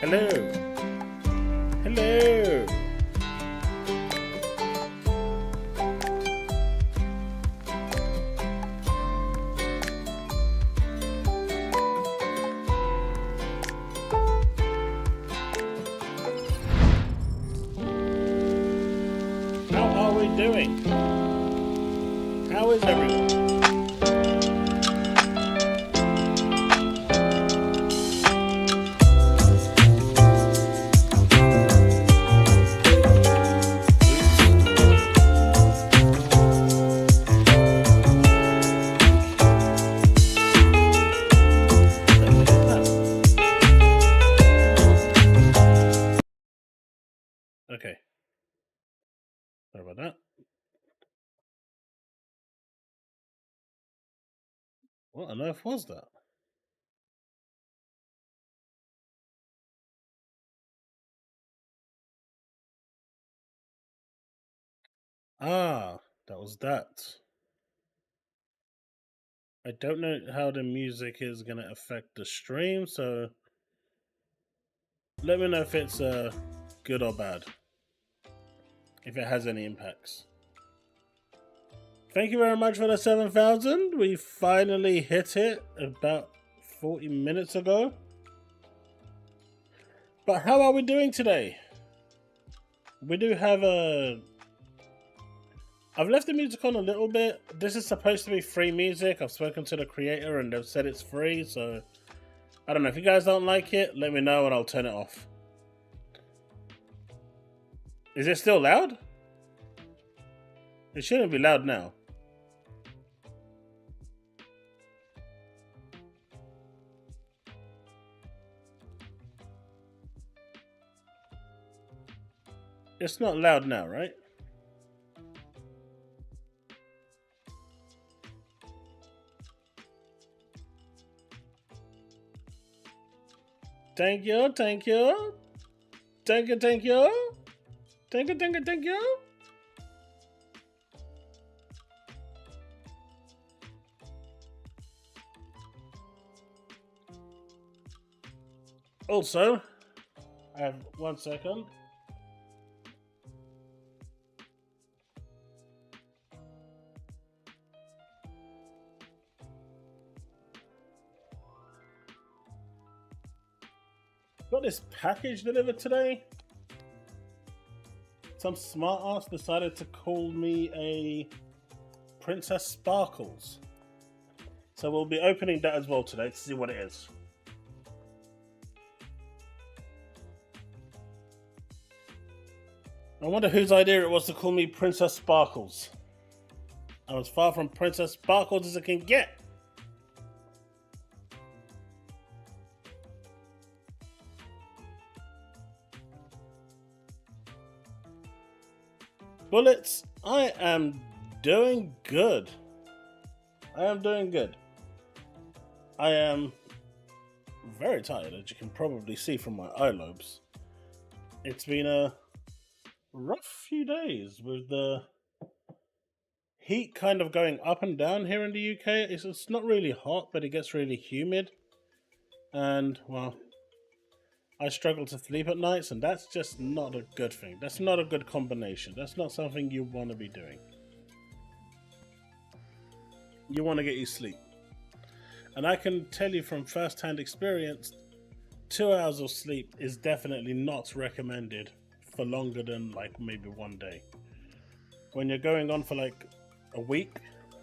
Hello. Hello. How are we doing? How is everyone? Okay. Sorry about that. What on earth was that? Ah, that was that. I don't know how the music is going to affect the stream, so let me know if it's good or bad. If it has any impacts. Thank you very much for the 7,000. We finally hit it about 40 minutes ago. But how are we doing today? We do have a... I've left the music on a little bit. This is supposed to be free music. I've spoken to the creator and they've said it's free, so... I don't know. If you guys don't like it, let me know and I'll turn it off. Is it still loud? It shouldn't be loud now. It's not loud now, right? Thank you, thank you. Thank you, thank you. Thank you, thank you, thank you. Also, I have 1 second. Got this package delivered today. Some smart ass decided to call me a Princess Sparkles. So we'll be opening that as well today to see what it is. I wonder whose idea it was to call me Princess Sparkles. I'm as far from Princess Sparkles as it can get. Bullets, I am doing good. I am doing good. I am very tired, as you can probably see from my eye lobes. It's been a rough few days with the heat kind of going up and down here in the UK. It's not really hot, but it gets really humid. And, well, I struggle to sleep at nights, and that's just not a good thing. That's not a good combination. That's not something you want to be doing. You want to get your sleep. And I can tell you from first-hand experience, 2 hours of sleep is definitely not recommended for longer than like maybe 1 day. When you're going on for like a week,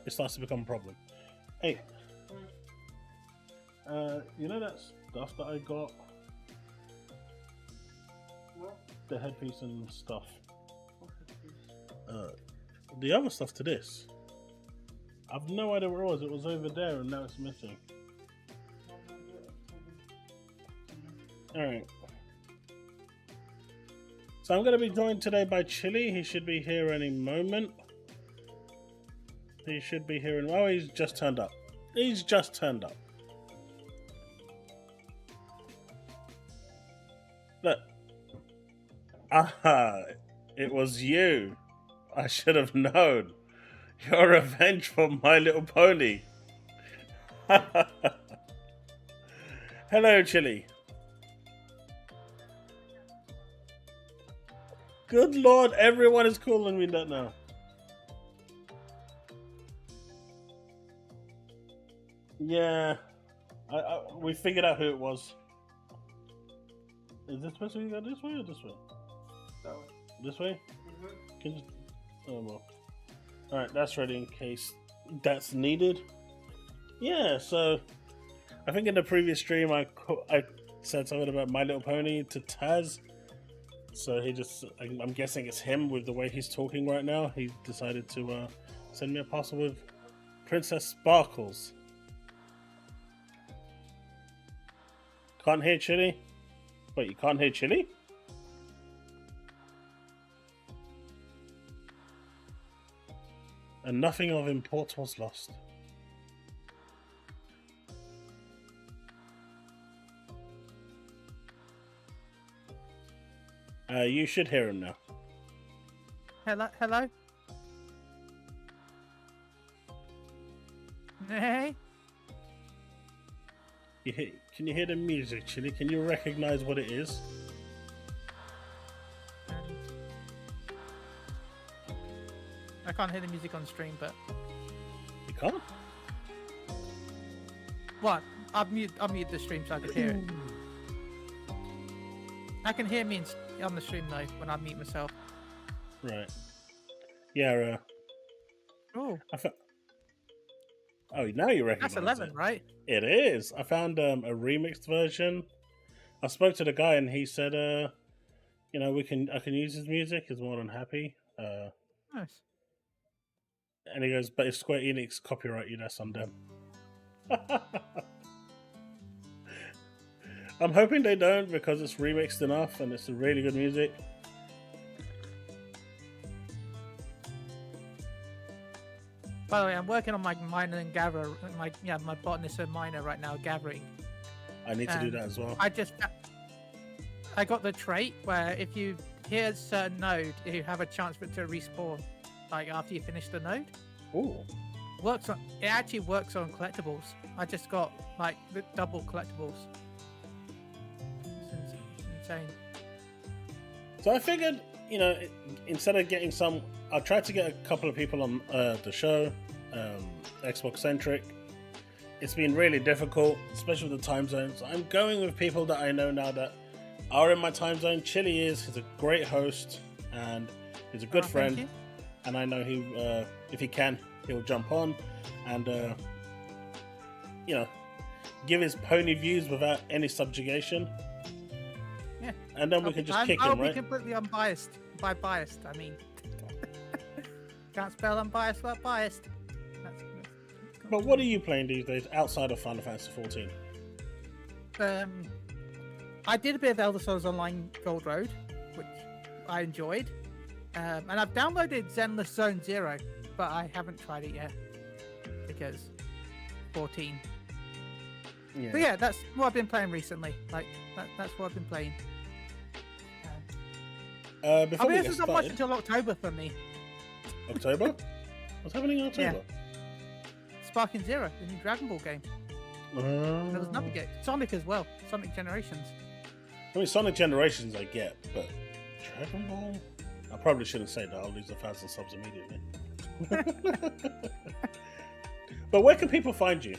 it starts to become a problem. Hey, you know that stuff that I got? What? The headpiece and stuff. What headpiece? The other stuff to this. I've no idea where it was. It was over there and now it's missing. Alright. So I'm going to be joined today by Chille. He should be here any moment. He should be here in... Oh, he's just turned up. He's just turned up. Look. Aha! It was you. I should have known. Your revenge for My Little Pony. Hello, Chille. Good lord, everyone is calling me that now. Yeah, we figured out who it was. Is this supposed to go this way or this way? That way. This way? Can you... Oh well. Alright, that's ready in case that's needed. Yeah, so I think in the previous stream I said something about My Little Pony to Taz. So he just, I'm guessing it's him with the way he's talking right now. He decided to send me a parcel with Princess Sparkles. Can't hear Chille? Wait, you can't hear Chille? And nothing of import was lost. You should hear him now. Hello? Hey? Can you hear the music, Chille? Can you recognize what it is? I can't hear the music on stream, but... You can't? What? I'll mute the stream so I can hear it. I can hear me on the stream though when I mute myself. Right. Yeah. Oh. Oh, now you recognize That's 11, right? It is. I found a remixed version. I spoke to the guy and he said, you know, I can use his music. He's more than happy. Nice. And he goes, but if Square Enix copyright you, that's on them. I'm hoping they don't because it's remixed enough and it's a really good music. By the way, I'm working on my miner and gather, my botanist and miner right now, gathering. I need to do that as well. I got the trait where if you hit a certain node, you have a chance for it to respawn, like after you finish the node. Ooh. It actually works on collectibles. I just got like the double collectibles. It's insane. So I figured, you know, instead of getting some, I tried to get a couple of people on the show, Xbox centric. It's been really difficult, especially with the time zones. I'm going with people that I know now that are in my time zone. Chille he's a great host and he's a good friend, and I know he, if he can, he'll jump on and you know, give his pony views without any subjugation. Yeah, and then we can just kick him, right? I'll be completely unbiased. By biased, I mean can't spell unbiased without biased. But what are you playing these days outside of Final Fantasy XIV? I did a bit of Elder Scrolls Online Gold Road, which I enjoyed, and I've downloaded Zenless Zone Zero, but I haven't tried it yet because 14. Yeah. But yeah, that's what I've been playing recently. Like that's what I've been playing. Before I we mean, get this is not started, much until October for me. October? What's happening in October? Yeah. Sparking Zero, the new Dragon Ball game. There was another game. Sonic as well. Sonic Generations. I mean, Sonic Generations I get, but Dragon Ball? I probably shouldn't say that. I'll lose 1,000 subs immediately. But where can people find you?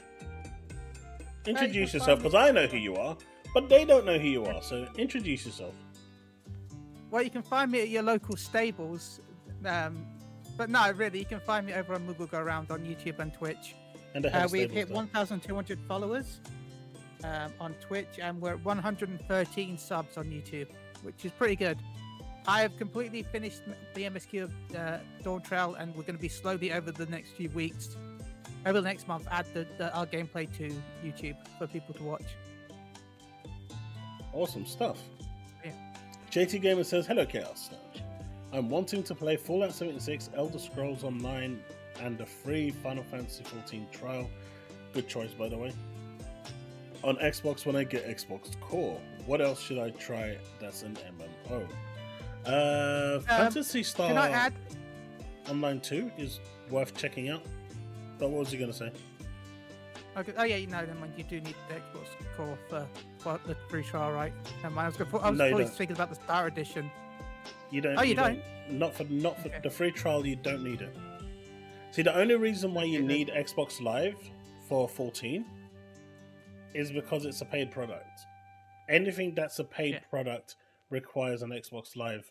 Introduce yourself, because I know who you are, but they don't know who you are, so introduce yourself. Well, you can find me at your local stables, but no, really, you can find me over on Moogle Go Around on YouTube and Twitch. And we've hit 1,200 followers on Twitch, and we're at 113 subs on YouTube, which is pretty good. I have completely finished the MSQ of Dawn Trail, and we're going to be slowly over the next few weeks, over the next month, add our gameplay to YouTube for people to watch. Awesome stuff. Yeah. JT Gamer says, hello TheChaosLounge. I'm wanting to play Fallout 76, Elder Scrolls Online, and a free Final Fantasy XIV trial. Good choice, by the way. On Xbox when I get Xbox Core. What else should I try that's an MMO? Phantasy Star can I add? Online 2 is worth checking out. But what was he going to say? Okay. Oh yeah, you know, then when you do need the Xbox Core for the free trial, right? Never mind. I was probably thinking about the Star Edition. You don't. Oh, you don't? Not for Okay. the free trial. You don't need it. See, the only reason why you need Xbox Live for 14 is because it's a paid product. Anything that's a paid product requires an Xbox Live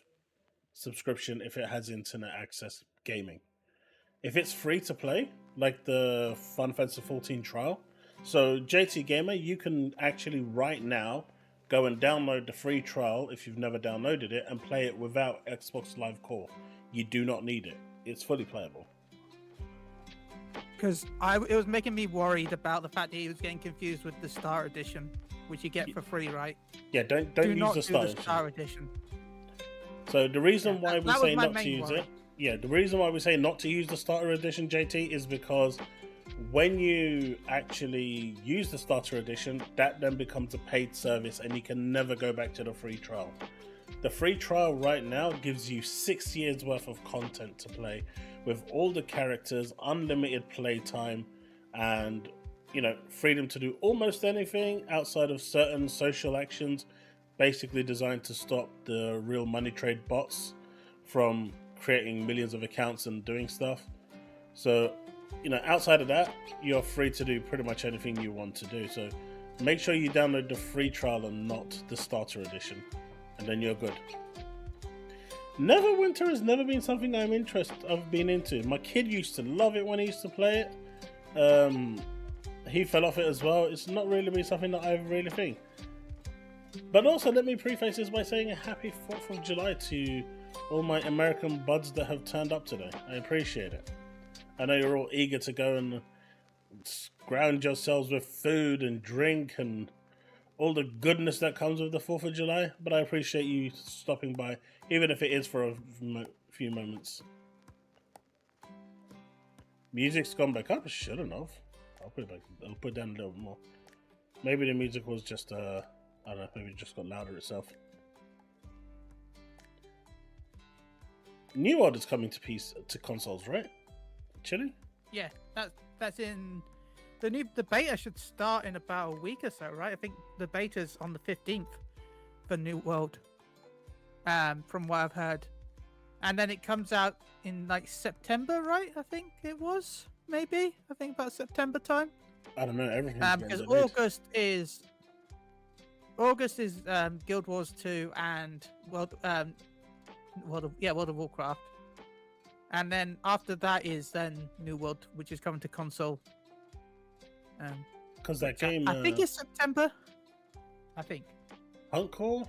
subscription if it has internet access gaming. If it's free to play, like the Final Fantasy 14 trial, so JT Gamer, you can actually right now go and download the free trial if you've never downloaded it and play it without Xbox Live Core. You do not need it. It's fully playable. Because it was making me worried about the fact that he was getting confused with the Star Edition, which you get for free, right? Yeah, don't use not the do Star Edition. So the reason why we say not to main use worry. it, yeah, the reason why we say not to use the Starter Edition, JT, is because when you actually use the Starter Edition, that then becomes a paid service and you can never go back to the free trial. The free trial right now gives you 6 years worth of content to play with all the characters, unlimited playtime, and freedom to do almost anything outside of certain social actions, basically designed to stop the real money trade bots from creating millions of accounts and doing stuff. So, outside of that, you're free to do pretty much anything you want to do. So make sure you download the free trial and not the Starter Edition, and then you're good. Neverwinter has never been something I've been into. My kid used to love it when he used to play it. He fell off it as well. It's not really been something that I really think. But also, let me preface this by saying a happy 4th of July to all my American buds that have turned up today. I appreciate it. I know you're all eager to go and ground yourselves with food and drink and all the goodness that comes with the 4th of July, but I appreciate you stopping by, even if it is for a few moments. Music's gone back up. Shouldn't have. I'll put it back. I'll put it down a little bit more. Maybe the music was just I don't know. Maybe it just got louder itself. New World is coming to consoles, right? Chille? Yeah, that's in the beta should start in about a week or so, right? I think the beta's on the 15th for New World, from what I've heard, and then it comes out in like September, right? I think it was about September time. I don't know everything. Because August is Guild Wars 2 and World of Warcraft. And then after that is then New World, which is coming to console. Because that game, I think it's September. I think. Huntcore,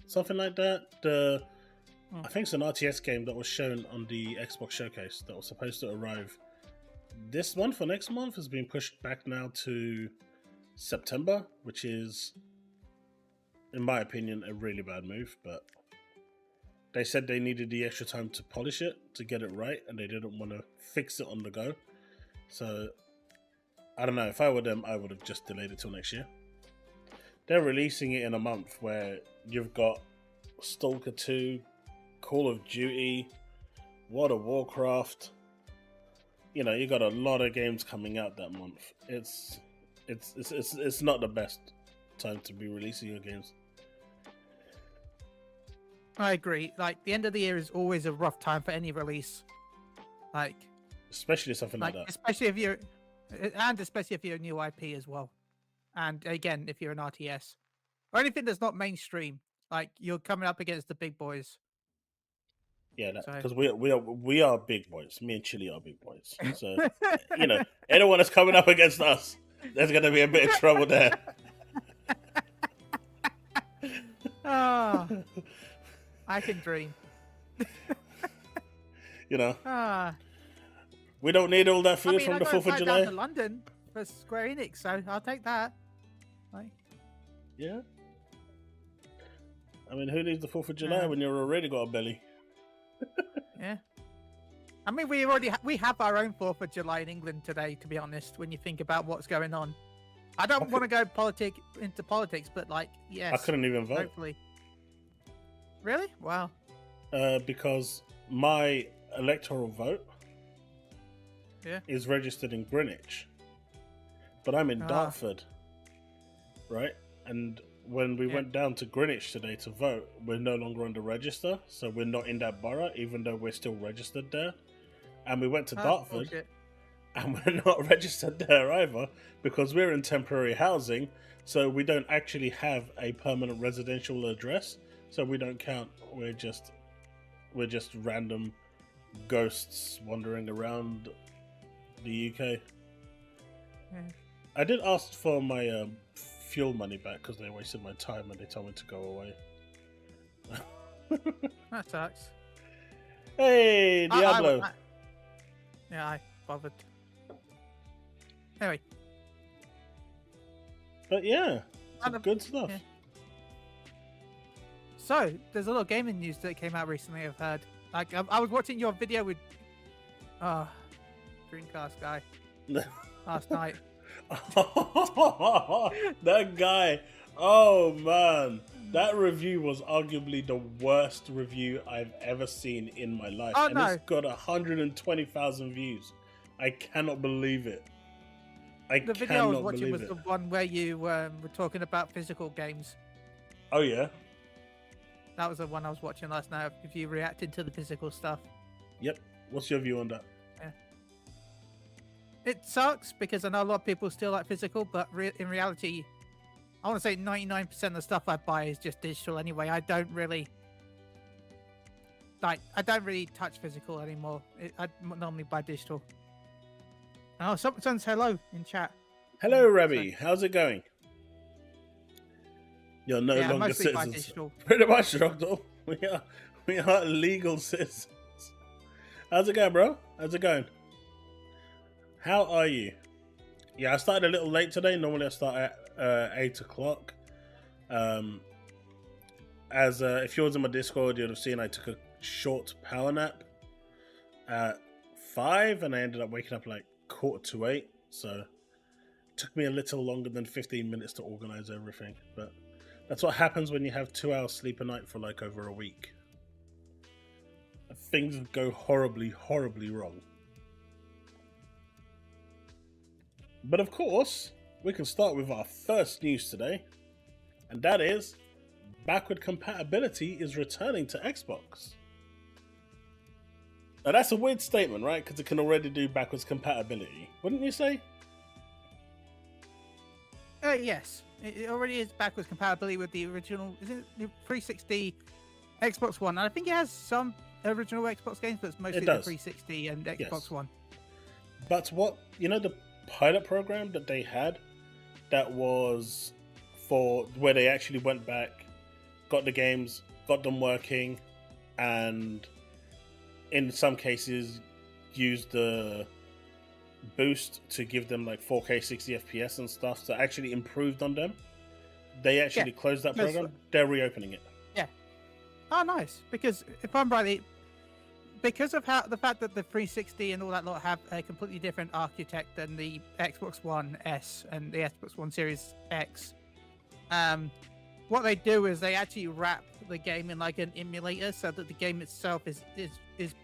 something like that. I think it's an RTS game that was shown on the Xbox Showcase that was supposed to arrive this month or next month has been pushed back now to September, which is, in my opinion, a really bad move. But they said they needed the extra time to polish it, to get it right, and they didn't want to fix it on the go. So, I don't know. If I were them, I would have just delayed it till next year. They're releasing it in a month where you've got Stalker 2, Call of Duty, World of Warcraft. You got a lot of games coming out that month. It's not the best time to be releasing your games. I agree. Like, the end of the year is always a rough time for any release. Like, especially something like that. Especially if you're a new IP as well. And again, if you're an RTS or anything that's not mainstream, like you're coming up against the big boys. Yeah, because we are big boys. Me and Chille are big boys. So anyone that's coming up against us, there's going to be a bit of trouble there. Oh, I can dream. We don't need all that food from the 4th of July. Down to London for Square Enix, so I'll take that. Yeah. I mean, who needs the 4th of July when you've already got a belly? Yeah. I mean, we have our own 4th of July in England today, to be honest, when you think about what's going on. I don't want to go into politics, but yes. I couldn't even vote. Hopefully. Really? Wow. Because my electoral vote is registered in Greenwich. But I'm in Dartford. Right? And when we went down to Greenwich today to vote, we're no longer on the register, so we're not in that borough, even though we're still registered there. And we went to Dartford, bullshit. and we're not registered there either, because we're in temporary housing, so we don't actually have a permanent residential address, so we don't count. We're just random ghosts wandering around the UK. I did ask for my fuel money back because they wasted my time and they told me to go away. That sucks. Hey, Diablo. I bothered. Anyway. But yeah, good stuff. Yeah. So, there's a lot of gaming news that came out recently, I've heard. Like, I was watching your video with Dreamcast guy last night. That guy. Oh man, that review was arguably the worst review I've ever seen in my life. Oh, and no. It's got 120,000 views. I cannot believe it. The video I was watching was the one where you were talking about physical games. Oh yeah? That was the one I was watching last night, if you reacted to the physical stuff. Yep. What's your view on that? It sucks because I know a lot of people still like physical, but in reality, I want to say 99% of the stuff I buy is just digital anyway. I don't really touch physical anymore. I normally buy digital. Oh, someone says hello in chat. Hello, Rebby. How's it going? You're no longer mostly buy citizens. digital. Pretty much, Doctor. We are legal citizens. How's it going, bro? How's it going? How are you? Yeah, I started a little late today. Normally I start at 8 o'clock. If you was in my Discord, you'd have seen I took a short power nap at 5, and I ended up waking up like 7:45. So it took me a little longer than 15 minutes to organize everything. But that's what happens when you have 2 hours sleep a night for like over a week. Things go horribly, horribly wrong. But of course, we can start with our first news today, and that is backward compatibility is returning to Xbox. Now that's a weird statement, right? Because it can already do backwards compatibility, wouldn't you say? Yes, it already is backwards compatibility with the original. Is it the 360 Xbox One? And I think it has some original Xbox games, but it's mostly the 360 and Xbox One. But what, the pilot program that they had that was for where they actually went back, got the games, got them working, and in some cases used the boost to give them like 4K 60 FPS and stuff, so actually improved on them. They actually closed that program. They're reopening it. Yeah. Oh, nice. Because if I'm right, because of the fact that the 360 and all that lot have a completely different architect than the Xbox One S and the Xbox One Series X, what they do is they actually wrap the game in like an emulator, so that the game itself is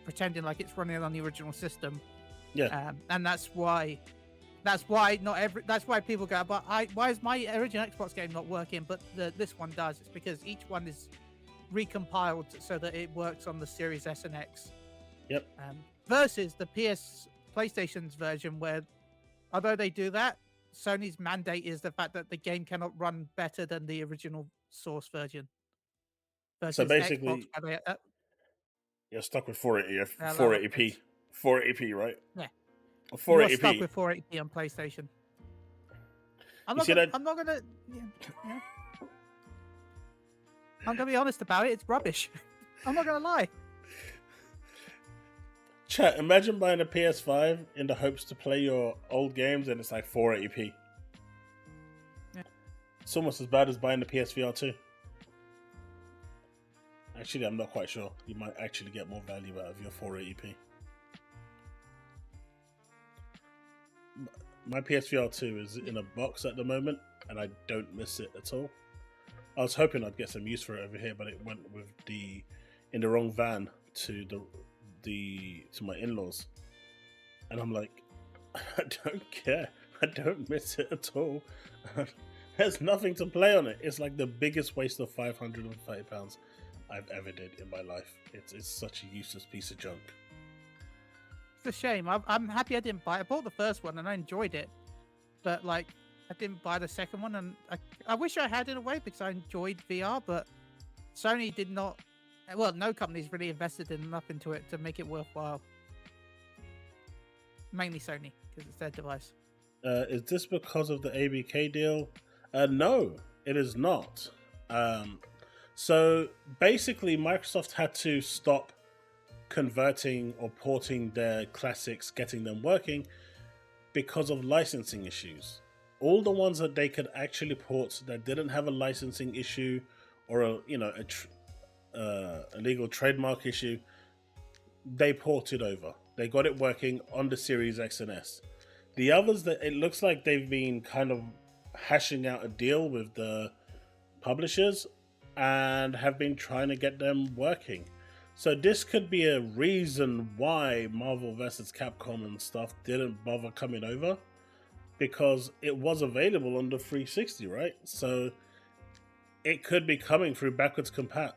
pretending like it's running on the original system. Yeah. And that's why people go, but why is my original Xbox game not working, but this one does? It's because each one is recompiled so that it works on the Series S and X. Yep. Versus the PlayStation's version, where although they do that, Sony's mandate is the fact that the game cannot run better than the original source version. Versus so basically, Xbox, you're stuck with 480p, 480p, right? Yeah. 480p. You're stuck with 480p on PlayStation. I'm not gonna be honest about it. It's rubbish. I'm not gonna lie. Chat, imagine buying a PS5 in the hopes to play your old games and it's like 480p. Yeah. It's almost as bad as buying the PSVR 2. Actually, I'm not quite sure. You might actually get more value out of your 480p. My PSVR 2 is in a box at the moment, and I don't miss it at all. I was hoping I'd get some use for it over here, but it went in the wrong van to my in-laws, and I'm like, I don't care. I don't miss it at all. There's nothing to play on it. It's like the biggest waste of £530 I've ever did in my life. It's such a useless piece of junk. It's a shame. I'm happy I didn't buy it. I bought the first one and I enjoyed it, but like I didn't buy the second one, and I wish I had in a way because I enjoyed VR, but Sony did not. Well, no company's really invested enough into it to make it worthwhile. Mainly Sony because it's their device. Is this because of the ABK deal? No, it is not. So basically, Microsoft had to stop converting or porting their classics, getting them working because of licensing issues. All the ones that they could actually port that didn't have a licensing issue or a legal trademark issue, they ported over. They got it working on the Series X and S. The others, that it looks like they've been kind of hashing out a deal with the publishers and have been trying to get them working. So this could be a reason why Marvel vs. Capcom and stuff didn't bother coming over, because it was available on the 360, right? So it could be coming through backwards compat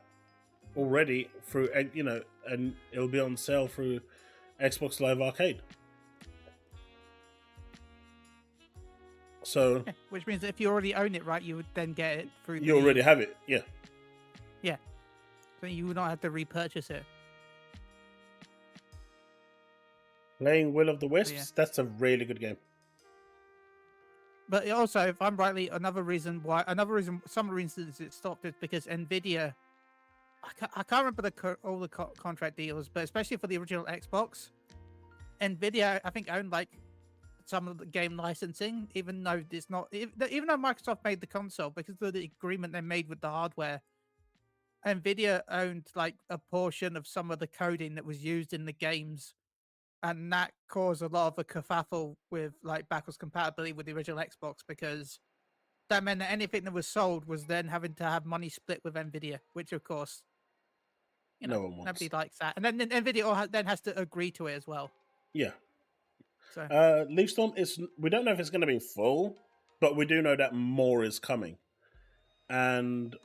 already through, and it'll be on sale through Xbox Live Arcade. So, which means that if you already own it, right, you would then get it through. You already have it, yeah. Yeah. So you would not have to repurchase it. Playing Will of the Wisps, that's a really good game. But also, if I'm rightly, some reasons it stopped is because Nvidia. I can't remember all the contract deals, but especially for the original Xbox, Nvidia I think owned like some of the game licensing, even though it's not. Even though Microsoft made the console, because of the agreement they made with the hardware, Nvidia owned like a portion of some of the coding that was used in the games, and that caused a lot of a kerfuffle with like backwards compatibility with the original Xbox, because that meant that anything that was sold was then having to have money split with Nvidia, which of course, no one wants. Nobody likes that, and then Nvidia then has to agree to it as well. Yeah. So Leafstorm we don't know if it's going to be full, but we do know that more is coming, and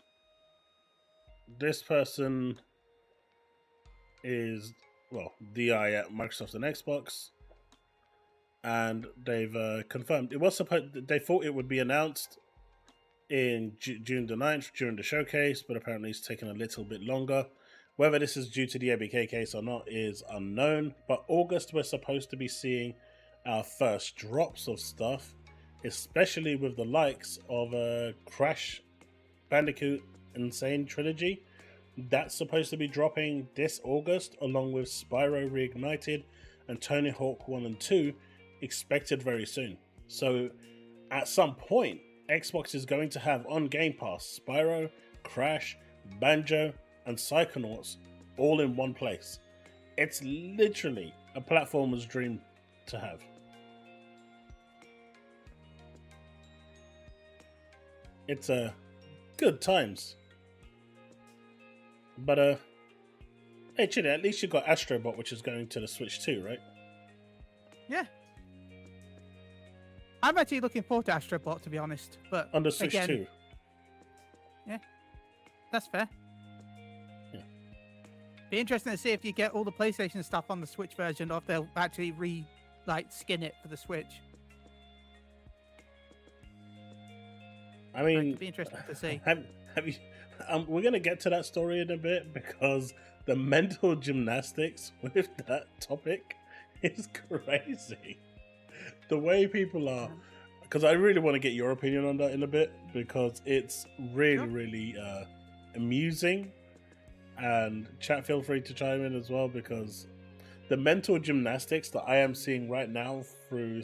this person is DI at Microsoft and Xbox, and they've confirmed it was supposed. They thought it would be announced in June the 9th during the showcase, but apparently it's taken a little bit longer. Whether this is due to the ABK case or not is unknown, but August we're supposed to be seeing our first drops of stuff, especially with the likes of Crash Bandicoot Insane Trilogy. That's supposed to be dropping this August, along with Spyro Reignited and Tony Hawk 1 and 2 expected very soon. So at some point, Xbox is going to have on Game Pass Spyro, Crash, Banjo, and Psychonauts all in one place. It's literally a platformer's dream to have. It's good times. But hey Chille, at least you got Astrobot, which is going to the Switch too, right? Yeah. I'm actually looking forward to Astrobot, to be honest. But on the Switch too. Yeah. That's fair. Yeah. Be interesting to see if you get all the PlayStation stuff on the Switch version, or if they'll actually skin it for the Switch. I mean, it'd be interesting to see. Have you? We're gonna get to that story in a bit, because the mental gymnastics with that topic is crazy. The way people are, because I really want to get your opinion on that in a bit, because it's really amusing. And chat, feel free to chime in as well, because the mental gymnastics that I am seeing right now through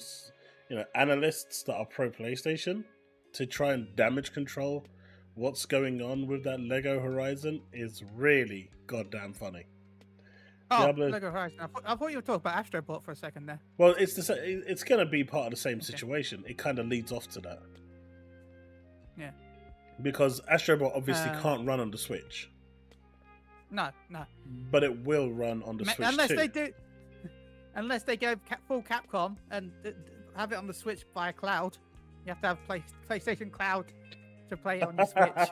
analysts that are pro PlayStation to try and damage control what's going on with that Lego Horizon is really goddamn funny. Oh, Lego Horizon. I thought you were talking about Astrobot for a second there. Well, it's going to be part of the same situation. It kind of leads off to that. Yeah. Because Astrobot obviously can't run on the Switch. No. But it will run on the Switch too. Unless they go full Capcom and have it on the Switch via cloud. You have to have PlayStation Cloud to play it on your Switch.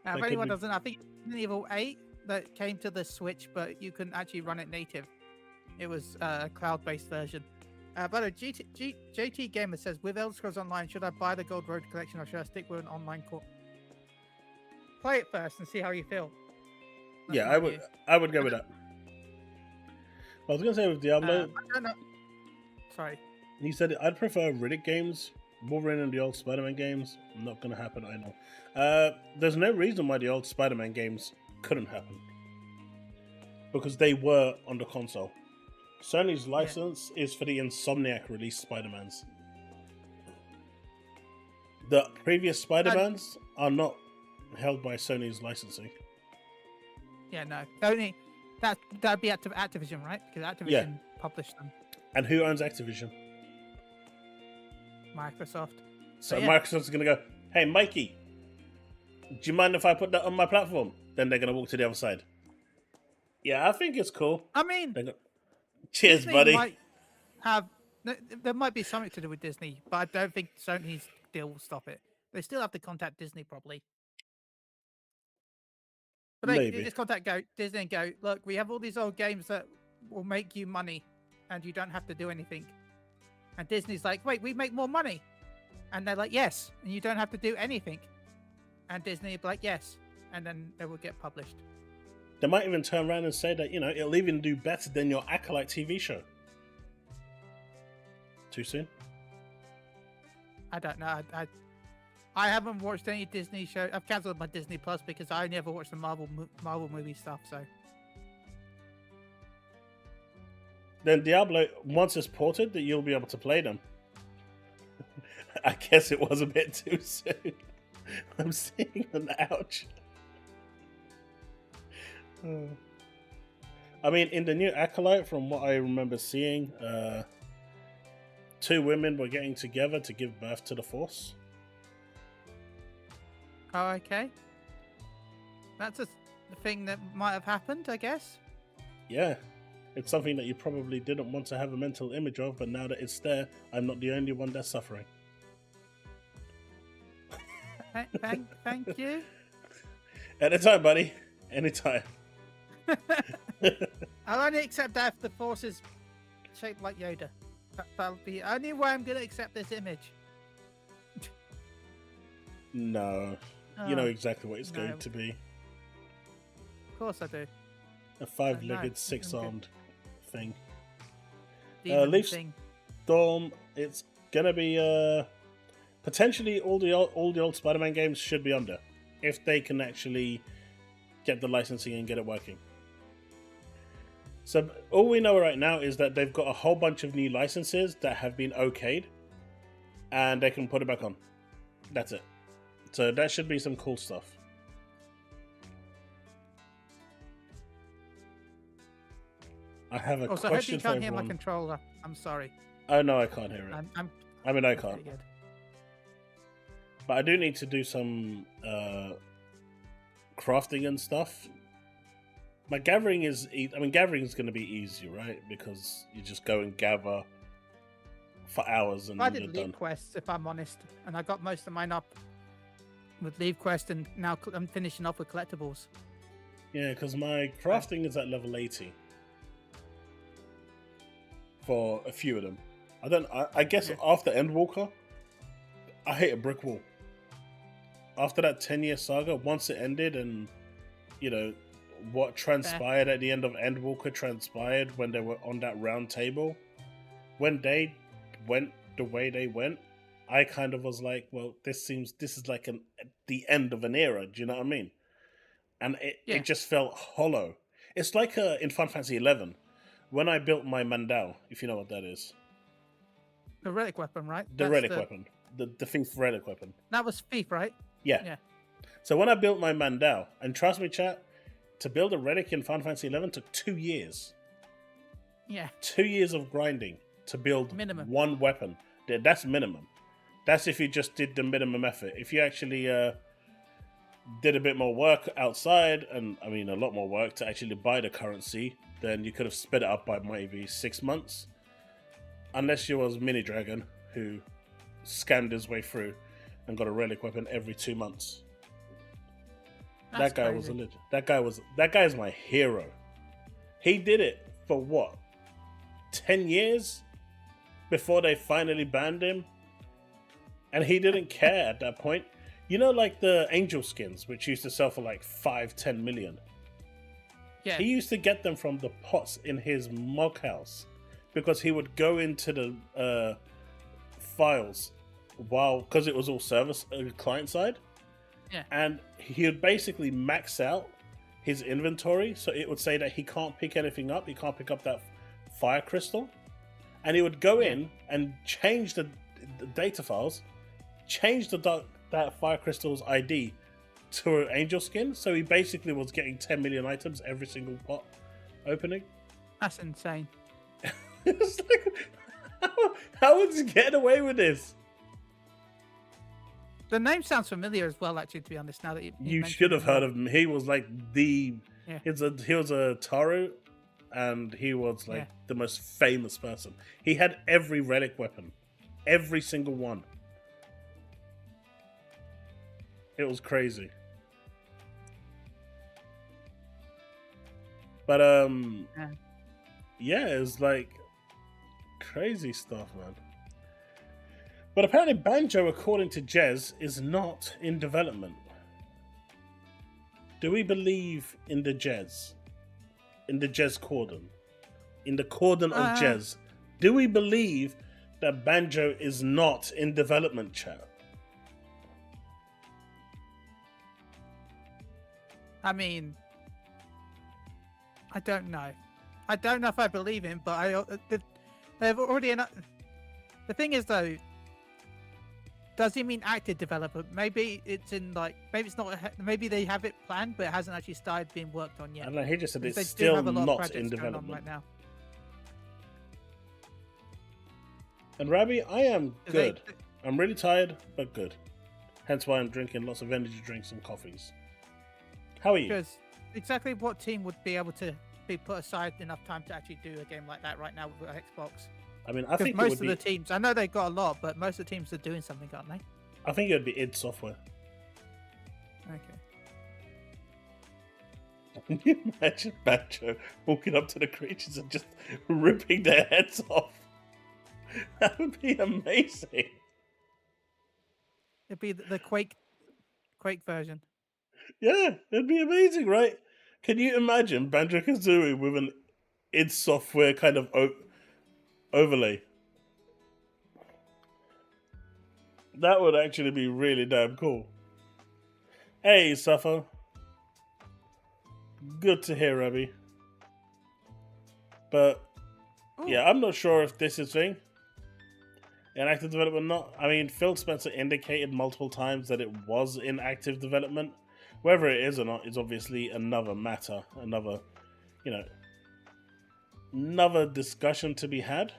If anyone doesn't, I think Resident Evil 8 that came to the Switch, but you couldn't actually run it native. It was a cloud-based version. But JT Gamer says, with Elder Scrolls Online, should I buy the Gold Road collection or should I stick with an online core? Play it first and see how you feel. That's yeah, I would go with that. I was gonna say with Diablo. I don't know. Sorry. He said I'd prefer Riddick games, Wolverine and the old Spider-Man games. Not gonna happen, I know. There's no reason why the old Spider-Man games couldn't happen. Because they were on the console. Sony's license is for the Insomniac released Spider-Mans. The previous Spider-Mans are not held by Sony's licensing. Yeah, no. Only that'd be Activision, right? Because Activision published them. And who owns Activision? Microsoft. So Microsoft's going to go, hey, Mikey, do you mind if I put that on my platform? Then they're going to walk to the other side. Yeah, I think it's cool. I mean, cheers, Disney buddy. There might be something to do with Disney, but I don't think Sony's deal will stop it. They still have to contact Disney, probably. But they just contact Disney and go, look, we have all these old games that will make you money, and you don't have to do anything. And Disney's like, wait, we make more money. And they're like, yes, and you don't have to do anything. And Disney will be like, yes. And then they will get published. They might even turn around and say that, it'll even do better than your Acolyte TV show. Too soon? I don't know. I haven't watched any Disney show. I've cancelled my Disney Plus because I never watched the Marvel movie stuff, so. Then Diablo, once it's ported, that you'll be able to play them. I guess it was a bit too soon. I'm seeing an ouch. I mean, in the new Acolyte, from what I remember seeing, 2 women were getting together to give birth to the Force. Oh, okay. That's the thing that might have happened, I guess. Yeah. It's something that you probably didn't want to have a mental image of, but now that it's there, I'm not the only one that's suffering. Thank you. Anytime, buddy. Anytime. I'll only accept that if the Force is shaped like Yoda. That'll be the only way I'm going to accept this image. No. You know exactly what it's going to be. Of course I do. A 5-legged, 6-armed thing. Leaf Storm, it's going to be... potentially all the old Spider-Man games should be under. If they can actually get the licensing and get it working. So all we know right now is that they've got a whole bunch of new licenses that have been okayed, and they can put it back on. That's it. So that should be some cool stuff. I have a question I hope you can't hear everyone. my controller. I'm sorry. Oh no, I can't hear it. I mean, I can't. Good. But I do need to do some crafting and stuff. My gathering is... gathering is going to be easy, right? Because you just go and gather for hours and I you're did done. Leave Quests, if I'm honest. And I got most of mine up with Leave Quest, and now I'm finishing off with collectibles. Yeah, because my crafting is at level 80. For a few of them. I guess after Endwalker, I hit a brick wall. After that 10-year saga, once it ended and, what transpired at the end of Endwalker transpired when they were on that round table. When they went the way they went, I kind of was like, well, this is like the end of an era. Do you know what I mean? And it just felt hollow. It's like in Final Fantasy XI, when I built my Mandau, if you know what that is. The relic weapon, right? The relic weapon. The thief relic weapon. That was thief, right? Yeah. So when I built my Mandau, and trust me, chat, to build a relic in Final Fantasy XI took 2 years. Yeah. 2 years of grinding to build minimum one weapon. That's minimum. That's if you just did the minimum effort. If you actually did a bit more work outside, and a lot more work to actually buy the currency, then you could have sped it up by maybe 6 months. unless you was Mini Dragon, who scammed his way through and got a relic weapon every 2 months. That's that guy crazy. was a legend. That guy is my hero. He did it for what? 10 years before they finally banned him, and he didn't care at that point. You know, like the angel skins, which used to sell for like 5-10 million. Yeah. He used to get them from the pots in his mug house because he would go into the files because it was all service client side. Yeah. And he would basically max out his inventory, so it would say that he can't pick anything up. He can't pick up that fire crystal, and he would go in and change the data files, change that fire crystal's ID to an angel skin. So he basically was getting 10 million items every single pot opening. That's insane. It's like, how was he getting away with this? The name sounds familiar as well, actually, to be honest, now that you should have heard of him. He was like he was a Taru, and he was like the most famous person. He had every relic weapon, every single one. It was crazy. But it was like crazy stuff, man. But apparently Banjo, according to Jez, is not in development. Do we believe in the Jez? In the Jez cordon? In the cordon of Jez? Do we believe that Banjo is not in development, chat? I mean, I don't know. I don't know if I believe him, but they've already... The thing is, though, does he mean active development? Maybe it's in maybe it's not. Maybe they have it planned, but it hasn't actually started being worked on yet. I don't know. He just said Because it's they do still have a lot of not projects in going on development. right now. And Rabbi, I am good. I'm really tired, but good. Hence why I'm drinking lots of energy drinks and coffees. How are you? Because exactly what team would be able to be put aside enough time to actually do a game like that right now with Xbox? I mean, I think most of the teams, I know they've got a lot, but most of the teams are doing something, aren't they? I think it would be id Software. Okay. Can you imagine Banjo walking up to the creatures and just ripping their heads off? That would be amazing. It'd be the Quake version. Yeah, it'd be amazing, right? Can you imagine Banjo-Kazooie with an id Software kind of overlay? That would actually be really damn cool. Hey, Suffer. Good to hear, Abby. But, yeah, I'm not sure if this is thing. In active development or not. I mean, Phil Spencer indicated multiple times that it was in active development. Whether it is or not is obviously another matter. Another discussion to be had.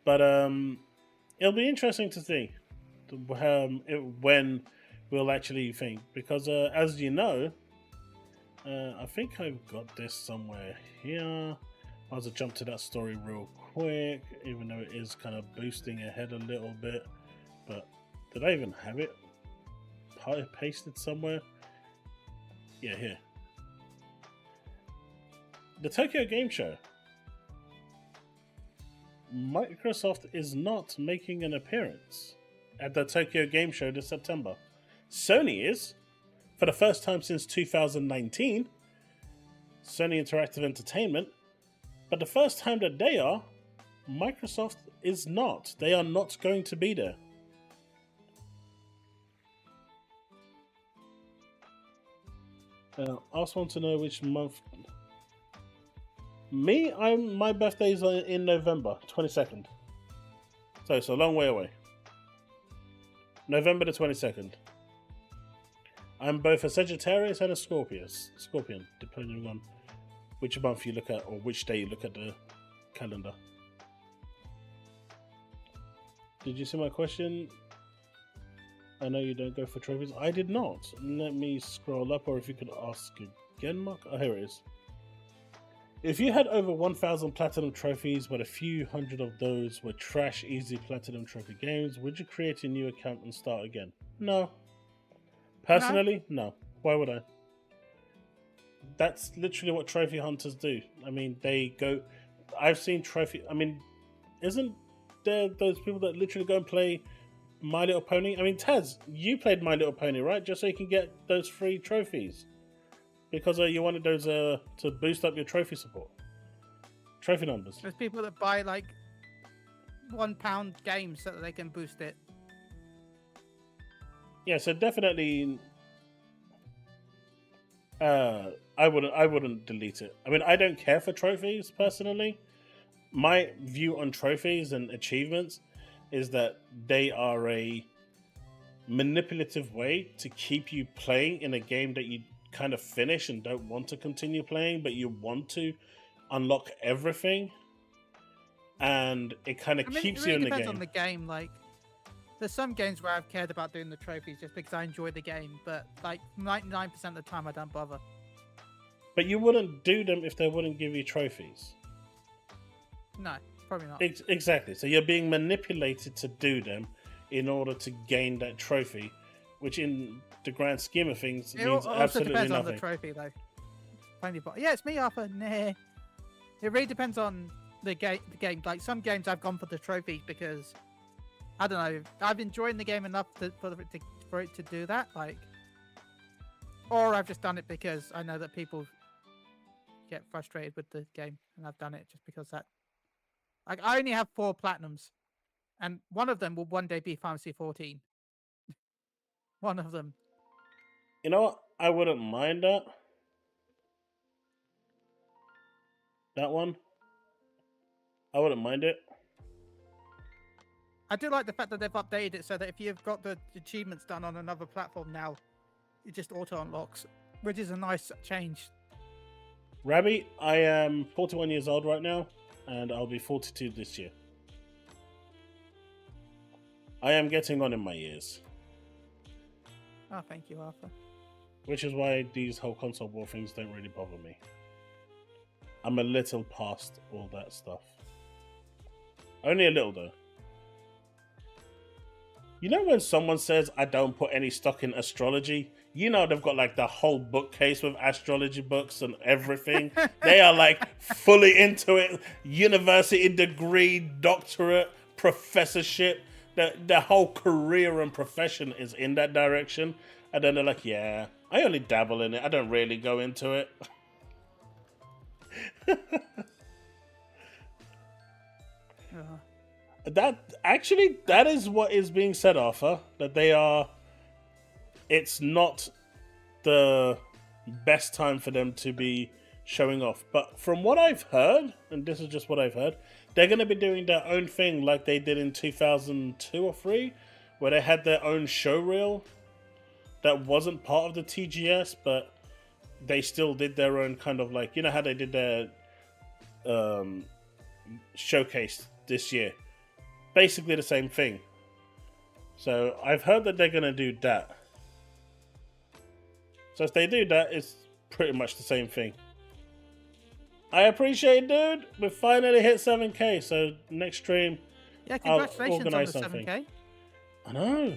But, it'll be interesting to see when we'll actually think. Because, as you know, I think I've got this somewhere here. I'll just jump to that story real quick, even though it is kind of boosting ahead a little bit. But did I even have it pasted somewhere? Yeah, here. The Tokyo Game Show. Microsoft is not making an appearance at the Tokyo Game Show this September. Sony is, for the first time since 2019, Sony Interactive Entertainment, but the first time that they are, Microsoft is not. They are not going to be there. I also want to know which month. My birthday is in November 22nd. So it's a long way away. November the 22nd. I'm both a Sagittarius and a Scorpion, depending on which month you look at or which day you look at the calendar. Did you see my question? I know you don't go for trophies. I did not. Let me scroll up, or if you could ask again, Mark. Oh, here it is. If you had over 1,000 platinum trophies, but a few hundred of those were trash, easy platinum trophy games, would you create a new account and start again? No. Personally, no. Why would I? That's literally what trophy hunters do. I mean, they go... I've seen trophy... I mean, isn't there those people that literally go and play My Little Pony? I mean, Taz, you played My Little Pony, right? Just so you can get those free trophies. Because you wanted those to boost up your trophy support. Trophy numbers. There's people that buy like £1 games so that they can boost it. Yeah, so definitely I wouldn't delete it. I mean, I don't care for trophies personally. My view on trophies and achievements is that they are a manipulative way to keep you playing in a game that you kind of finish and don't want to continue playing, but you want to unlock everything, and it kind of keeps you in the game. It depends on the game. Like, there's some games where I've cared about doing the trophies just because I enjoy the game, but like 99% of the time I don't bother. But you wouldn't do them if they wouldn't give you trophies. No, probably not. Exactly. So you're being manipulated to do them in order to gain that trophy, which in the grand scheme of things means absolutely depends nothing. On the trophy, though. Yeah, it's me, Arthur. Nah. It really depends on the game. Like, some games I've gone for the trophy because I don't know. I've enjoyed the game enough for it to do that. Like, or I've just done it because I know that people get frustrated with the game, and I've done it just because that. Like, I only have 4 platinums, and one of them will one day be Fantasy 14. One of them. You know what? I wouldn't mind that. That one. I wouldn't mind it. I do like the fact that they've updated it so that if you've got the achievements done on another platform now, it just auto unlocks, which is a nice change. Rabbi, I am 41 years old right now, and I'll be 42 this year. I am getting on in my years. Oh, thank you, Arthur. Which is why these whole console war things don't really bother me. I'm a little past all that stuff. Only a little, though. You know when someone says, I don't put any stock in astrology? You know they've got like the whole bookcase with astrology books and everything. They are like fully into it. University degree, doctorate, professorship. The whole career and profession is in that direction. And then they're like, yeah, I only dabble in it. I don't really go into it. That is what is being said, Arthur. That they are... It's not the best time for them to be showing off. But from what I've heard, and this is just what I've heard, they're going to be doing their own thing like they did in 2002 or 3, where they had their own show reel that wasn't part of the TGS, but they still did their own kind of like, you know how they did their showcase this year. Basically the same thing. So I've heard that they're going to do that. So if they do that, it's pretty much the same thing. I appreciate it, dude. We finally hit 7K, so next stream, yeah, congratulations I'll organize on the something. 7K. I know.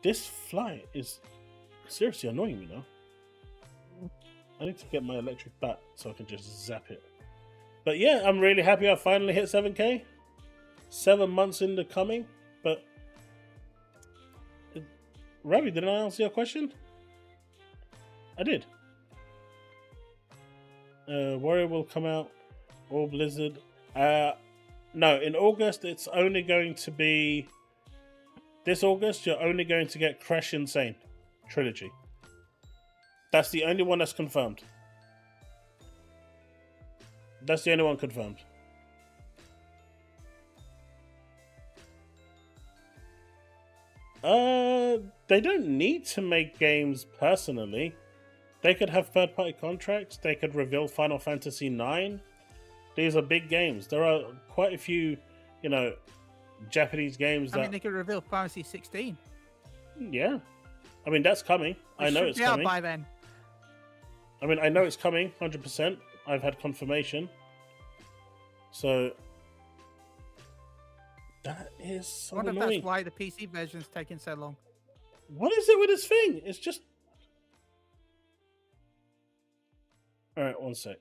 This fly is seriously annoying me now. I need to get my electric bat so I can just zap it. But yeah, I'm really happy I finally hit 7K. 7 months in the coming, but... Ravi, did I answer your question? I did. Warrior will come out, or Blizzard. No, in August it's only going to be... This August you're only going to get Crash Insane Trilogy. That's the only one that's confirmed. That's the only one confirmed. They don't need to make games personally. They could have third-party contracts. They could reveal Final Fantasy IX. These are big games. There are quite a few, you know, Japanese games that... I mean, they could reveal Fantasy 16. Yeah. I mean, that's coming. I know it's coming. By then. I mean, I know it's coming, 100%. I've had confirmation. So that is so I wonder if annoying. that's why the PC version's taking so long. What is it with this thing? It's just... Alright, one sec.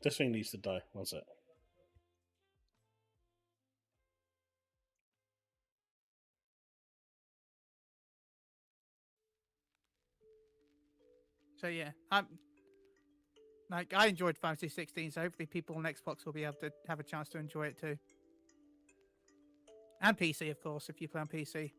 This thing needs to die. One sec. So yeah, I enjoyed Final Fantasy 16, so hopefully people on Xbox will be able to have a chance to enjoy it too. And PC, of course, if you play on PC.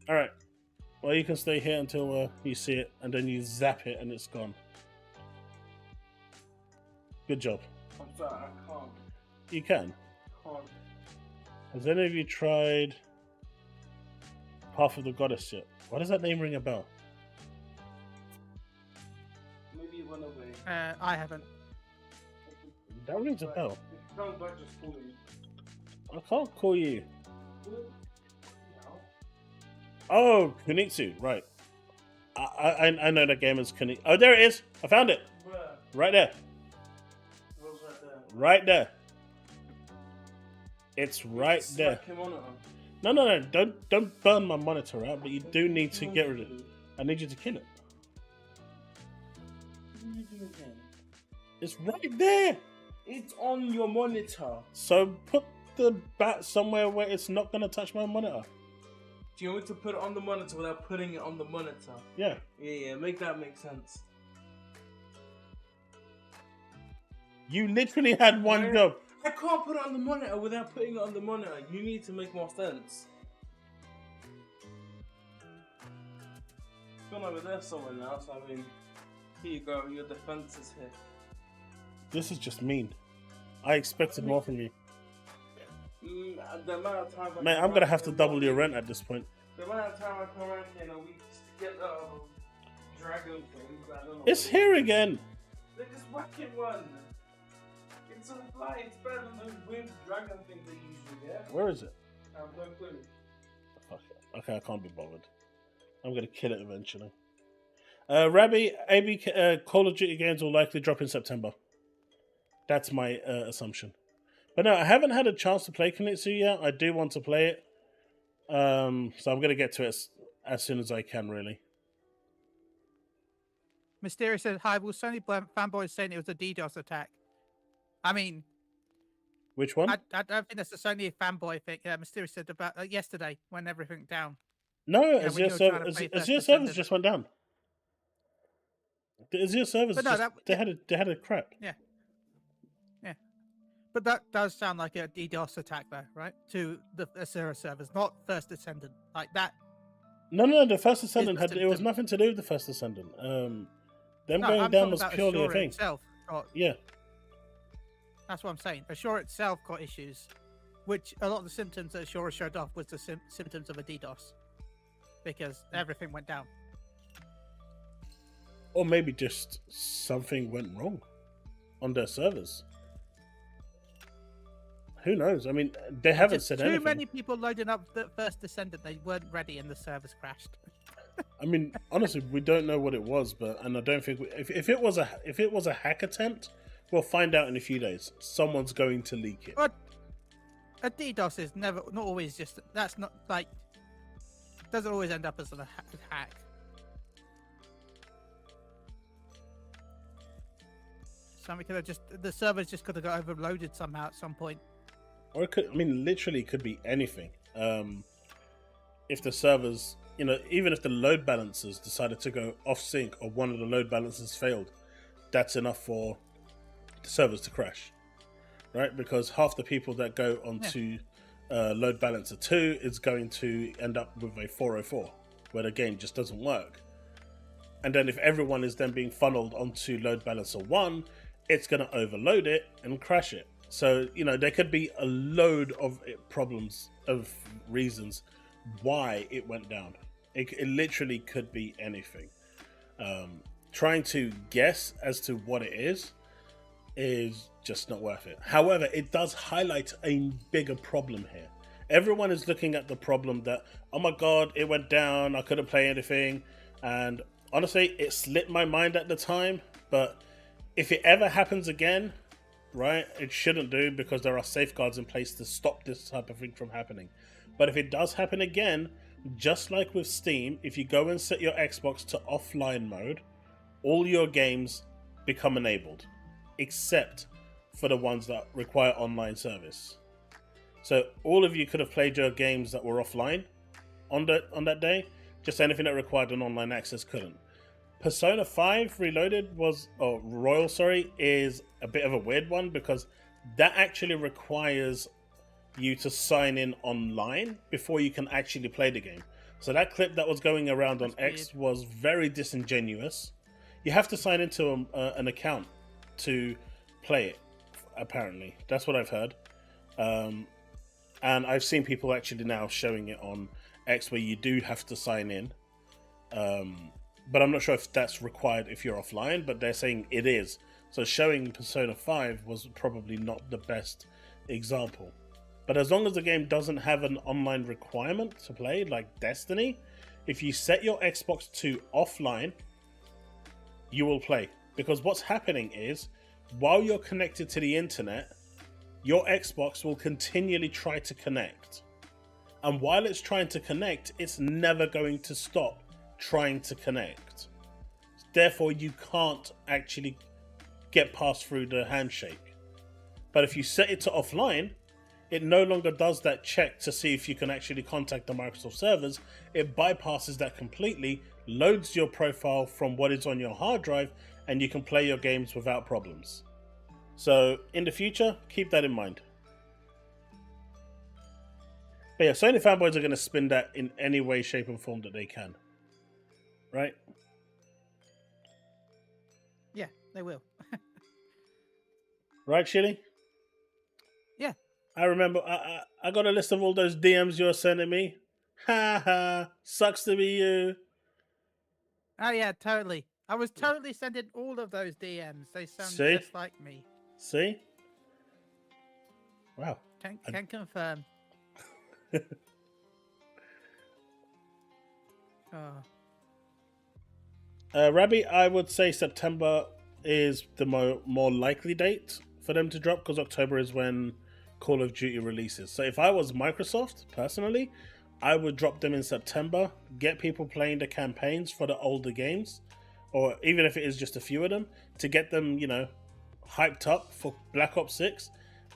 Alright. Well, you can stay here until you see it, and then you zap it and it's gone. Good job. I'm sorry, I can't. You can. Can't. Has any of you tried Path of the Goddess yet? Why does that name ring a bell? Maybe it went away. I haven't. That rings a bell. If you come back, just call me. I can't call you. No. Oh, Kunitsu, right. I know that game is Kunitsu. Oh, there it is. I found it. Where? Right there. What's right there? Right there. It's right It's there. like him on it. No. Don't burn my monitor out, but you do need to get rid of it. I need you to kill it. What are you doing again? It's right there. It's on your monitor. So put the bat somewhere where it's not going to touch my monitor. Do you want me to put it on the monitor without putting it on the monitor? Yeah. Yeah, make that make sense. You literally had one Where? job. I can't put it on the monitor without putting it on the monitor. You need to make more sense. It's gone over there somewhere now, so I mean, here you go, your defense is here. This is just mean. I expected more from you. The amount of time Man, I'm going to have to double your rent at this point. The amount of time I come around here in a week just to get the dragon thing, I don't know. It's here again. They're just whacking one. It's on the fly, it's better than those weird dragon things they usually get. Where is it? I have no clue. Fuck it. Okay, I can't be bothered. I'm going to kill it eventually. Rabbi, AB Call of Duty games will likely drop in September. That's my assumption. But no, I haven't had a chance to play Kunitsu yet. I do want to play it. So I'm going to get to it as soon as I can, really. Mysterious said, "Hi, will Sony fanboys saying it was a DDoS attack?" I mean, Which one? I don't think that's a Sony fanboy thing. Mysterious said about yesterday when everything down. No, when Azure, you were trying to play Azure First servers Descendant. just went down. The Azure servers, But no, they had a crap. Yeah. But that does sound like a DDoS attack, though, right? To the Azure servers, not First Descendant, like that. No, the First Ascendant It's had it was nothing to do with the First Ascendant. Them No, going I'm down talking was about purely a Azure thing. itself got, Yeah. that's what I'm saying. Azure itself got issues, which a lot of the symptoms that Azure showed off was the symptoms of a DDoS, because everything went down. Or maybe just something went wrong on their servers. Who knows? I mean, they haven't Just said too anything. many people loading up the First Descendant, they weren't ready and the servers crashed. I mean, honestly, we don't know what it was, but I don't think if it was a hack attempt, we'll find out in a few days. Someone's going to leak it. But a DDoS is not always just. That's not like. Doesn't always end up as a hack. Something could have the servers just could have got overloaded somehow at some point. Or it could, I mean, literally could be anything. If the servers, even if the load balancers decided to go off sync or one of the load balancers failed, that's enough for the servers to crash, right? Because half the people that go onto load balancer 2 is going to end up with a 404, where the game just doesn't work. And then if everyone is then being funneled onto load balancer 1, it's going to overload it and crash it. So, there could be a load of problems, of reasons why it went down. It literally could be anything. Trying to guess as to what it is just not worth it. However, it does highlight a bigger problem here. Everyone is looking at the problem that, oh my god, it went down, I couldn't play anything. And honestly, it slipped my mind at the time. But if it ever happens again, right, it shouldn't do, because there are safeguards in place to stop this type of thing from happening. But if it does happen again, just like with Steam, if you go and set your Xbox to offline mode, all your games become enabled, except for the ones that require online service. So all of you could have played your games that were offline on that day. Just anything that required an online access couldn't. Persona 5 Royal, is a bit of a weird one, because that actually requires you to sign in online before you can actually play the game. So that clip that was going around on X was very disingenuous. You have to sign into an account to play it, apparently. That's what I've heard. And I've seen people actually now showing it on X where you do have to sign in. But I'm not sure if that's required if you're offline, but they're saying it is. So showing Persona 5 was probably not the best example. But as long as the game doesn't have an online requirement to play, like Destiny, if you set your Xbox to offline, you will play. Because what's happening is, while you're connected to the internet, your Xbox will continually try to connect. And while it's trying to connect, it's never going to stop trying to connect. Therefore, you can't actually get past through the handshake. But if you set it to offline, it no longer does that check to see if you can actually contact the Microsoft servers. It bypasses that completely, loads your profile from what is on your hard drive, and you can play your games without problems. So in the future, keep that in mind. But yeah, Sony fanboys are going to spin that in any way, shape and form that they can. Right? Yeah, they will. Right, Chille? Yeah. I remember I got a list of all those DMs you were sending me. Ha ha, sucks to be you. Oh yeah, totally. I was totally sending all of those DMs. They sound See? just like me. See? Wow. Can confirm. Rabbi, I would say September is the more likely date for them to drop, because October is when Call of Duty releases. So if I was Microsoft, personally, I would drop them in September, get people playing the campaigns for the older games, or even if it is just a few of them, to get them, hyped up for Black Ops 6,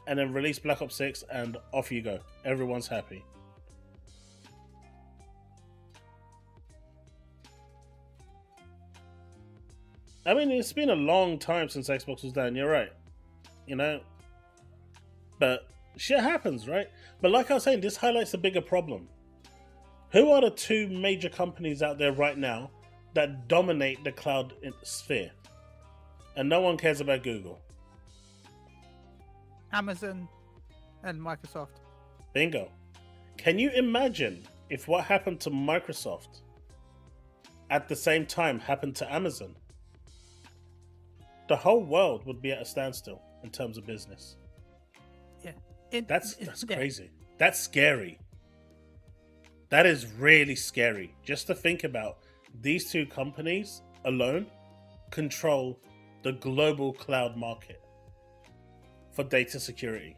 and then release Black Ops 6 and off you go. Everyone's happy. I mean, it's been a long time since Xbox was down, you're right. But shit happens, right? But like I was saying, this highlights a bigger problem. Who are the two major companies out there right now that dominate the cloud sphere? And no one cares about Google. Amazon and Microsoft. Bingo. Can you imagine if what happened to Microsoft at the same time happened to Amazon? The whole world would be at a standstill in terms of business. Yeah. That's crazy. That's scary. That is really scary. Just to think about, these two companies alone control the global cloud market for data security,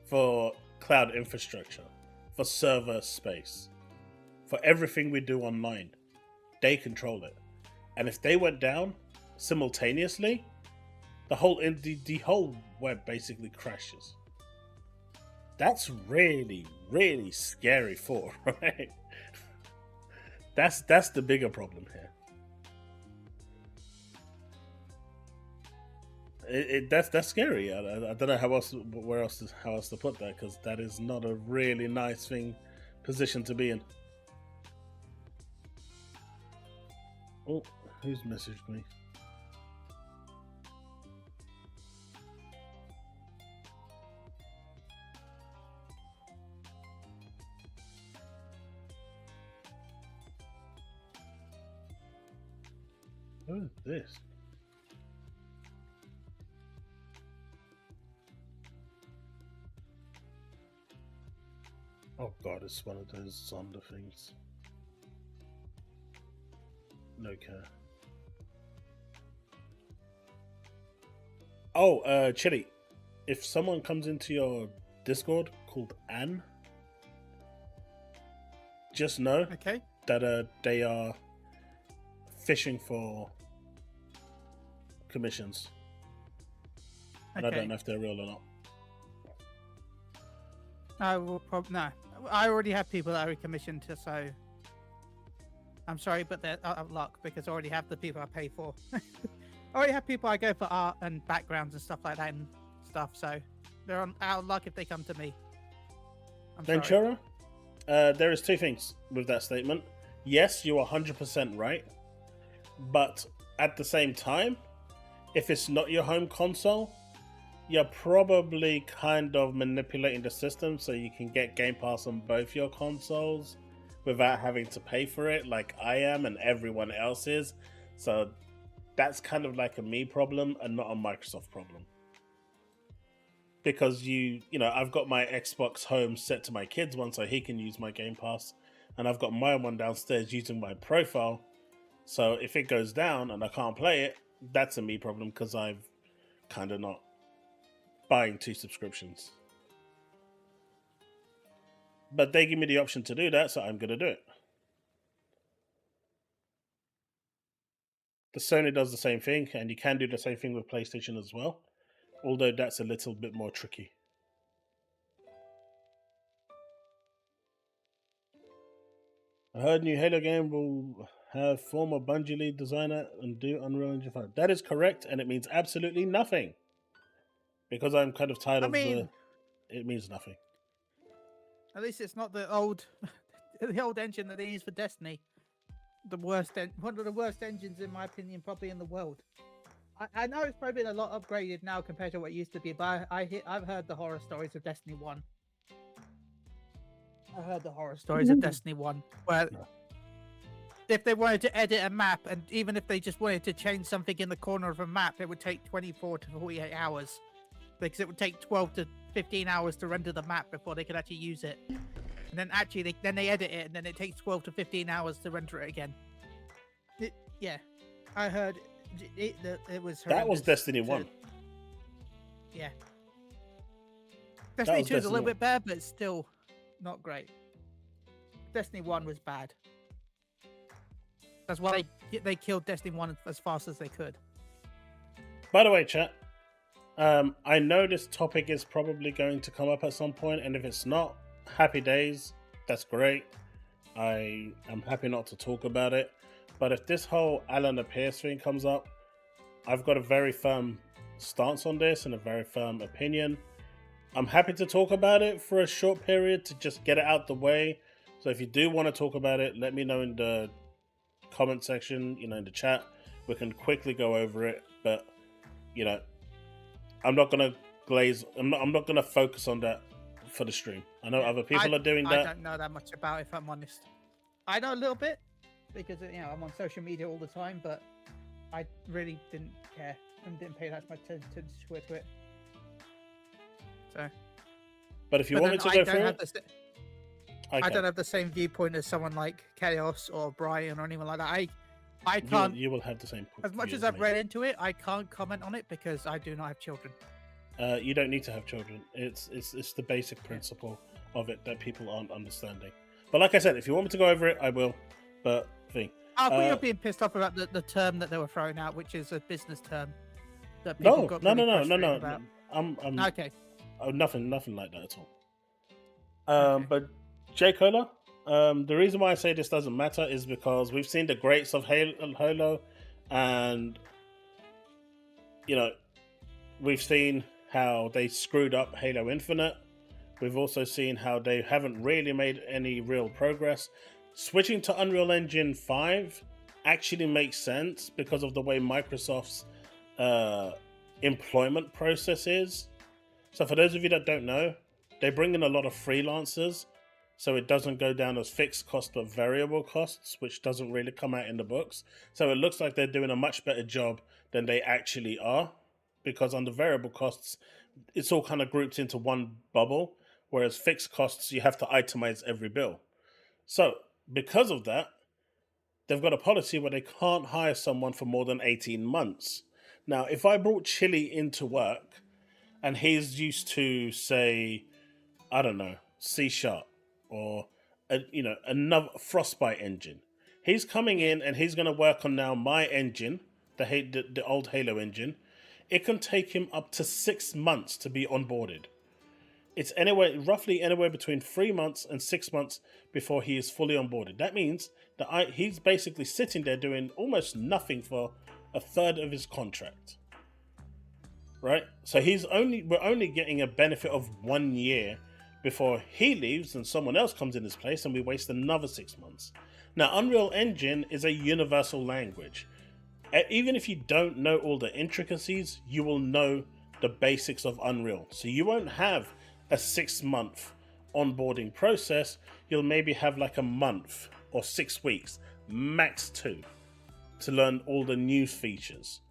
for cloud infrastructure, for server space, for everything we do online. They control it. And if they went down simultaneously, the whole web basically crashes. That's really, really scary thought, right? That's the bigger problem here. That's scary. I don't know how else to put that, because that is not a really nice position to be in. Oh, who's messaged me? What is this? Oh god, it's one of those Xander things. No care. Oh, Chille, if someone comes into your Discord called Anne, just know that they are fishing for commissions. And I don't know if they're real or not. I will probably no. I already have people that are commissioned, so I'm sorry, but they're out of luck because I already have the people I pay for. I already have people I go for art and backgrounds and stuff like that and stuff, so they're out of luck if they come to me. Ventura, there is two things with that statement. Yes, you're 100% right, but at the same time, if it's not your home console, you're probably kind of manipulating the system so you can get Game Pass on both your consoles without having to pay for it like I am and everyone else is. So that's kind of like a me problem and not a Microsoft problem. Because I've got my Xbox Home set to my kid's one so he can use my Game Pass, and I've got my one downstairs using my profile. So if it goes down and I can't play it, that's a me problem because I've kind of not buying 2 subscriptions. But they give me the option to do that, so I'm going to do it. The Sony does the same thing, and you can do the same thing with PlayStation as well, although that's a little bit more tricky. I heard new Halo game will have former Bungie lead designer and do Unreal Engine 5. That is correct, and it means absolutely nothing. Because I'm kind of tired of it means nothing. At least it's not the old engine that they use for Destiny. One of the worst engines, in my opinion, probably in the world. I know it's probably been a lot upgraded now compared to what it used to be, but I've heard the horror stories of Destiny 1. I heard the horror stories of Destiny 1, where if they wanted to edit a map, and even if they just wanted to change something in the corner of a map, it would take 24 to 48 hours. Because it would take 12 to 15 hours to render the map before they could actually use it. And then they edit it, and then it takes 12 to 15 hours to render it again. I heard it was horrendous. That was Destiny 1. Yeah. Destiny 2 is a little bit better, but it's still not great. Destiny 1 was bad. That's why they killed Destiny 1 as fast as they could. By the way, chat, I know this topic is probably going to come up at some point, and if it's not, happy days. That's great. I am happy not to talk about it. But if this whole Alan Pierce thing comes up, I've got a very firm stance on this and a very firm opinion. I'm happy to talk about it for a short period to just get it out the way. So if you do want to talk about it, let me know in the comment section, in the chat. We can quickly go over it. But, I'm not going to I'm not going to focus on that for the stream. I know other people are doing that. I don't know that much about it, if I'm honest. I know a little bit because I'm on social media all the time, but I really didn't care and didn't pay that much attention to it. So, but if you want me to go through it, I don't have the same viewpoint as someone like Chaos or Brian or anyone like that. I can't. You will have the same. As much as I've read into it, I can't comment on it because I do not have children. You don't need to have children. It's the basic principle of it that people aren't understanding. But like I said, if you want me to go over it, I will. But I thought you were being pissed off about the term that they were throwing out, which is a business term. That people got no. About. I'm okay. Oh, nothing like that at all. Okay. But J. Cola, the reason why I say this doesn't matter is because we've seen the greats of Halo, and we've seen how they screwed up Halo Infinite. We've also seen how they haven't really made any real progress. Switching to Unreal Engine 5 actually makes sense because of the way Microsoft's employment process is. So for those of you that don't know, they bring in a lot of freelancers so it doesn't go down as fixed cost but variable costs, which doesn't really come out in the books. So it looks like they're doing a much better job than they actually are, because on the variable costs, it's all kind of grouped into one bubble, whereas fixed costs, you have to itemize every bill. So because of that, they've got a policy where they can't hire someone for more than 18 months. Now, if I brought Chille into work and he's used to, say, I don't know, C# or another Frostbite engine, he's coming in and he's going to work on now my engine, the old Halo engine. It can take him up to 6 months to be onboarded. It's roughly anywhere between 3 months and 6 months before he is fully onboarded. That means that he's basically sitting there doing almost nothing for a third of his contract. Right? So we're only getting a benefit of 1 year before he leaves and someone else comes in his place, and we waste another 6 months. Now, Unreal Engine is a universal language. Even if you don't know all the intricacies, you will know the basics of Unreal. So you won't have a 6-month onboarding process. You'll maybe have like a month or 6 weeks, max 2, to learn all the new features.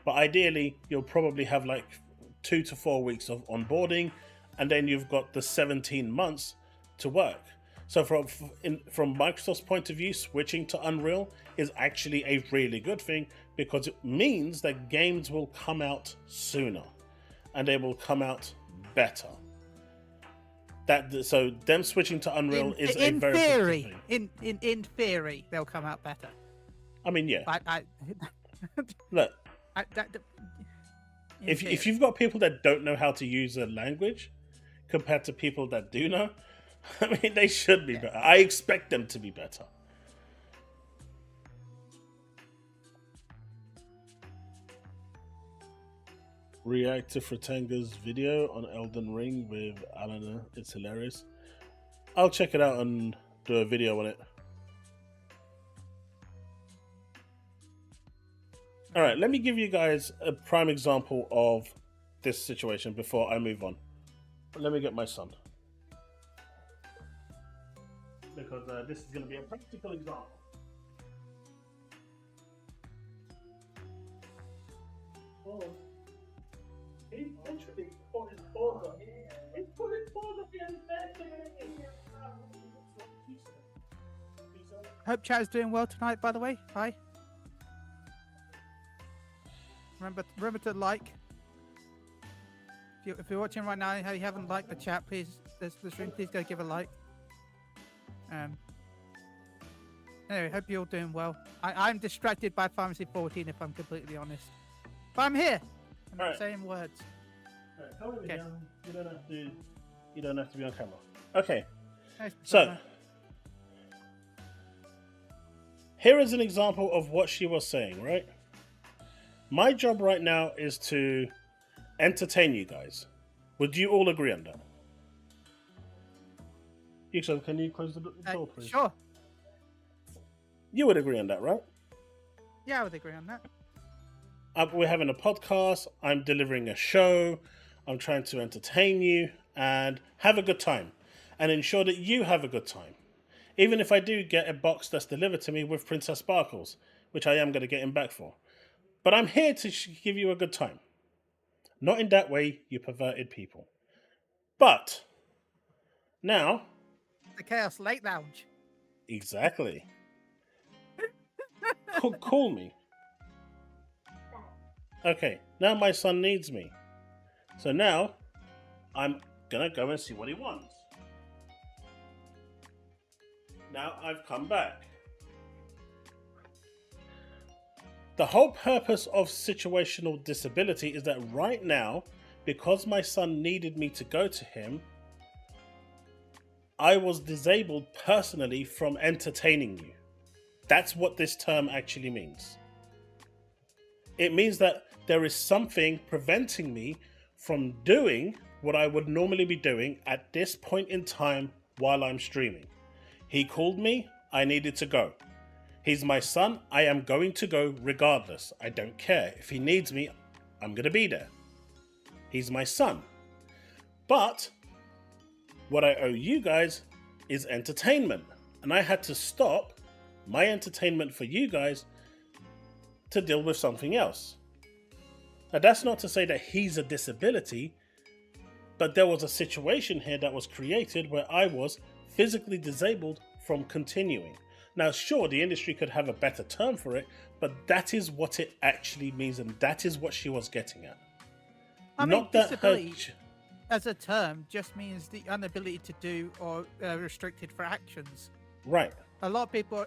But ideally, you'll probably have like 2 to 4 weeks of onboarding, and then you've got the 17 months to work. So from Microsoft's point of view, switching to Unreal is actually a really good thing, because it means that games will come out sooner and they will come out better. So them switching to Unreal is a very good thing. In theory, they'll come out better. I mean, yeah. Look, if you've got people that don't know how to use a language compared to people that do know, I mean, they should be better. I expect them to be better. React to Fratanga's video on Elden Ring with Alana. It's hilarious. I'll check it out and do a video on it. Alright, let me give you guys a prime example of this situation before I move on. Let me get my son, because this is going to be a practical example. Oh, he literally put his paws up. He put his paws up in bed. Hope chat is doing well tonight, by the way. Hi. Remember to like. If you're watching right now and you haven't liked the chat, please, please go give a like. Anyway, hope you're all doing well. I'm distracted by Pharmacy 14, if I'm completely honest. But I'm here. I'm not saying words. Okay. You don't have to be on camera. Okay. So here is an example of what she was saying, right? My job right now is to entertain you guys. Would you all agree on that? Yuxo, can you close the door, please? Sure. You would agree on that, right? Yeah, I would agree on that. We're having a podcast. I'm delivering a show. I'm trying to entertain you and have a good time and ensure that you have a good time. Even if I do get a box that's delivered to me with Princess Sparkles, which I am going to get him back for. But I'm here to give you a good time. Not in that way, you perverted people. But now... The TheChaosLounge. Exactly. Call me. Okay, now my son needs me. So now, I'm gonna go and see what he wants. Now I've come back. The whole purpose of situational disability is that right now, because my son needed me to go to him, I was disabled personally from entertaining you. That's what this term actually means. It means that there is something preventing me from doing what I would normally be doing at this point in time while I'm streaming. He called me, I needed to go. He's my son, I am going to go regardless. I don't care. If he needs me, I'm going to be there. He's my son. But what I owe you guys is entertainment. And I had to stop my entertainment for you guys to deal with something else. Now, that's not to say that he's a disability, but there was a situation here that was created where I was physically disabled from continuing. Now, sure, the industry could have a better term for it, but that is what it actually means, and that is what she was getting at. I Not mean, that disability her... as a term just means the inability to do or restricted for actions. Right. A lot of people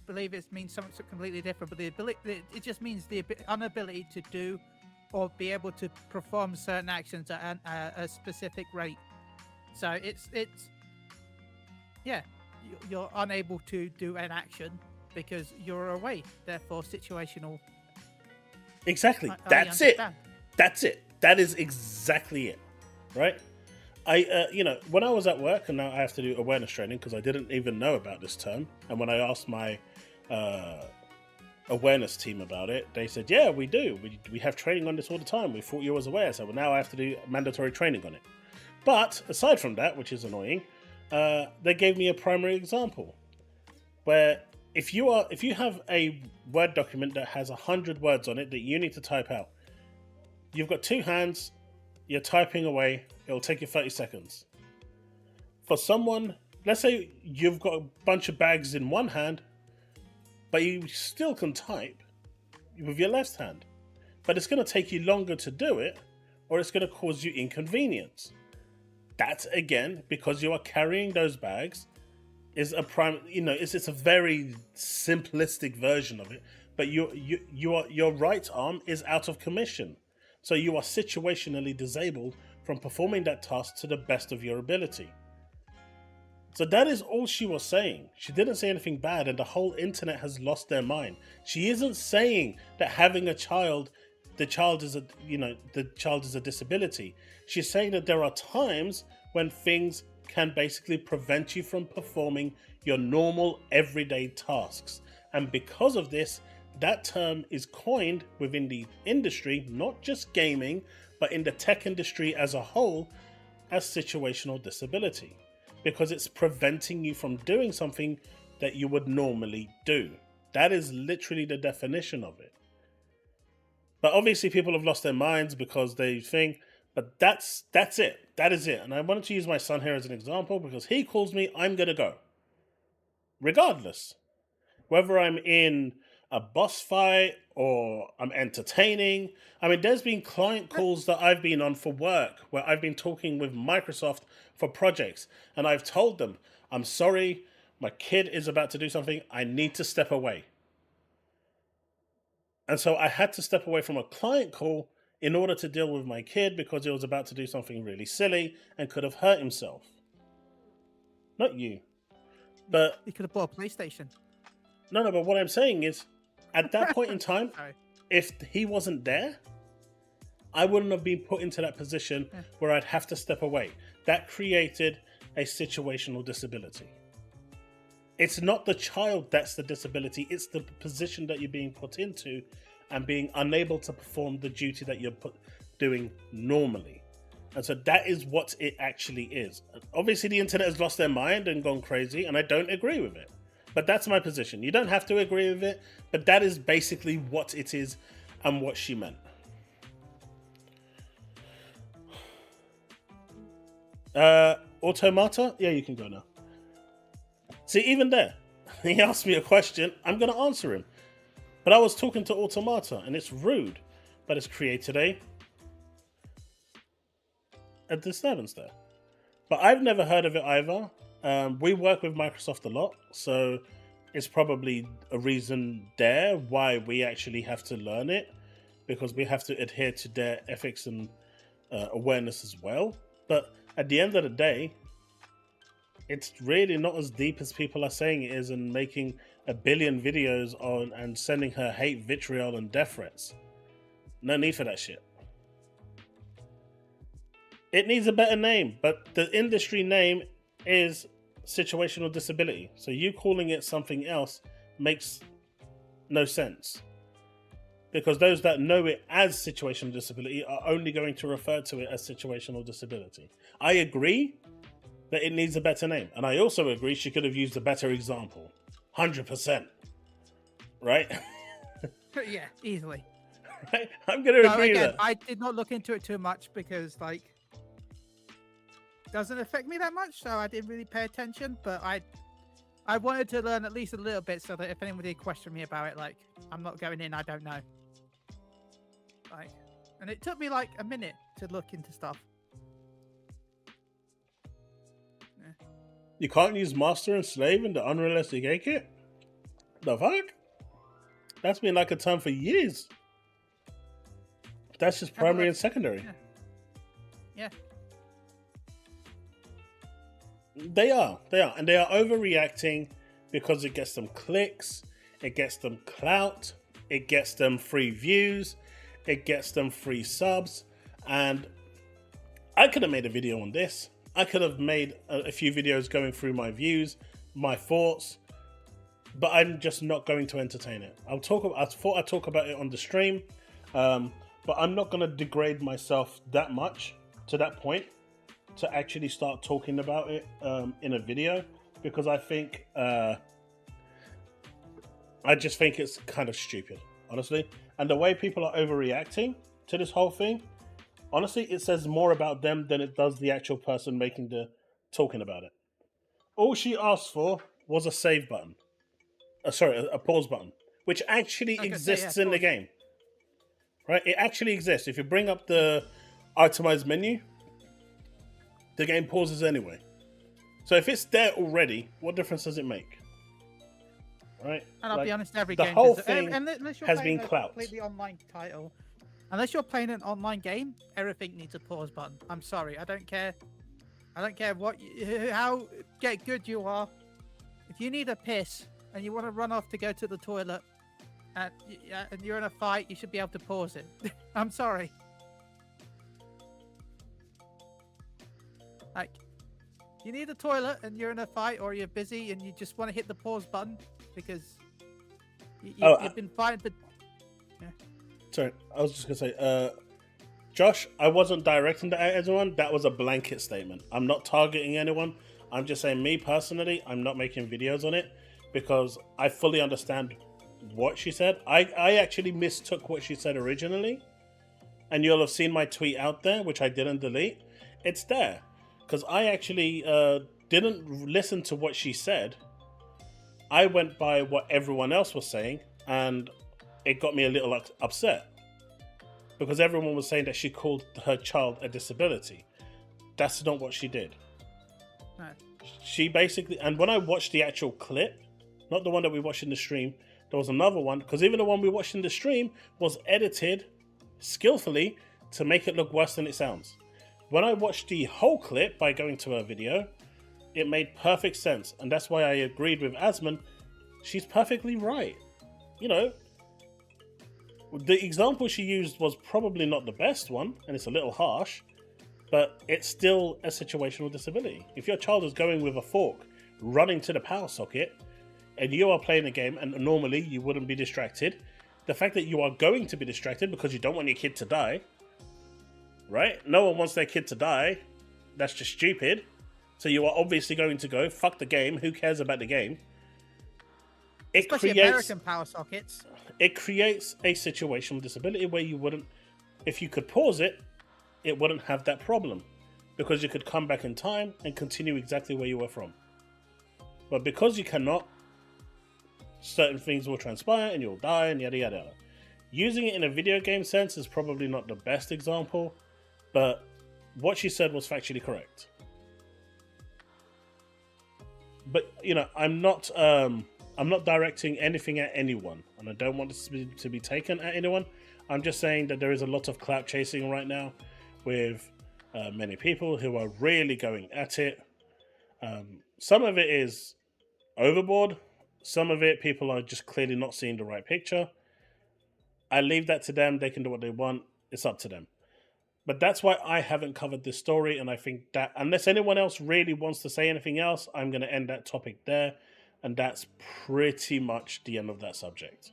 believe it means something completely different, but it just means the inability to do or be able to perform certain actions at a specific rate. So it's yeah, you're unable to do an action because you're away. Therefore, situational. Exactly. That's it. That's it. That is exactly it. Right? When I was at work, and now I have to do awareness training because I didn't even know about this term. And when I asked my awareness team about it, they said, yeah, we do. We have training on this all the time. We thought you was aware. So now I have to do mandatory training on it. But aside from that, which is annoying, they gave me a primary example where if you have a Word document that has 100 words on it that you need to type out, you've got two hands, you're typing away, it'll take you 30 seconds. For someone, let's say you've got a bunch of bags in one hand, but you still can type with your left hand. But it's going to take you longer to do it, or it's going to cause you inconvenience. That's, again, because you are carrying those bags, is a it's a very simplistic version of it, but your right arm is out of commission. So you are situationally disabled from performing that task to the best of your ability. So that is all she was saying. She didn't say anything bad, and the whole internet has lost their mind. She isn't saying that having a child, the child is a disability. She's saying that there are times when things can basically prevent you from performing your normal everyday tasks. And because of this, that term is coined within the industry, not just gaming, but in the tech industry as a whole, as situational disability. Because it's preventing you from doing something that you would normally do. That is literally the definition of it. But obviously people have lost their minds because they think, but that's it. That is it. And I wanted to use my son here as an example because he calls me, I'm going to go. Regardless. Whether I'm in a boss fight or I'm entertaining. I mean, there's been client calls that I've been on for work where I've been talking with Microsoft for projects. And I've told them, I'm sorry, my kid is about to do something. I need to step away. And so I had to step away from a client call in order to deal with my kid because he was about to do something really silly and could have hurt himself. Not you. But you could have bought a PlayStation. No, but what I'm saying is, at that point in time, if he wasn't there, I wouldn't have been put into that position where I'd have to step away. That created a situational disability. It's not the child that's the disability, it's the position that you're being put into and being unable to perform the duty that you're doing normally. And so that is what it actually is. Obviously, the internet has lost their mind and gone crazy, and I don't agree with it. But that's my position. You don't have to agree with it, but that is basically what it is and what she meant. Automata? Yeah, you can go now. See, even there, he asked me a question, I'm going to answer him. But I was talking to Automata, and it's rude, but it's created a disturbance there. But I've never heard of it either. We work with Microsoft a lot, so it's probably a reason there why we actually have to learn it, because we have to adhere to their ethics and awareness as well. But at the end of the day, it's really not as deep as people are saying it is and making a billion videos on and sending her hate, vitriol, and death threats. No need for that shit. It needs a better name, but the industry name is situational disability. So you calling it something else makes no sense. Because those that know it as situational disability are only going to refer to it as situational disability. I agree that it needs a better name. And I also agree she could have used a better example. 100%. Right? Yeah, easily. Right? I'm going to agree with that. I did not look into it too much because, like, it doesn't affect me that much, so I didn't really pay attention. But I wanted to learn at least a little bit so that if anybody questioned me about it, like, I'm not going in, I don't know. Like, and it took me like a minute to look into stuff. Yeah. You can't use master and slave in the unrealistic A kit? The fuck? That's been like a term for years. That's just primary and secondary. Yeah. They are. And they are overreacting because it gets them clicks, it gets them clout, it gets them free views, it gets them free subs. And I could have made a video on this. I could have made a few videos going through my views, my thoughts, but I'm just not going to entertain it. I thought I'd talk about it on the stream, but I'm not going to degrade myself that much to that point to actually start talking about it in a video, because I think I just think it's kind of stupid, honestly. And the way people are overreacting to this whole thing, honestly, it says more about them than it does the actual person making the talking about it. All she asked for was a save button. A pause button, which actually exists in the game. Right? It actually exists. If you bring up the itemized menu, the game pauses anyway. So if it's there already, what difference does it make? Right? And I'll be honest, every the game whole does, thing has been clout. Completely online title. Unless you're playing an online game, everything needs a pause button. I'm sorry, I don't care. I don't care how good you are. If you need a piss and you want to run off to go to the toilet, and you're in a fight, you should be able to pause it. I'm sorry. Like, you need a toilet and you're in a fight, or you're busy and you just want to hit the pause button because you've been fighting for... Yeah. Sorry, I was just going to say, Josh, I wasn't directing that at anyone. That was a blanket statement. I'm not targeting anyone. I'm just saying, me personally, I'm not making videos on it because I fully understand what she said. I actually mistook what she said originally, and you'll have seen my tweet out there, which I didn't delete. It's there because I actually didn't listen to what she said. I went by what everyone else was saying, and it got me a little upset because everyone was saying that she called her child a disability. That's not what she did. No. She basically, and when I watched the actual clip, not the one that we watched in the stream, there was another one, because even the one we watched in the stream was edited skillfully to make it look worse than it sounds. When I watched the whole clip by going to her video, it made perfect sense, and that's why I agreed with Tazmon. She's perfectly right. You know, the example she used was probably not the best one, and it's a little harsh, but it's still a situational disability. If your child is going with a fork, running to the power socket, and you are playing a game, and normally you wouldn't be distracted, the fact that you are going to be distracted because you don't want your kid to die, right? No one wants their kid to die. That's just stupid. So you are obviously going to go, fuck the game, who cares about the game? Especially American power sockets. It creates a situational disability where you wouldn't, if you could pause it, it wouldn't have that problem because you could come back in time and continue exactly where you were from. But because you cannot, certain things will transpire and you'll die and yada yada yada. Using it in a video game sense is probably not the best example, but what she said was factually correct. But you know, I'm not directing anything at anyone, and I don't want this to be taken at anyone. I'm just saying that there is a lot of clout chasing right now with many people who are really going at it. Some of it is overboard. Some of it, people are just clearly not seeing the right picture. I leave that to them. They can do what they want. It's up to them. But that's why I haven't covered this story, and I think that unless anyone else really wants to say anything else, I'm going to end that topic there, and that's pretty much the end of that subject.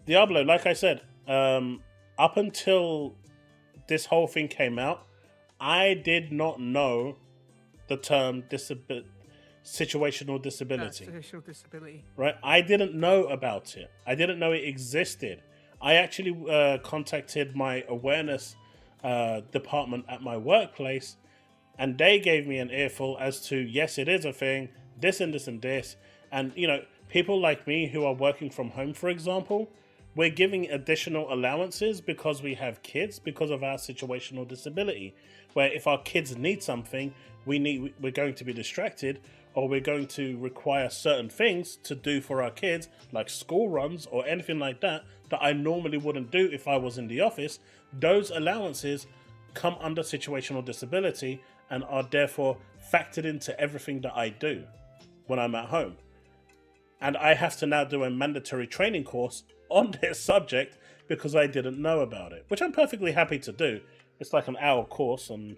Diablo, like I said, Up until this whole thing came out, I did not know the term situational disability. Situational disability. Right? I didn't know about it. I didn't know it existed. I actually contacted my awareness department at my workplace, and they gave me an earful as to, yes, it is a thing, this and this and this. And, you know, people like me who are working from home, for example, we're giving additional allowances because we have kids, because of our situational disability, where if our kids need something, we're going to be distracted, or we're going to require certain things to do for our kids, like school runs or anything like that, that I normally wouldn't do if I was in the office. Those allowances come under situational disability and are therefore factored into everything that I do when I'm at home. And I have to now do a mandatory training course on this subject because I didn't know about it, which I'm perfectly happy to do. It's like an hour course and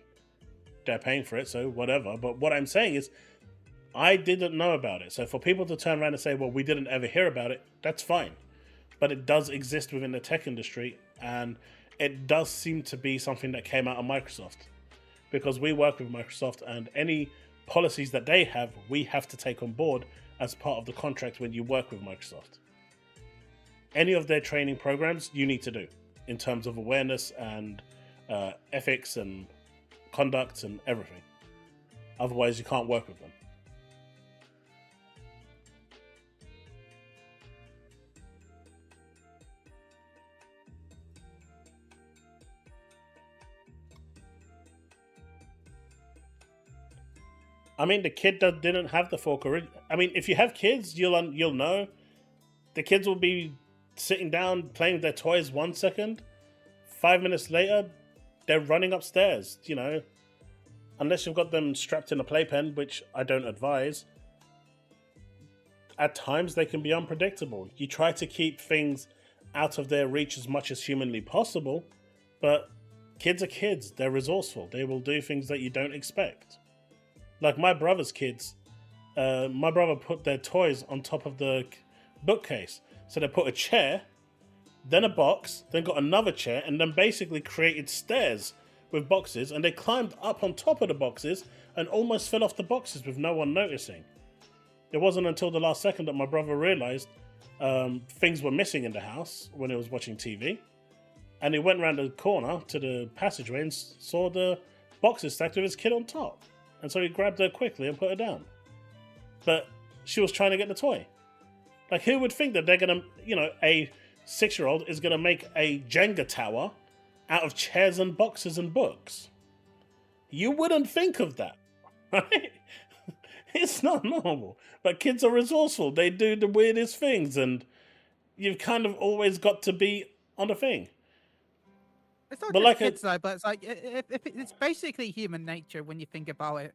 they're paying for it, so whatever. But what I'm saying is, I didn't know about it. So for people to turn around and say, well, we didn't ever hear about it, that's fine. But it does exist within the tech industry, and it does seem to be something that came out of Microsoft. Because we work with Microsoft, and any policies that they have, we have to take on board as part of the contract when you work with Microsoft. Any of their training programs you need to do in terms of awareness and ethics and conduct and everything. Otherwise, you can't work with them. I mean, the kid that didn't have the fork. I mean, if you have kids, you'll know. The kids will be sitting down playing with their toys 1 second. 5 minutes later, they're running upstairs. You know, unless you've got them strapped in a playpen, which I don't advise. At times, they can be unpredictable. You try to keep things out of their reach as much as humanly possible, but kids are kids. They're resourceful. They will do things that you don't expect. Like my brother's kids, my brother put their toys on top of the bookcase. So they put a chair, then a box, then got another chair, and then basically created stairs with boxes. And they climbed up on top of the boxes and almost fell off the boxes with no one noticing. It wasn't until the last second that my brother realized things were missing in the house when he was watching TV. And he went around the corner to the passageway and saw the boxes stacked with his kid on top. And so he grabbed her quickly and put her down. But she was trying to get the toy. Like, who would think that they're going to, you know, a 6-year-old is going to make a Jenga tower out of chairs and boxes and books? You wouldn't think of that, right? It's not normal. But kids are resourceful. They do the weirdest things, and you've kind of always got to be on the thing. It's not just kids though, but it's like if it's basically human nature when you think about it.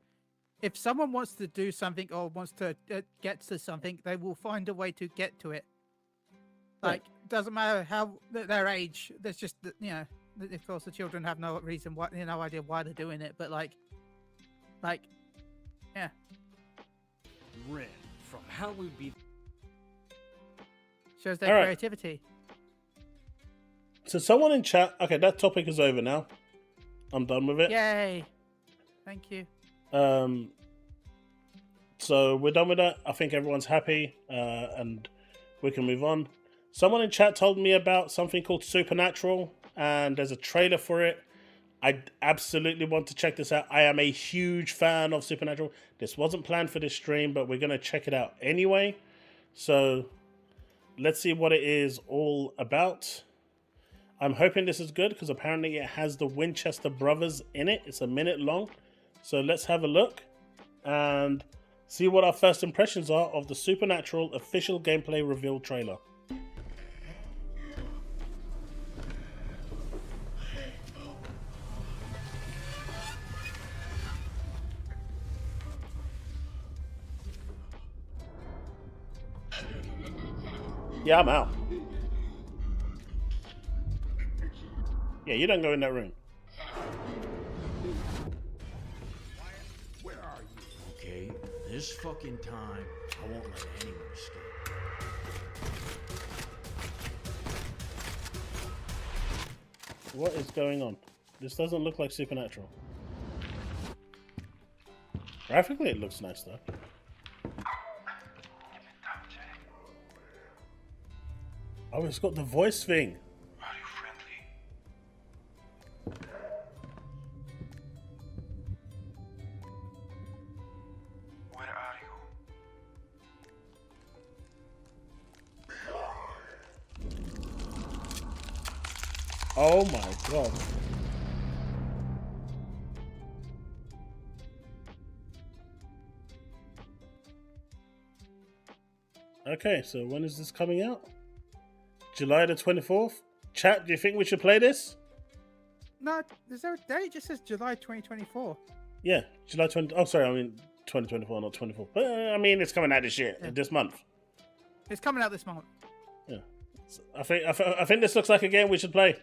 If someone wants to do something or wants to get to something, they will find a way to get to it. Like, doesn't matter how their age. There's just, you know, of course the children have no reason why, no idea why they're doing it, but like, yeah. Rin from How We Be shows their creativity. So someone in chat, okay, that topic is over now. I'm done with it. Yay. Thank you. So we're done with that. I think everyone's happy, and we can move on. Someone in chat told me about something called Supernatural, and there's a trailer for it. I absolutely want to check this out. I am a huge fan of Supernatural. This wasn't planned for this stream, but we're going to check it out anyway. So let's see what it is all about. I'm hoping this is good because apparently it has the Winchester brothers in it. It's a minute long. So let's have a look and see what our first impressions are of the Supernatural official gameplay reveal trailer. Yeah, I'm out. Yeah, you don't go in that room. Where are you? Okay, this fucking time, I won't let anyone escape. What is going on? This doesn't look like Supernatural. Graphically, it looks nice though. Oh, it's got the voice thing. Are you friendly? Where are you? Oh my god. Okay, so when is this coming out? July the 24th? Chat, do you think we should play this? No, there's no date. It just says July 2024. Yeah, July 20... Oh, sorry, I mean 2024, not 24. But, I mean, it's coming out this year, this month. It's coming out this month. Yeah. So I think this looks like a game we should play.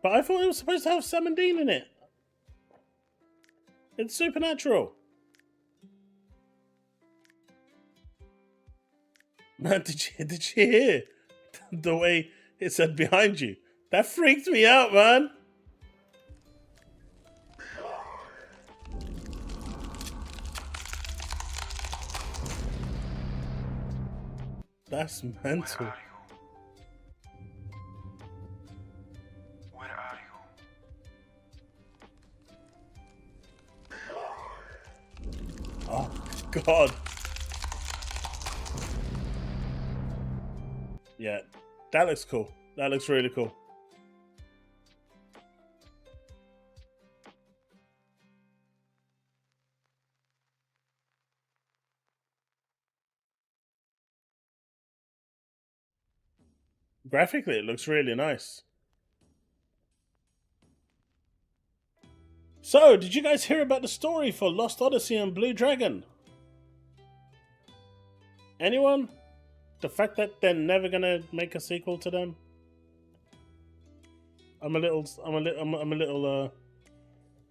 But I thought it was supposed to have Sam and Dean in it. It's Supernatural. Man, did you hear the way it said behind you? That freaked me out, man. That's mental. Where are you? Oh, God. Yeah, that looks cool. That looks really cool. Graphically, it looks really nice. So, did you guys hear about the story for Lost Odyssey and Blue Dragon? Anyone? The fact that they're never gonna make a sequel to them? I'm a little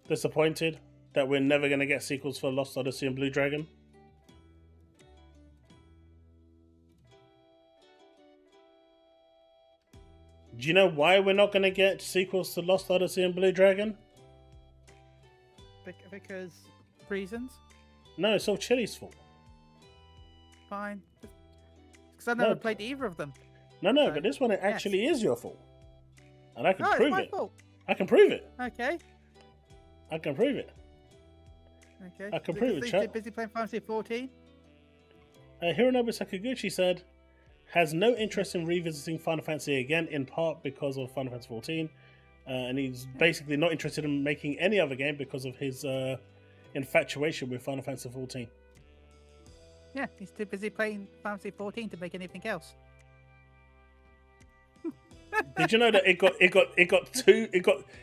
disappointed that we're never gonna get sequels for Lost Odyssey and Blue Dragon. Do you know why we're not gonna get sequels to Lost Odyssey and Blue Dragon? Because reasons? No, it's all Chille's fault. Fine. Because I've never played either of them. No, but this one it actually is your fault. And I can prove it's my it. fault. I can prove it. Okay. I can prove it. Okay. I can prove it, You're chat. busy playing Final Fantasy 14? Hironobu Sakaguchi said, has no interest in revisiting Final Fantasy again, in part because of Final Fantasy 14. And he's basically not interested in making any other game because of his infatuation with Final Fantasy 14. Yeah, he's too busy playing Final Fantasy 14 to make anything else. Did you know that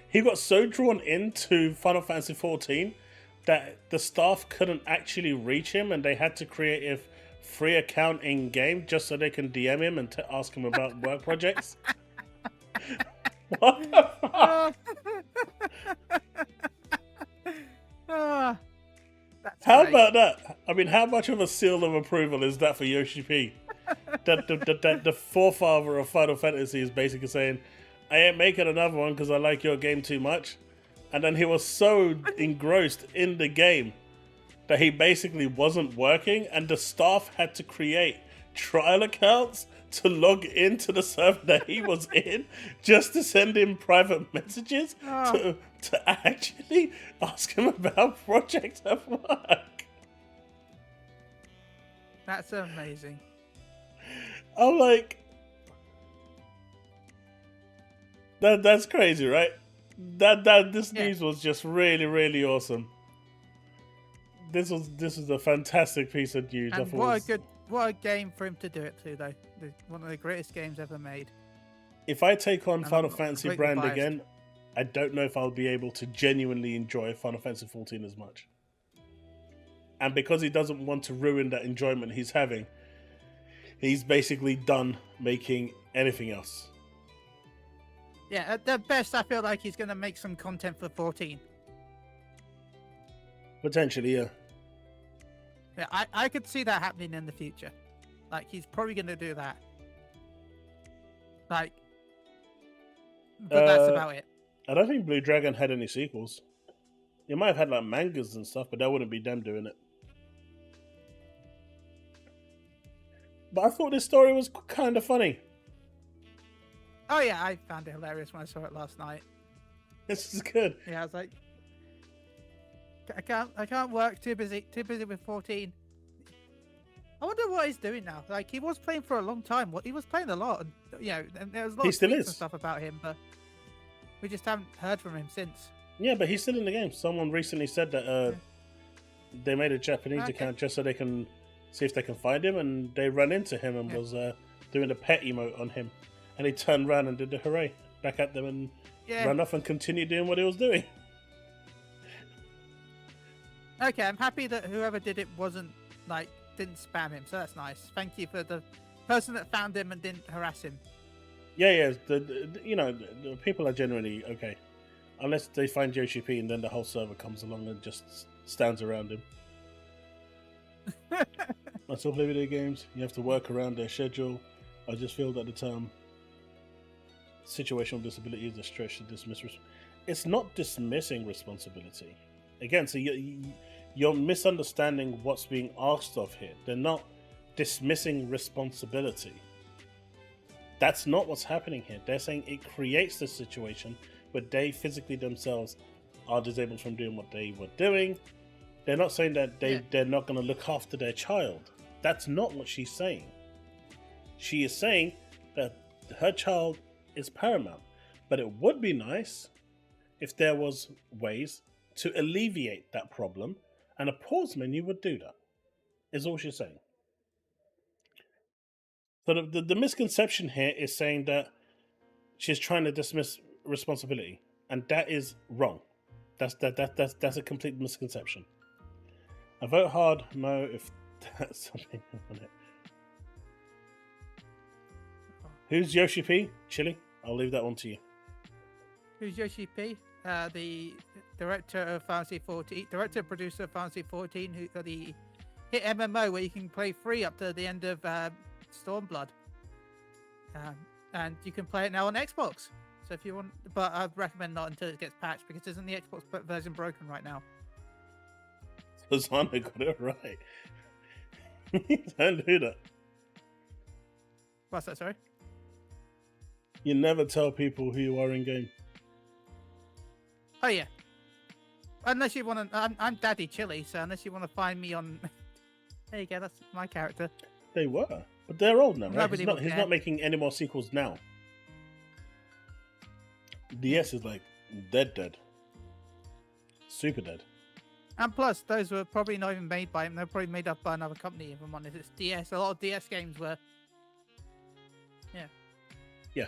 he got so drawn into Final Fantasy 14 that the staff couldn't actually reach him, and they had to create a free account in game just so they can DM him and ask him about work projects. What the fuck? How about that? I mean, how much of a seal of approval is that for Yoshi P? That the forefather of Final Fantasy is basically saying, I ain't making another one because I like your game too much. And then he was so engrossed in the game that he basically wasn't working, and the staff had to create trial accounts to log into the server that he was in just to send him private messages to actually ask him about projects at work. That's amazing. I'm like, that's crazy, right? This news was just really, really awesome. This was a fantastic piece of news. And what a game for him to do it to, though. One of the greatest games ever made. If I take on And Final I'm Fantasy completely brand biased. again, I don't know if I'll be able to genuinely enjoy Final Fantasy 14 as much. And because he doesn't want to ruin that enjoyment he's having, he's basically done making anything else. Yeah, at the best, I feel like he's going to make some content for 14. Potentially, yeah. Yeah, I could see that happening in the future. Like, he's probably going to do that. Like, but that's about it. I don't think Blue Dragon had any sequels. It might have had like mangas and stuff, but that wouldn't be them doing it. But I thought this story was kind of funny. Oh yeah, I found it hilarious when I saw it last night. This is good. Yeah, I was like, I can't work. Too busy with 14. I wonder what he's doing now. Like, he was playing for a long time. He was playing a lot, and and there was a lot He of still tweets is. and stuff about him, but we just haven't heard from him since. Yeah, but he's still in the game. Someone recently said that they made a Japanese account just so they can see if they can find him, and they ran into him and was doing the pet emote on him, and he turned around and did the hooray back at them and ran off and continued doing what he was doing. Okay, I'm happy that whoever did it didn't spam him, so that's nice. Thank you for the person that found him and didn't harass him. Yeah. The people are generally okay, unless they find Yoshi P and then the whole server comes along and just stands around him. I still play video games. You have to work around their schedule. I just feel that the term situational disability is a stretch to dismiss. It's not dismissing responsibility. Again, so you're misunderstanding what's being asked of here. They're not dismissing responsibility. That's not what's happening here. They're saying it creates the situation where they physically themselves are disabled from doing what they were doing. They're not saying that they're not going to look after their child. That's not what she's saying. She is saying that her child is paramount. But it would be nice if there was ways to alleviate that problem, and a pause menu would do that, is all she's saying. So the misconception here is saying that she's trying to dismiss responsibility, and that is wrong. That's a complete misconception. I vote hard no if that's something on it. Who's Yoshi P? Chille? I'll leave that one to you. Who's Yoshi P? The director of Fantasy 14, director and producer of Fantasy 14, who got the hit MMO where you can play free up to the end of Stormblood, and you can play it now on Xbox. So if you want, but I'd recommend not until it gets patched, because isn't the Xbox version broken right now? Tazmon got it right. Don't do that. What's that? Sorry. You never tell people who you are in game. Oh yeah. Unless you want to, I'm Daddy Chille, so unless you want to find me on, there you go. That's my character. They were, but they're old now, right? Nobody He's not making any more sequels now. DS is like dead, super dead. And plus, those were probably not even made by him. They're probably made up by another company. If I'm honest, it's DS. A lot of DS games were. Yeah.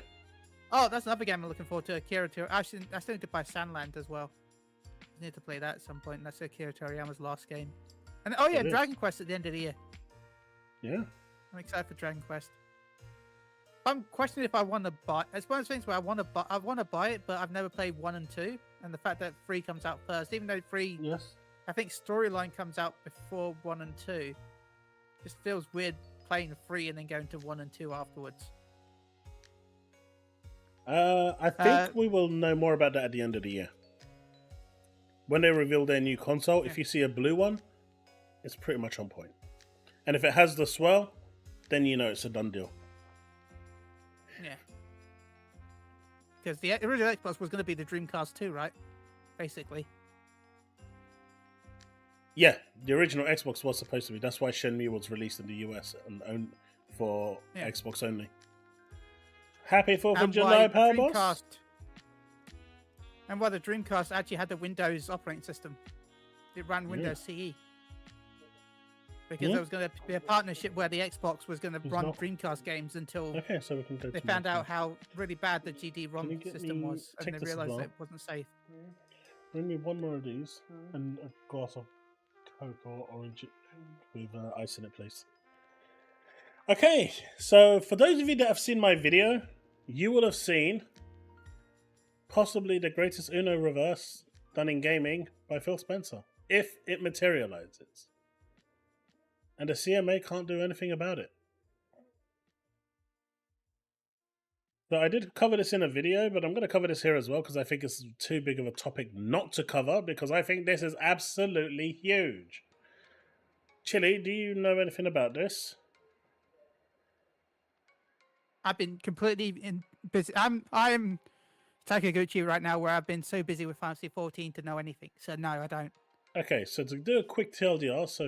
Oh, that's another game I'm looking forward to. Akira Toriyama. I still need to buy Sandland as well. I need to play that at some point. That's Akira Toriyama's last game. And oh yeah, Dragon Quest at the end of the year. Yeah. I'm excited for Dragon Quest. I'm questioning if I want to buy. It's one of those things where I want to buy it, but I've never played 1 and 2, and the fact that 3 comes out first, even though 3, I think storyline comes out before 1 and 2, just feels weird playing 3 and then going to 1 and 2 afterwards. I think we will know more about that at the end of the year. When they reveal their new console, if you see a blue one, it's pretty much on point. And if it has the swirl, then you know it's a done deal. Yeah. Because the original Xbox was going to be the Dreamcast 2, right? Basically. Yeah, the original Xbox was supposed to be. That's why Shenmue was released in the US and for Xbox only. Happy 4th of July, Powerboss! And why the Dreamcast actually had the Windows operating system. It ran Windows CE. Because there was going to be a partnership where the Xbox was going to run Dreamcast games until so we can go they found out how really bad the GD-ROM system was, and they realised that it wasn't safe. Bring me one more of these and a glass of Coke or orange with ice in it, please. Okay, so for those of you that have seen my video, you will have seen possibly the greatest Uno reverse done in gaming by Phil Spencer, if it materializes. And the CMA can't do anything about it. But I did cover this in a video, but I'm going to cover this here as well because I think it's too big of a topic not to cover because I think this is absolutely huge. Chille, do you know anything about this? I've been completely busy. I'm Takaguchi right now, where I've been so busy with Fantasy 14 to know anything. So no, I don't. Okay, so to do a quick TLDR, so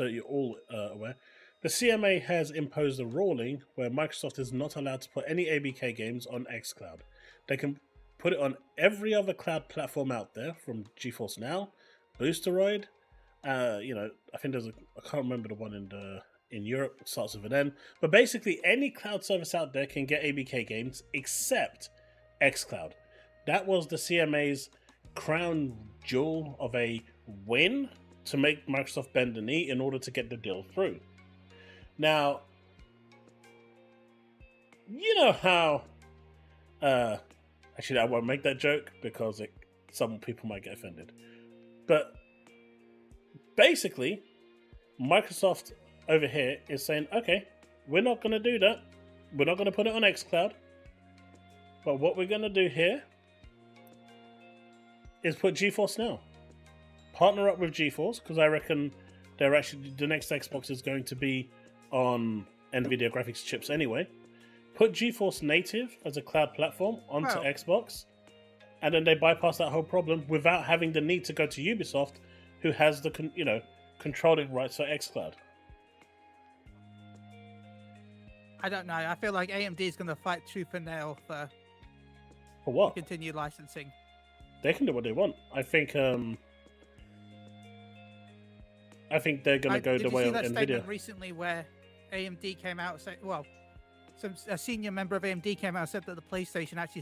you're all aware, the CMA has imposed a ruling where Microsoft is not allowed to put any ABK games on xCloud. They can put it on every other cloud platform out there, from GeForce Now, Boosteroid. I think I can't remember the one in Europe. It starts with an N. But basically, any cloud service out there can get ABK games except xCloud. That was the CMA's crown jewel of a win to make Microsoft bend the knee in order to get the deal through. Now, you know how... actually, I won't make that joke because some people might get offended. But basically, Microsoft over here is saying, okay, we're not going to do that. We're not going to put it on xCloud. But what we're going to do here is put GeForce Now. Partner up with GeForce, because I reckon the next Xbox is going to be on NVIDIA graphics chips anyway. Put GeForce Native as a cloud platform onto Xbox, and then they bypass that whole problem without having the need to go to Ubisoft, who has the controlling rights for xCloud. I don't know. I feel like AMD is going to fight tooth and nail for what? Continued licensing. They can do what they want. I think they're going to go the way of Nvidia. Did you see that NVIDIA. statement recently where AMD came out saying, a senior member of AMD came out and said that the PlayStation actually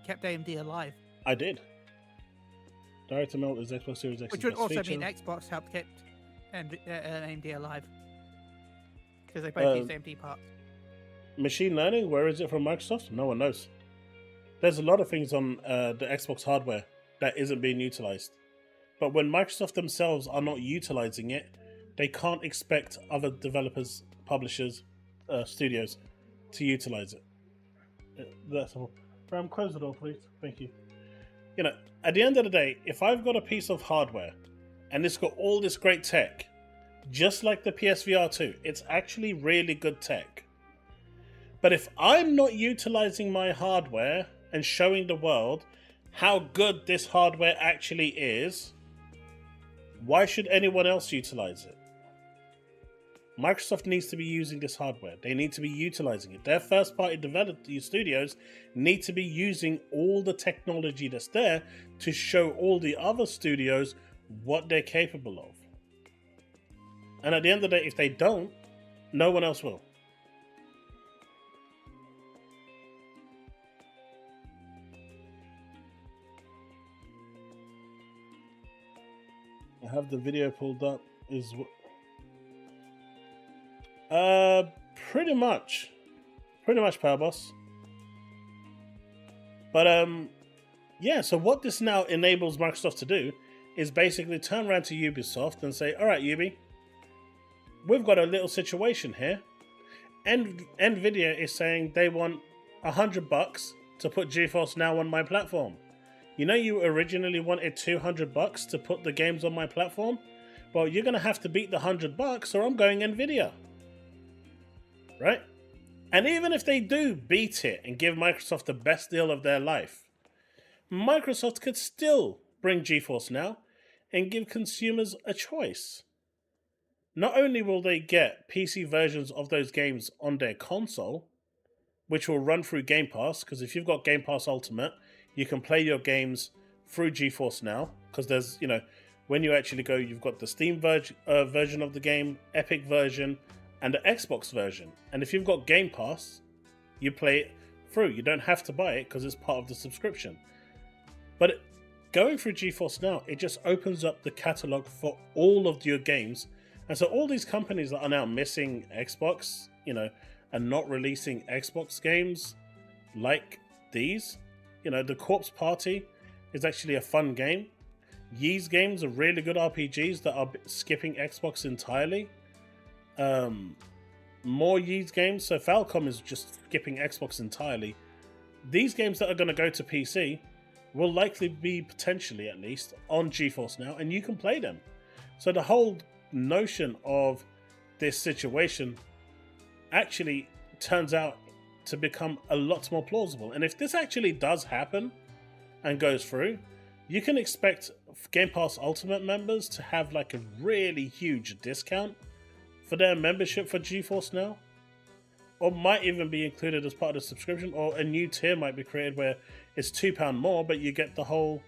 kept AMD alive. I did. Direct to melt is Xbox Series X. Which would also mean Xbox helped keep AMD alive. Because they both use AMD parts. Machine learning, where is it from Microsoft? No one knows. There's a lot of things on the Xbox hardware that isn't being utilized. But when Microsoft themselves are not utilizing it, they can't expect other developers, publishers, studios to utilize it. That's all. Ram, close the door, please. Thank you. At the end of the day, if I've got a piece of hardware and it's got all this great tech, just like the PSVR 2, it's actually really good tech. But if I'm not utilizing my hardware and showing the world how good this hardware actually is, why should anyone else utilize it? Microsoft needs to be using this hardware. They need to be utilizing it. Their first-party developers, studios, need to be using all the technology that's there to show all the other studios what they're capable of. And at the end of the day, if they don't, no one else will. I have the video pulled up. Pretty much Powerboss. But yeah. So what this now enables Microsoft to do is basically turn around to Ubisoft and say, "All right, Ubi, we've got a little situation here. And NVIDIA is saying they want $100 to put GeForce Now on my platform. You originally wanted $200 to put the games on my platform? Well, you're going to have to beat the $100 or I'm going NVIDIA." Right? And even if they do beat it and give Microsoft the best deal of their life, Microsoft could still bring GeForce Now and give consumers a choice. Not only will they get PC versions of those games on their console, which will run through Game Pass, because if you've got Game Pass Ultimate, you can play your games through GeForce Now, because there's, when you actually go, you've got the Steam version of the game, Epic version, and the Xbox version. And if you've got Game Pass, you play it through. You don't have to buy it because it's part of the subscription. But going through GeForce Now, it just opens up the catalog for all of your games. And so all these companies that are now missing Xbox, and not releasing Xbox games like these, the Corpse Party is actually a fun game. Ys games are really good RPGs that are skipping Xbox entirely. More Ys games, so Falcom is just skipping Xbox entirely these games that are going to go to PC will likely be, potentially at least, on GeForce Now, and you can play them. So the whole notion of this situation actually turns out to become a lot more plausible. And if this actually does happen and goes through, you can expect Game Pass Ultimate members to have like a really huge discount for their membership for GeForce Now, or might even be included as part of the subscription, or a new tier might be created where it's £2 more, but you get the whole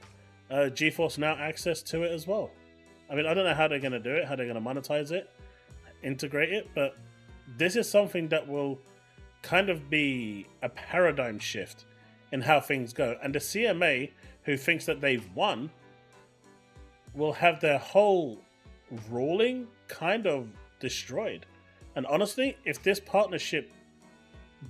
GeForce Now access to it as well. I mean, I don't know how they're going to do it, how they're going to monetize it, integrate it, but this is something that will kind of be a paradigm shift in how things go. And the CMA, who thinks that they've won, will have their whole ruling kind of destroyed. And honestly, if this partnership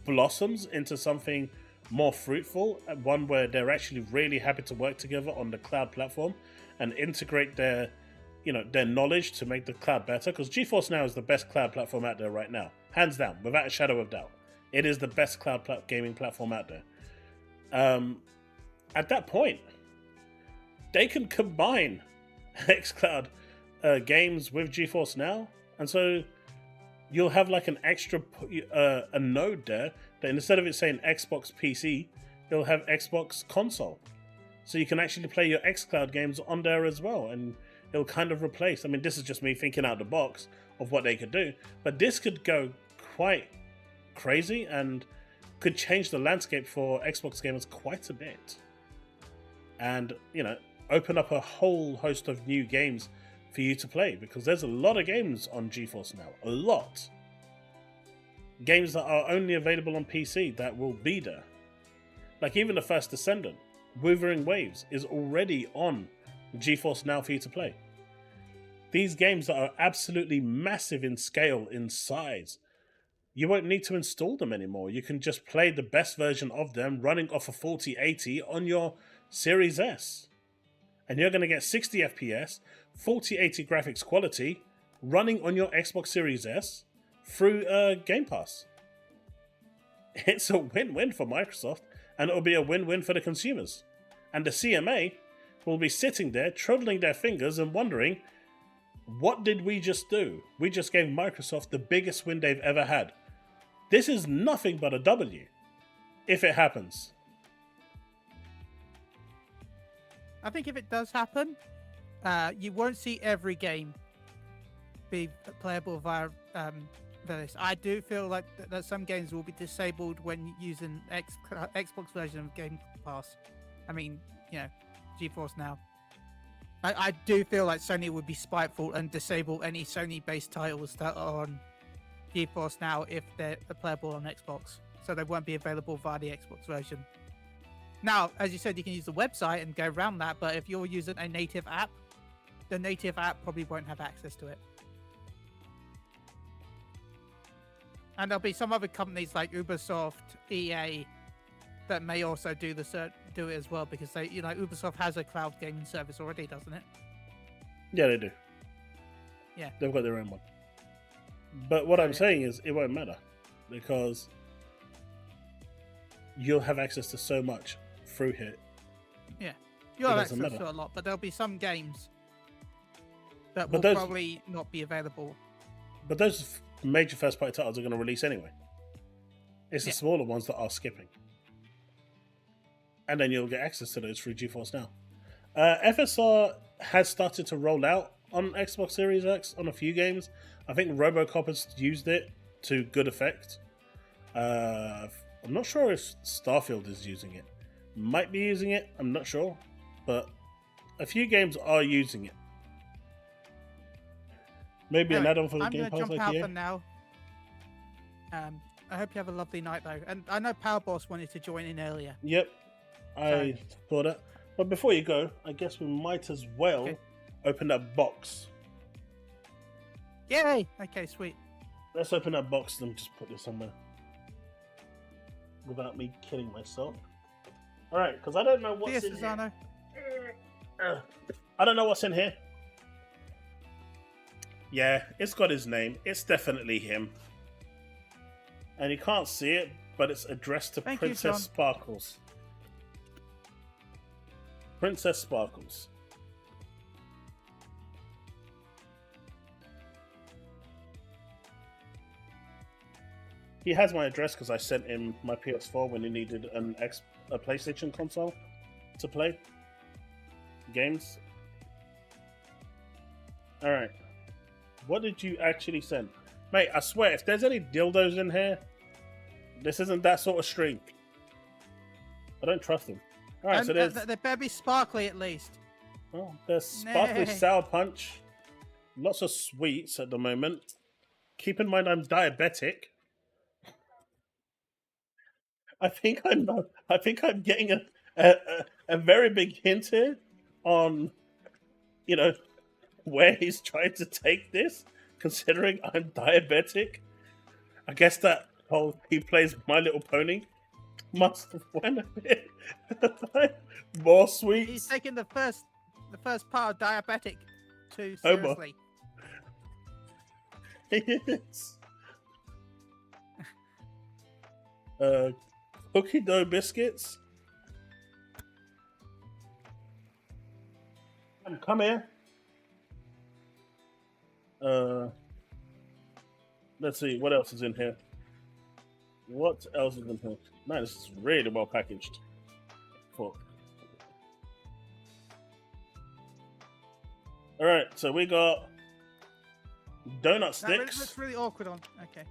blossoms into something more fruitful, one where they're actually really happy to work together on the cloud platform and integrate their knowledge to make the cloud better, because GeForce Now is the best cloud platform out there right now, hands down, without a shadow of doubt. It is the best cloud gaming platform out there. At that point, they can combine xCloud games with GeForce Now, and so you'll have like an extra a node there that instead of it saying Xbox PC, it'll have Xbox console. So you can actually play your xCloud games on there as well, and it'll kind of replace. I mean, this is just me thinking out the box of what they could do, but this could go quite crazy and could change the landscape for Xbox gamers quite a bit. And, open up a whole host of new games for you to play, because there's a lot of games on GeForce Now. A lot. Games that are only available on PC that will be there. Like even the First Descendant, Wuthering Waves, is already on GeForce Now for you to play. These games that are absolutely massive in scale, in size, you won't need to install them anymore. You can just play the best version of them running off a 4080 on your Series S. And you're going to get 60 FPS, 4080 graphics quality running on your Xbox Series S through Game Pass. It's a win-win for Microsoft, and it'll be a win-win for the consumers. And the CMA will be sitting there twiddling their fingers and wondering, what did we just do? We just gave Microsoft the biggest win they've ever had. This is nothing but a W, if it happens. I think if it does happen, you won't see every game be playable via this. I do feel like that some games will be disabled when using Xbox version of Game Pass. I mean, GeForce Now. I do feel like Sony would be spiteful and disable any Sony-based titles that are on GeForce Now if they're playable on Xbox, so they won't be available via the Xbox version. Now, as you said, you can use the website and go around that, but if you're using a native app, the native app probably won't have access to it. And there'll be some other companies like Ubisoft, EA, that may also do it as well, because they, Ubisoft has a cloud gaming service already, doesn't it? Yeah, they do. Yeah. They've got their own one. But what I'm saying is, it won't matter, because you'll have access to so much through here. Yeah. You'll have access to a lot, but there'll be some games that will probably not be available. But those major first-party titles are going to release anyway. It's the smaller ones that are skipping. And then you'll get access to those through GeForce Now. FSR has started to roll out on Xbox Series X on a few games. I think RoboCop has used it to good effect. I'm not sure if Starfield is using it. Might be using it, I'm not sure. But a few games are using it. Maybe an add-on for the Game Pass. I'm going to jump out for now. I hope you have a lovely night, though. And I know Powerboss wanted to join in earlier. Yep, I thought that. But before you go, I guess we might as well open that box. Yay! Okay, sweet. Let's open that box. Let me just put this somewhere without me killing myself. All right, because I don't know what's in here. I don't know what's in here. Yeah, it's got his name. It's definitely him. And you can't see it, but it's addressed to Thank you, Princess John. Sparkles. Princess Sparkles. He has my address because I sent him my PS4 when he needed a PlayStation console to play games. Alright. What did you actually send? Mate, I swear, if there's any dildos in here, this isn't that sort of stream. I don't trust them. Alright, so there's... They better be sparkly at least. Oh, there's sparkly Nay. sour punch. Lots of sweets at the moment. Keep in mind I'm diabetic. I think I'm getting a very big hint here on, you know, where he's trying to take this, considering I'm diabetic. I guess that whole he plays My Little Pony must have went a bit more sweets. He's taking the first part of diabetic too Homer. seriously. Yes. Cookie dough biscuits. Come here. Let's see, what else is in here? What else is in here? Man, this is really well packaged. Alright, so we got donut That really, sticks. looks really awkward on. Okay.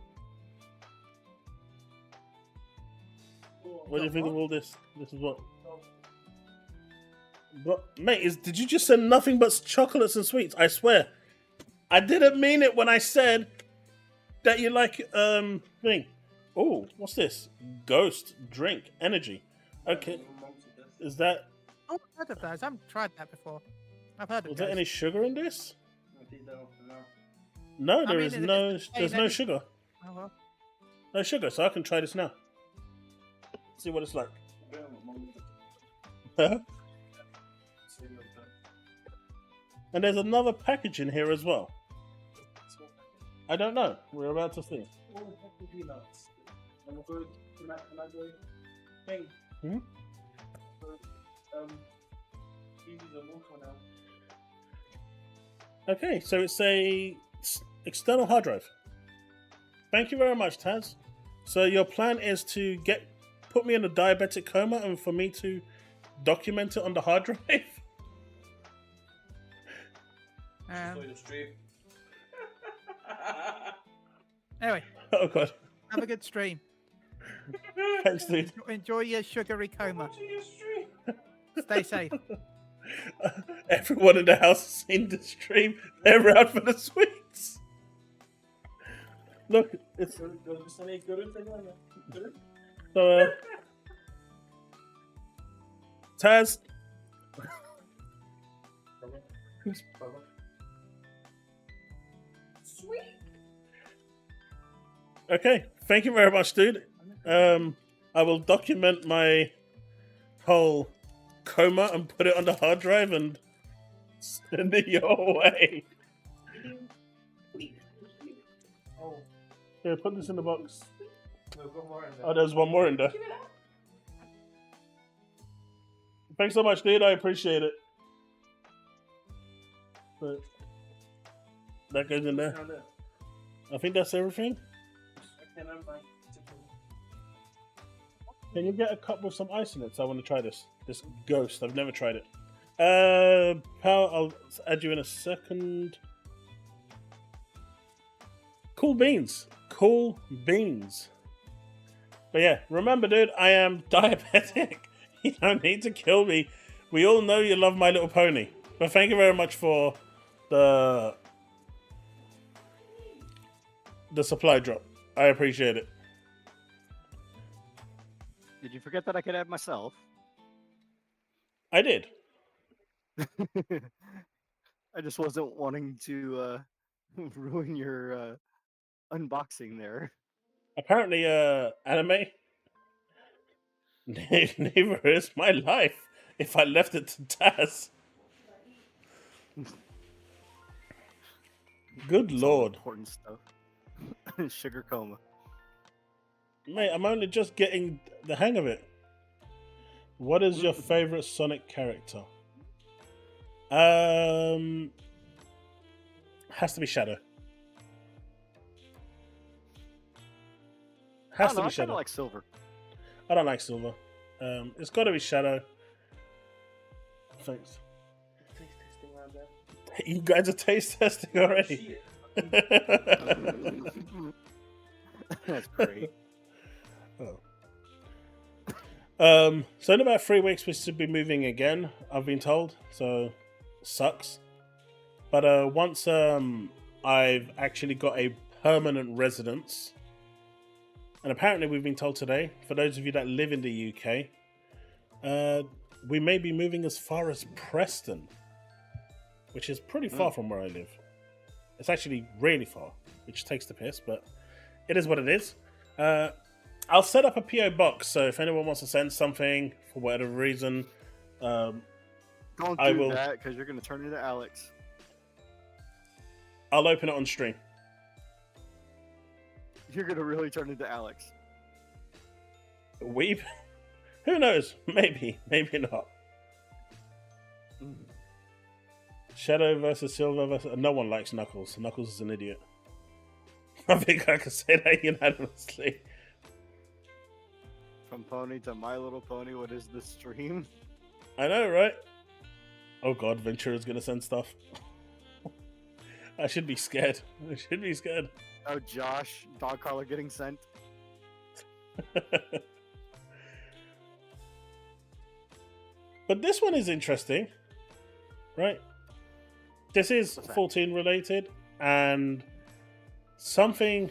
What do you think of all this? This is what? But, mate, did you just send nothing but chocolates and sweets? I swear. I didn't mean it when I said that you like, thing. Oh, what's this? Ghost drink energy. Okay. Is that, Oh, I've heard of those. I haven't tried that before. I've heard of was those. there any sugar in this? I did that for now. No, I there mean, is it- no, it's- there's no sugar. Oh, well. No sugar, so I can try this now. See what it's like. And there's another package in here as well. I don't know. We're about to see. Hey. Hmm? Okay, so it's a external hard drive. Thank you very much, Taz. So your plan is to put me in a diabetic coma and for me to document it on the hard drive? Anyway, Oh god. have a good stream. Thanks, dude. Enjoy your sugary coma. Stay safe. Everyone in the house has seen the stream. They're out for the sweets. Look, it's so, Taz. Sweet. Okay, thank you very much, dude. I will document my whole coma and put it on the hard drive and send it your way. Oh, Yeah, put this in the box. no, go more in there. Oh, there's one more in there. Thanks so much, dude. I appreciate it. But that goes in there. I think that's everything. Can you get a cup with some ice in it? So I want to try this. This ghost. I've never tried it. Pal, I'll add you in a second. Cool beans. Cool beans. But yeah, remember, dude, I am diabetic. You don't need to kill me. We all know you love My Little Pony. But thank you very much for the supply drop. I appreciate it. Did you forget that I could have myself? I did. I just wasn't wanting to ruin your unboxing there. Apparently, anime. Neither is my life if I left it to Taz. Good It's all lord. important stuff. Sugar coma. Mate, I'm only just getting the hang of it. What is your favorite Sonic character? Has to be Shadow. I Has don't know, to I be kind Shadow. of like Silver. I don't like Silver. It's got to be Shadow. Thanks. Taste testing around there. You guys are taste testing already. That's great. So in about 3 weeks we should be moving again, I've been told. So sucks. But once I've actually got a permanent residence, and apparently we've been told today, for those of you that live in the UK, we may be moving as far as Preston, which is pretty far from where I live. It's actually really far, which takes the piss, but it is what it is. I'll set up a PO box, so if anyone wants to send something for whatever reason, Don't I do will- that because you're going to turn into Alex. I'll open it on stream. You're going to really turn into Alex. Weep? Who knows? Maybe, maybe not. Shadow versus Silver versus... No one likes Knuckles. Knuckles is an idiot. I think I can say that unanimously. From Pony to My Little Pony, what is the stream? I know, right? Oh god, Ventura's gonna send stuff. I should be scared. I should be scared. Oh, Josh, dog collar getting sent. But this one is interesting, right? This is What's that? 14 related, and something...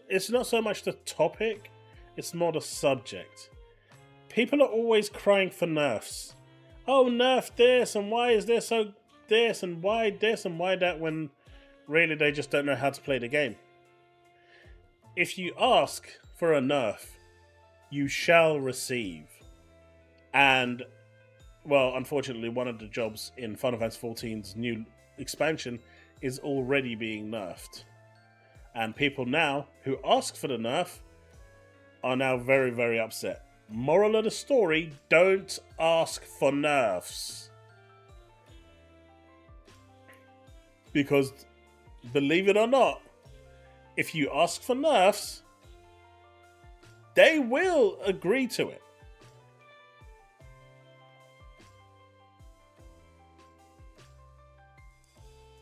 It's not so much the topic, it's more the subject. People are always crying for nerfs. Oh, nerf this, and why is this so this, and why this, and why that, when really they just don't know how to play the game. If you ask for a nerf, you shall receive. And, well, unfortunately, one of the jobs in Final Fantasy XIV's new expansion is already being nerfed. And people now who ask for the nerf are now very, very upset. Moral of the story, don't ask for nerfs. Because, believe it or not, if you ask for nerfs, they will agree to it.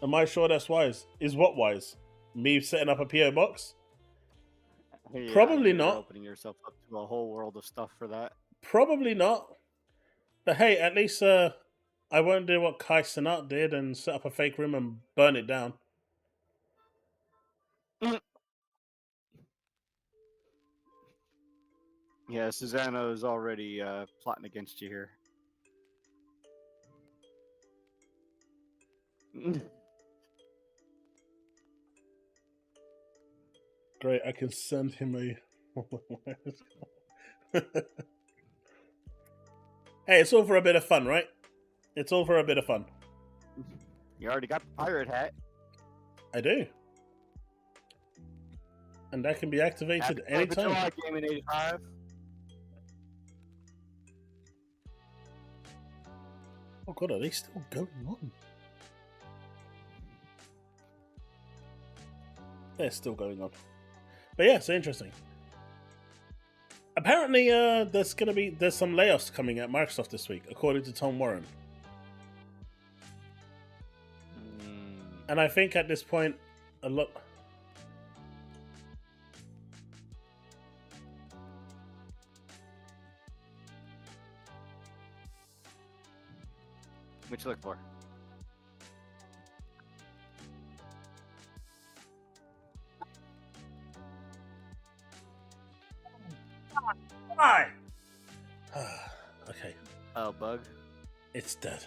Am I sure that's wise? Is what wise? Me setting up a PO box? Yeah, Probably you're not. Opening yourself up to a whole world of stuff for that. Probably not. But hey, at least I won't do what Kai Cenat did and set up a fake room and burn it down. Yeah, Susanna is already plotting against you here. Great, I can send him a... Hey, it's all for a bit of fun, right? It's all for a bit of fun. You already got the pirate hat. I do. And that can be activated anytime. July game in 85. Oh god, are they still going on? They're still going on. But yeah, it's interesting. Apparently, there's some layoffs coming at Microsoft this week, according to Tom Warren. And I think at this point, a lot. What you look for? Why? Okay, Oh, bug. it's dead.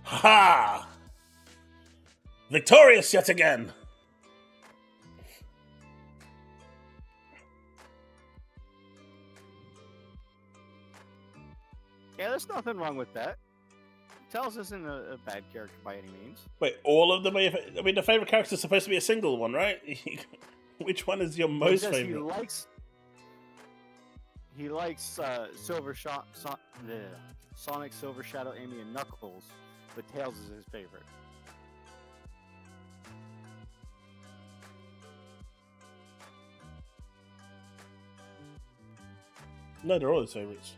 Ha! Victorious yet again. Yeah, there's nothing wrong with that. Tails isn't a bad character by any means. Wait, all of them? I mean, the favorite character is supposed to be a single one, right? Which one is your He most says favorite? He likes Sonic, Silver Shadow, Amy, and Knuckles, but Tails is his favorite. No, they're all his favorites.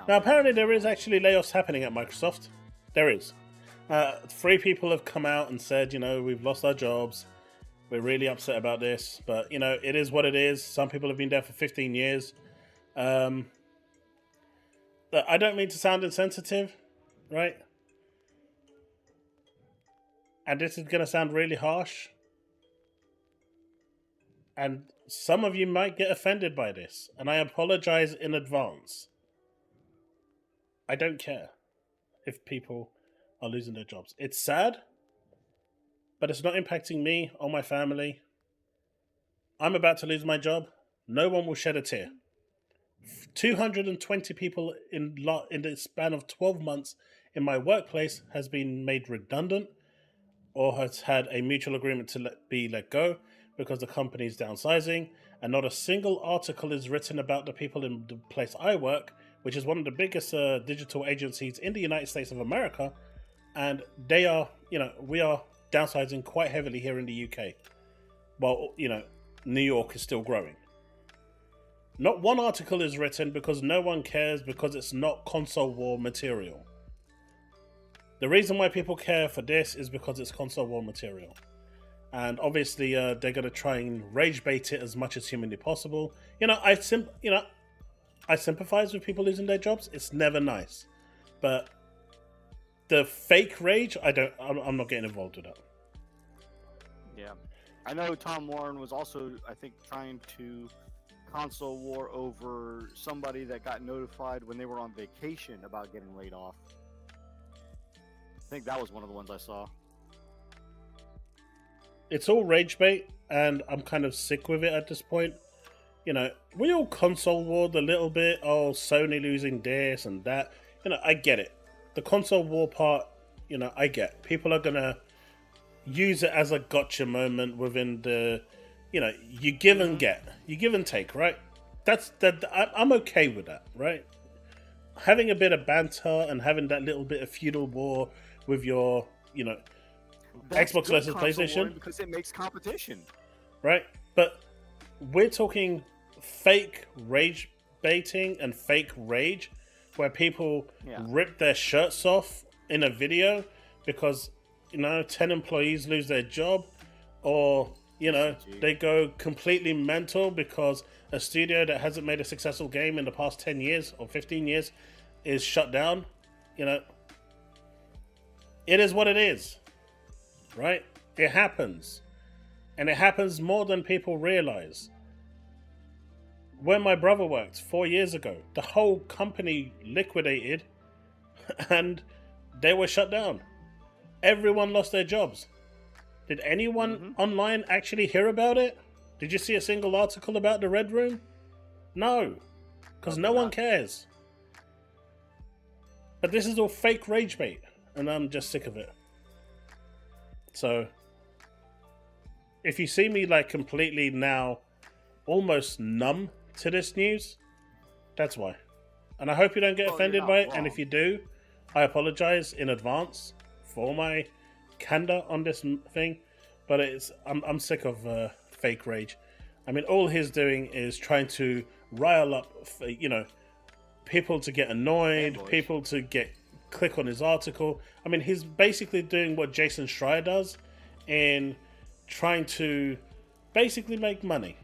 Now, apparently there is actually layoffs happening at Microsoft. There is. 3 people have come out and said, we've lost our jobs. We're really upset about this. But, it is what it is. Some people have been there for 15 years. I don't mean to sound insensitive, right? And this is going to sound really harsh. And some of you might get offended by this. And I apologize in advance. I don't care if people are losing their jobs. It's sad, but it's not impacting me or my family. I'm about to lose my job. No one will shed a tear. 220 people in the span of 12 months in my workplace has been made redundant or has had a mutual agreement to be let go because the company is downsizing, and not a single article is written about the people in the place I work, which is one of the biggest digital agencies in the United States of America, and they are, we are downsizing quite heavily here in the UK, while, New York is still growing. Not one article is written because no one cares, because it's not console war material. The reason why people care for this is because it's console war material. And obviously, they're going to try and rage bait it as much as humanly possible. I sympathize with people losing their jobs. It's never nice. But the fake rage, I'm not getting involved with that. Yeah. I know Tom Warren was also, I think, trying to console war over somebody that got notified when they were on vacation about getting laid off. I think that was one of the ones I saw. It's all rage bait, and I'm kind of sick with it at this point. We all console warred a little bit. Oh, Sony losing this and that. I get it. The console war part, I get. People are going to use it as a gotcha moment within the, you give and get. You give and take, right? I'm okay with that, right? Having a bit of banter and having that little bit of feudal war with your, That's Xbox good versus console PlayStation. warring because it makes competition. Right? But we're talking fake rage baiting and fake rage where people rip their shirts off in a video because, 10 employees lose their job, or, they go completely mental because a studio that hasn't made a successful game in the past 10 years or 15 years is shut down. It is what it is. Right? It happens. And it happens more than people realize. Where my brother worked 4 years ago, the whole company liquidated and they were shut down. Everyone lost their jobs. Did anyone online actually hear about it? Did you see a single article about the Red Room? No. Because no one cares. But this is all fake rage bait. And I'm just sick of it. So, if you see me completely now almost numb to this news, that's why. And I hope you don't get offended by it. And if you do, I apologize in advance for my candor on this thing. But I'm sick of fake rage. I mean, all he's doing is trying to rile up, people to get annoyed, people to click on his article. I mean, he's basically doing what Jason Schreier does in trying to basically make money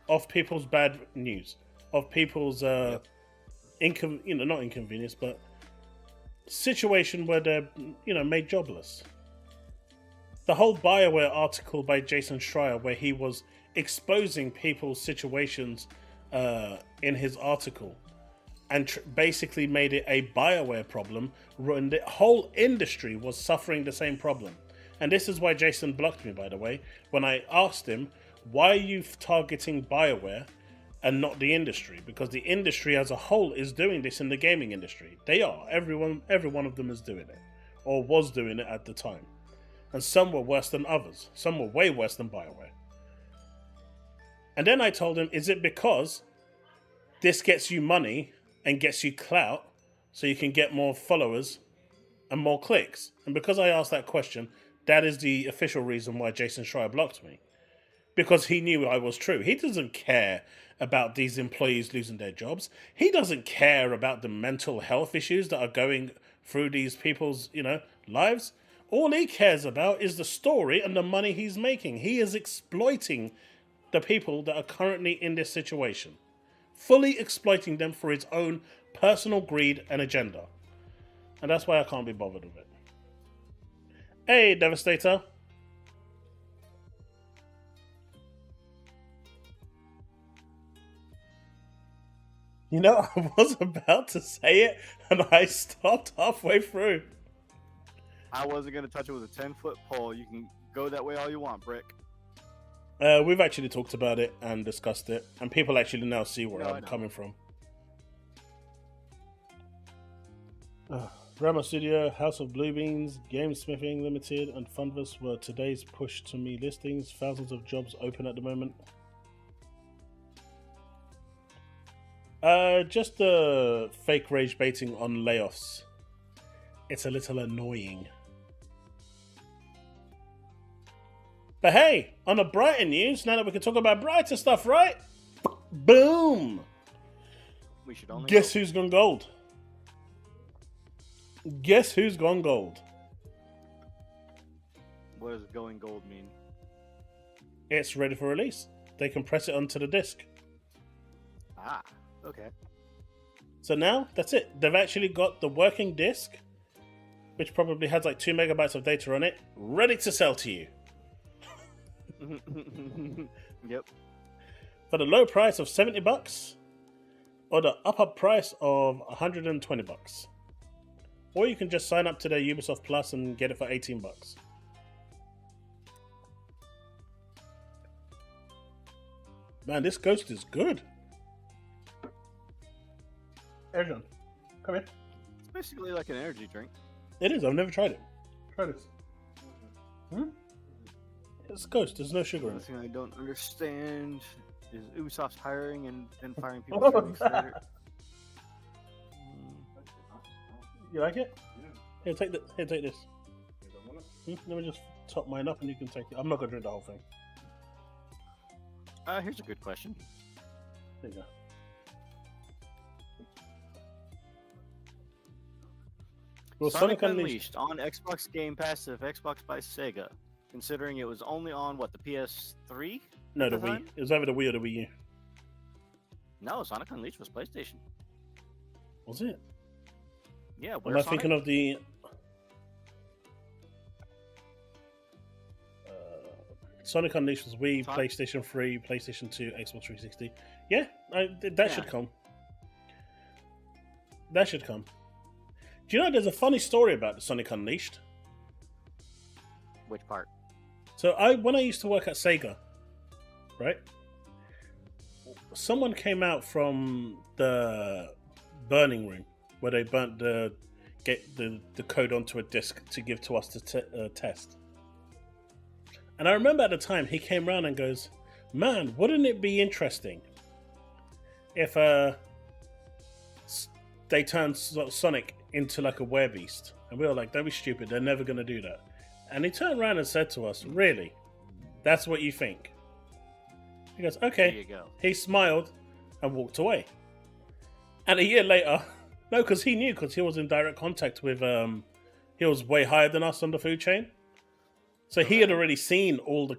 off people's bad news, of people's not inconvenience, but situation where they're made jobless. The whole BioWare article by Jason Schreier, where he was exposing people's situations in his article, and basically made it a BioWare problem, and the whole industry was suffering the same problem. And this is why Jason blocked me, by the way, when I asked him, why are you targeting BioWare and not the industry? Because the industry as a whole is doing this in the gaming industry. They are. Every one of them is doing it, or was doing it at the time. And some were worse than others. Some were way worse than BioWare. And then I told him, is it because this gets you money and gets you clout so you can get more followers and more clicks? And because I asked that question, that is the official reason why Jason Schreier blocked me. Because he knew I was true. He doesn't care about these employees losing their jobs. He doesn't care about the mental health issues that are going through these people's, lives. All he cares about is the story and the money he's making. He is exploiting the people that are currently in this situation. Fully exploiting them for his own personal greed and agenda. And that's why I can't be bothered with it. Hey, Devastator. I was about to say it, and I stopped halfway through. I wasn't going to touch it with a 10-foot pole. You can go that way all you want, Brick. We've actually talked about it and discussed it, and people actually now see where I'm coming from. Rama Studio, House of Blue Beans, Gamesmithing Limited, and Funverse were today's push to me listings. Thousands of jobs open at the moment. Just the fake rage baiting on layoffs. It's a little annoying. But hey, on the brighter news, now that we can talk about brighter stuff, right? Boom! We should only Guess who's gone gold? Guess who's gone gold? What does going gold mean? It's ready for release. They can press it onto the disc. Ah, okay. So now, that's it. They've actually got the working disc, which probably has like 2 megabytes of data on it, ready to sell to you. Yep. For the low price of $70, or the upper price of $120. Or you can just sign up to their Ubisoft Plus and get it for $18. Man, this Ghost is good. Erjan, come here. It's basically like an energy drink. It is. I've never tried it. Try this. It's Ghost. There's no sugar in The it. thing I don't understand is Ubisoft's hiring and then firing people 3 weeks later. You like it? Here, take this. Here, take this. Let me just top mine up and you can take it. I'm not going to drink the whole thing. Here's a good question. There you go. Well, Sonic Unleashed on Xbox Game Pass if Xbox by Sega, considering it was only on, what, the PS3? No, at the the Wii. time? It was either the Wii or the Wii U. No, Sonic Unleashed was PlayStation. Was it? Yeah, Am where's I Sonic? thinking of the... Sonic Unleashed was Wii, PlayStation 3, PlayStation 2, Xbox 360. Yeah, that should come. That should come. Do you know there's a funny story about the Sonic Unleashed? Which part? So when I used to work at Sega, right? Someone came out from the burning room where they burnt the code onto a disc to give to us to test. And I remember at the time he came around and goes, "Man, wouldn't it be interesting if they turned Sonic into like a werebeast?" And we were like, "Don't be stupid. They're never going to do that." And he turned around and said to us, "Really? That's what you think?" He goes, "Okay." There you go. He smiled and walked away. And a year later, no, because he knew, because he was in direct contact with, he was way higher than us on the food chain. So he had already seen all the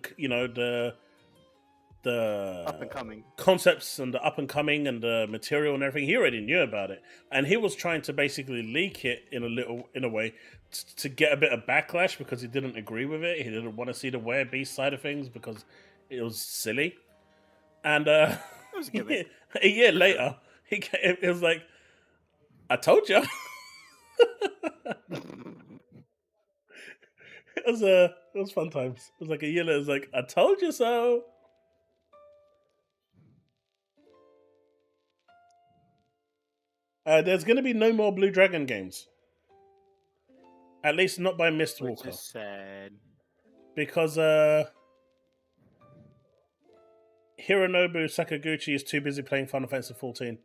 Up and coming. concepts and the up and coming and the material and everything. He already knew about it, and he was trying to basically leak it in a way to get a bit of backlash because he didn't agree with it. He didn't want to see the werebeast side of things because it was silly. And It was a gimmick. a year later, it was like, "I told you." It was fun times. It was like a year later. It was like, "I told you so." There's going to be no more Blue Dragon games. At least not by Which Mistwalker. is sad. because Hironobu Sakaguchi is too busy playing Final Fantasy 14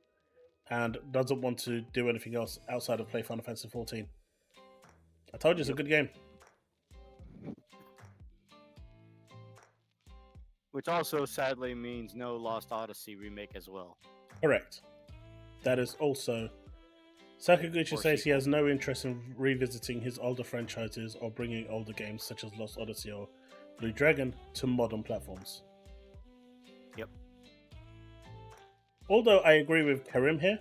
and doesn't want to do anything else outside of play Final Fantasy 14. I told you it's a good game. Which also sadly means no Lost Odyssey remake as well. Correct. That is also... Sakaguchi says he has no interest in revisiting his older franchises or bringing older games such as Lost Odyssey or Blue Dragon to modern platforms. Yep. Although I agree with Karim here.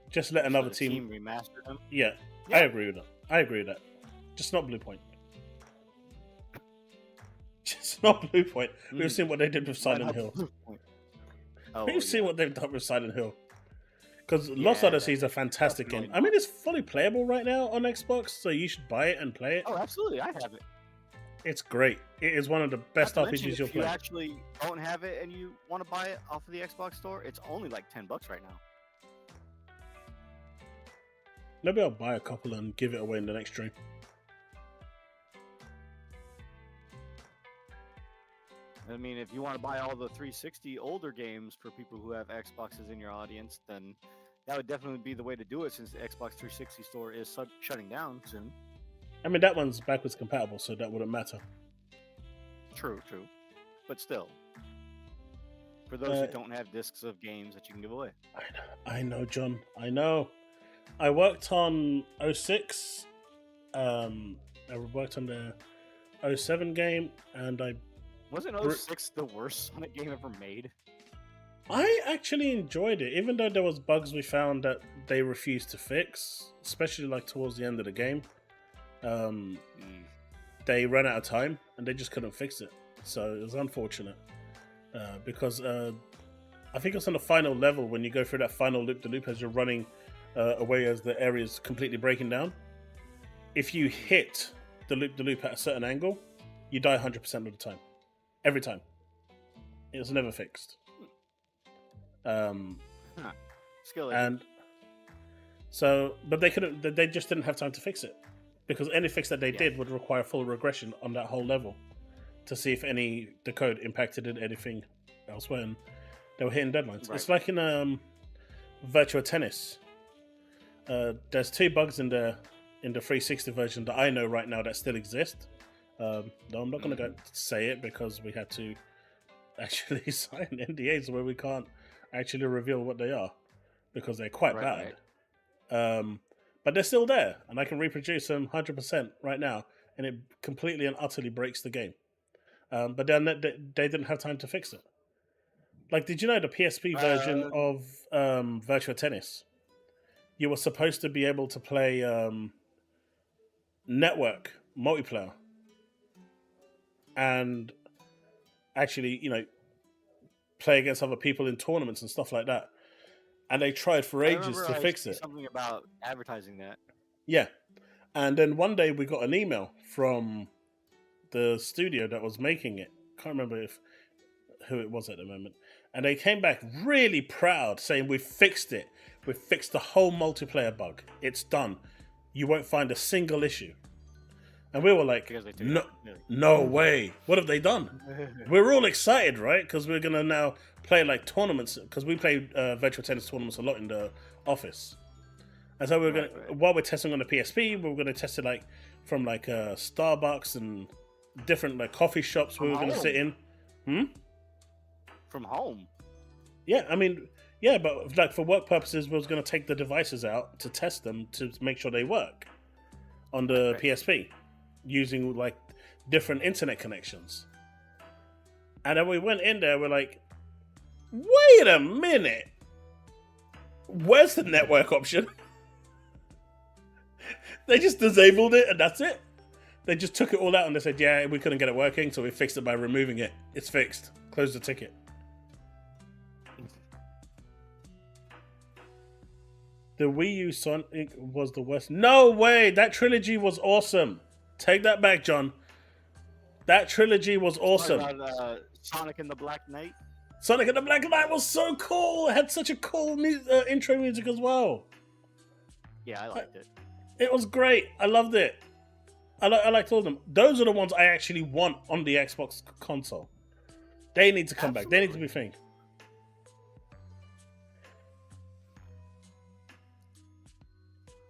Just let another team remaster them. Yeah, I agree with that. I agree with that. Just not Blue Point. Just not Blue Point. We've seen what they did with Silent Hill. We've seen what they've done with Silent Hill. Because Lost Odyssey is a fantastic game. I mean, it's fully playable right now on Xbox, so you should buy it and play it. Oh, absolutely. I have it. It's great. It is one of the best RPGs you'll play. If you actually don't have it and you want to buy it off of the Xbox store, it's only like $10 right now. Maybe I'll buy a couple and give it away in the next stream. I mean, if you want to buy all the 360 older games for people who have Xboxes in your audience, then that would definitely be the way to do it since the Xbox 360 store is shutting down soon. I mean, that one's backwards compatible, so that wouldn't matter. True. But still, for those who don't have discs of games that you can give away. I know, John. I know. I worked on 06. I worked on the 07 game, and Wasn't 06 the worst Sonic game ever made? I actually enjoyed it, even though there was bugs we found that they refused to fix, especially like towards the end of the game. They ran out of time and they just couldn't fix it, so it was unfortunate. Because I think it's on the final level when you go through that final loop-de-loop as you're running away as the area is completely breaking down. If you hit the loop-de-loop at a certain angle, you die 100% of the time. Every time. It was never fixed. Skill. And so, but they couldn't. They just didn't have time to fix it because any fix that they did would require full regression on that whole level to see if the code impacted anything elsewhere, and they were hitting deadlines. Right. It's like in Virtua Tennis. There's 2 bugs in the 360 version that I know right now that still exist. No, I'm not going to go say it because we had to actually sign NDAs where we can't actually reveal what they are because they're quite bad. But they're still there, and I can reproduce them 100% right now, and it completely and utterly breaks the game. But then they didn't have time to fix it. Like, did you know the PSP version of Virtua Tennis? You were supposed to be able to play network multiplayer. And actually, play against other people in tournaments and stuff like that. And they tried for ages to fix it. Something about advertising that. Yeah. And then one day we got an email from the studio that was making it. Can't remember who it was at the moment. And they came back really proud saying, "We fixed it. We fixed the whole multiplayer bug. It's done. You won't find a single issue." And we were like, no way. What have they done? We're all excited, right? Because we're going to now play like tournaments. Because we play Virtua Tennis tournaments a lot in the office. And so we're going to, while we're testing on the PSP, we're going to test it like from like Starbucks and different like coffee shops we were going to sit in. From home? Yeah, I mean, yeah, but like for work purposes, we was going to take the devices out to test them to make sure they work on the PSP. Using like different internet connections. And then we went in there, we're like, wait a minute. Where's the network option? They just disabled it and that's it. They just took it all out and they said, yeah, we couldn't get it working, so we fixed it by removing it. It's fixed. Close the ticket. The Wii U Sonic was the worst. No way! That trilogy was awesome. Take that back, John. That trilogy was awesome. About, Sonic and the Black Knight? Sonic and the Black Knight was so cool. It had such a cool intro music as well. Yeah, I liked it. It was great. I loved it. I like all of them. Those are the ones I actually want on the Xbox console. They need to come back. They need to be thing.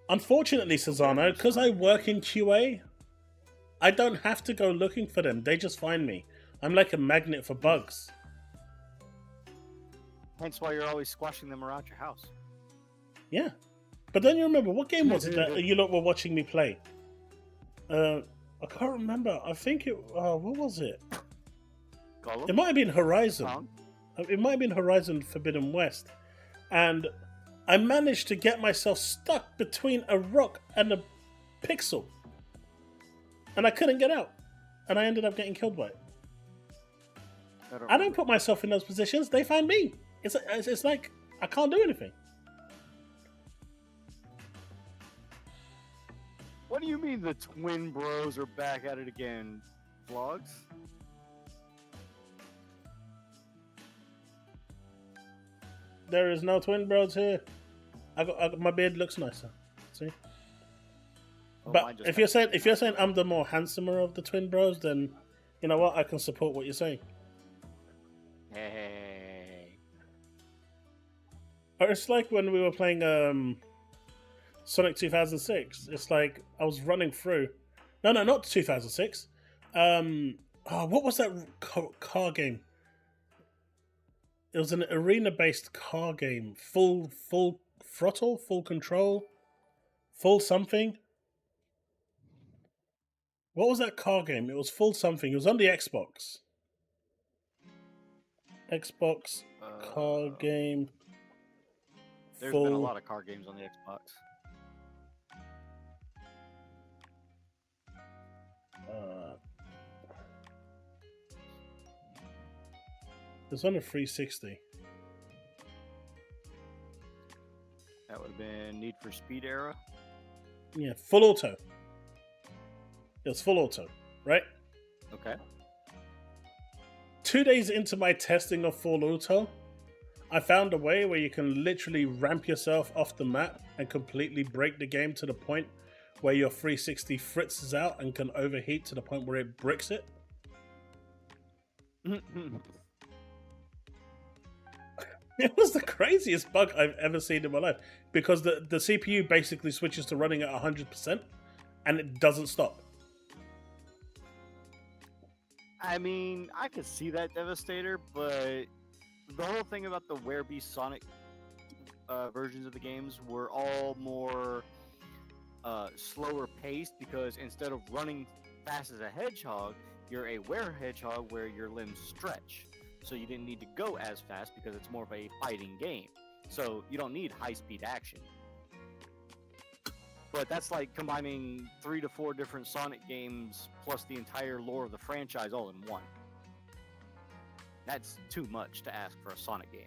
Unfortunately, Cesano, because I work in QA, I don't have to go looking for them. They just find me. I'm like a magnet for bugs. Hence why you're always squashing them around your house. Yeah. But then you remember, what game was it that you lot were watching me play? I can't remember. I think it... what was it? Gollum? It might have been Horizon. Song? It might have been Horizon Forbidden West. And I managed to get myself stuck between a rock and a pixel. And I couldn't get out. And I ended up getting killed by it. I don't put myself in those positions. They find me. It's like I can't do anything. What do you mean the twin bros are back at it again? Vlogs? There is no twin bros here. My beard looks nicer. See? Oh, But if you're saying I'm the more handsomer of the twin bros, then you know what? I can support what you're saying. Hey. Or it's like when we were playing Sonic 2006. It's like I was running through. No, not 2006. What was that car game? It was an arena-based car game. Full throttle, full control, full something. What was that car game? It was full something. It was on the Xbox. Xbox car game. There's been a lot of car games on the Xbox. It's on a 360. That would have been Need for Speed era. Yeah, full auto. It was full auto, right? Okay. 2 days into my testing of full auto, I found a way where you can literally ramp yourself off the map and completely break the game to the point where your 360 fritzes out and can overheat to the point where it bricks it. It was the craziest bug I've ever seen in my life because the CPU basically switches to running at 100% and it doesn't stop. I mean, I could see that Devastator, but the whole thing about the Werebeast Sonic versions of the games were all more slower paced because instead of running fast as a hedgehog, you're a were-hedgehog where your limbs stretch. So you didn't need to go as fast because it's more of a fighting game. So you don't need high-speed action. But that's like combining 3 to 4 different Sonic games plus the entire lore of the franchise all in one. That's too much to ask for a Sonic game.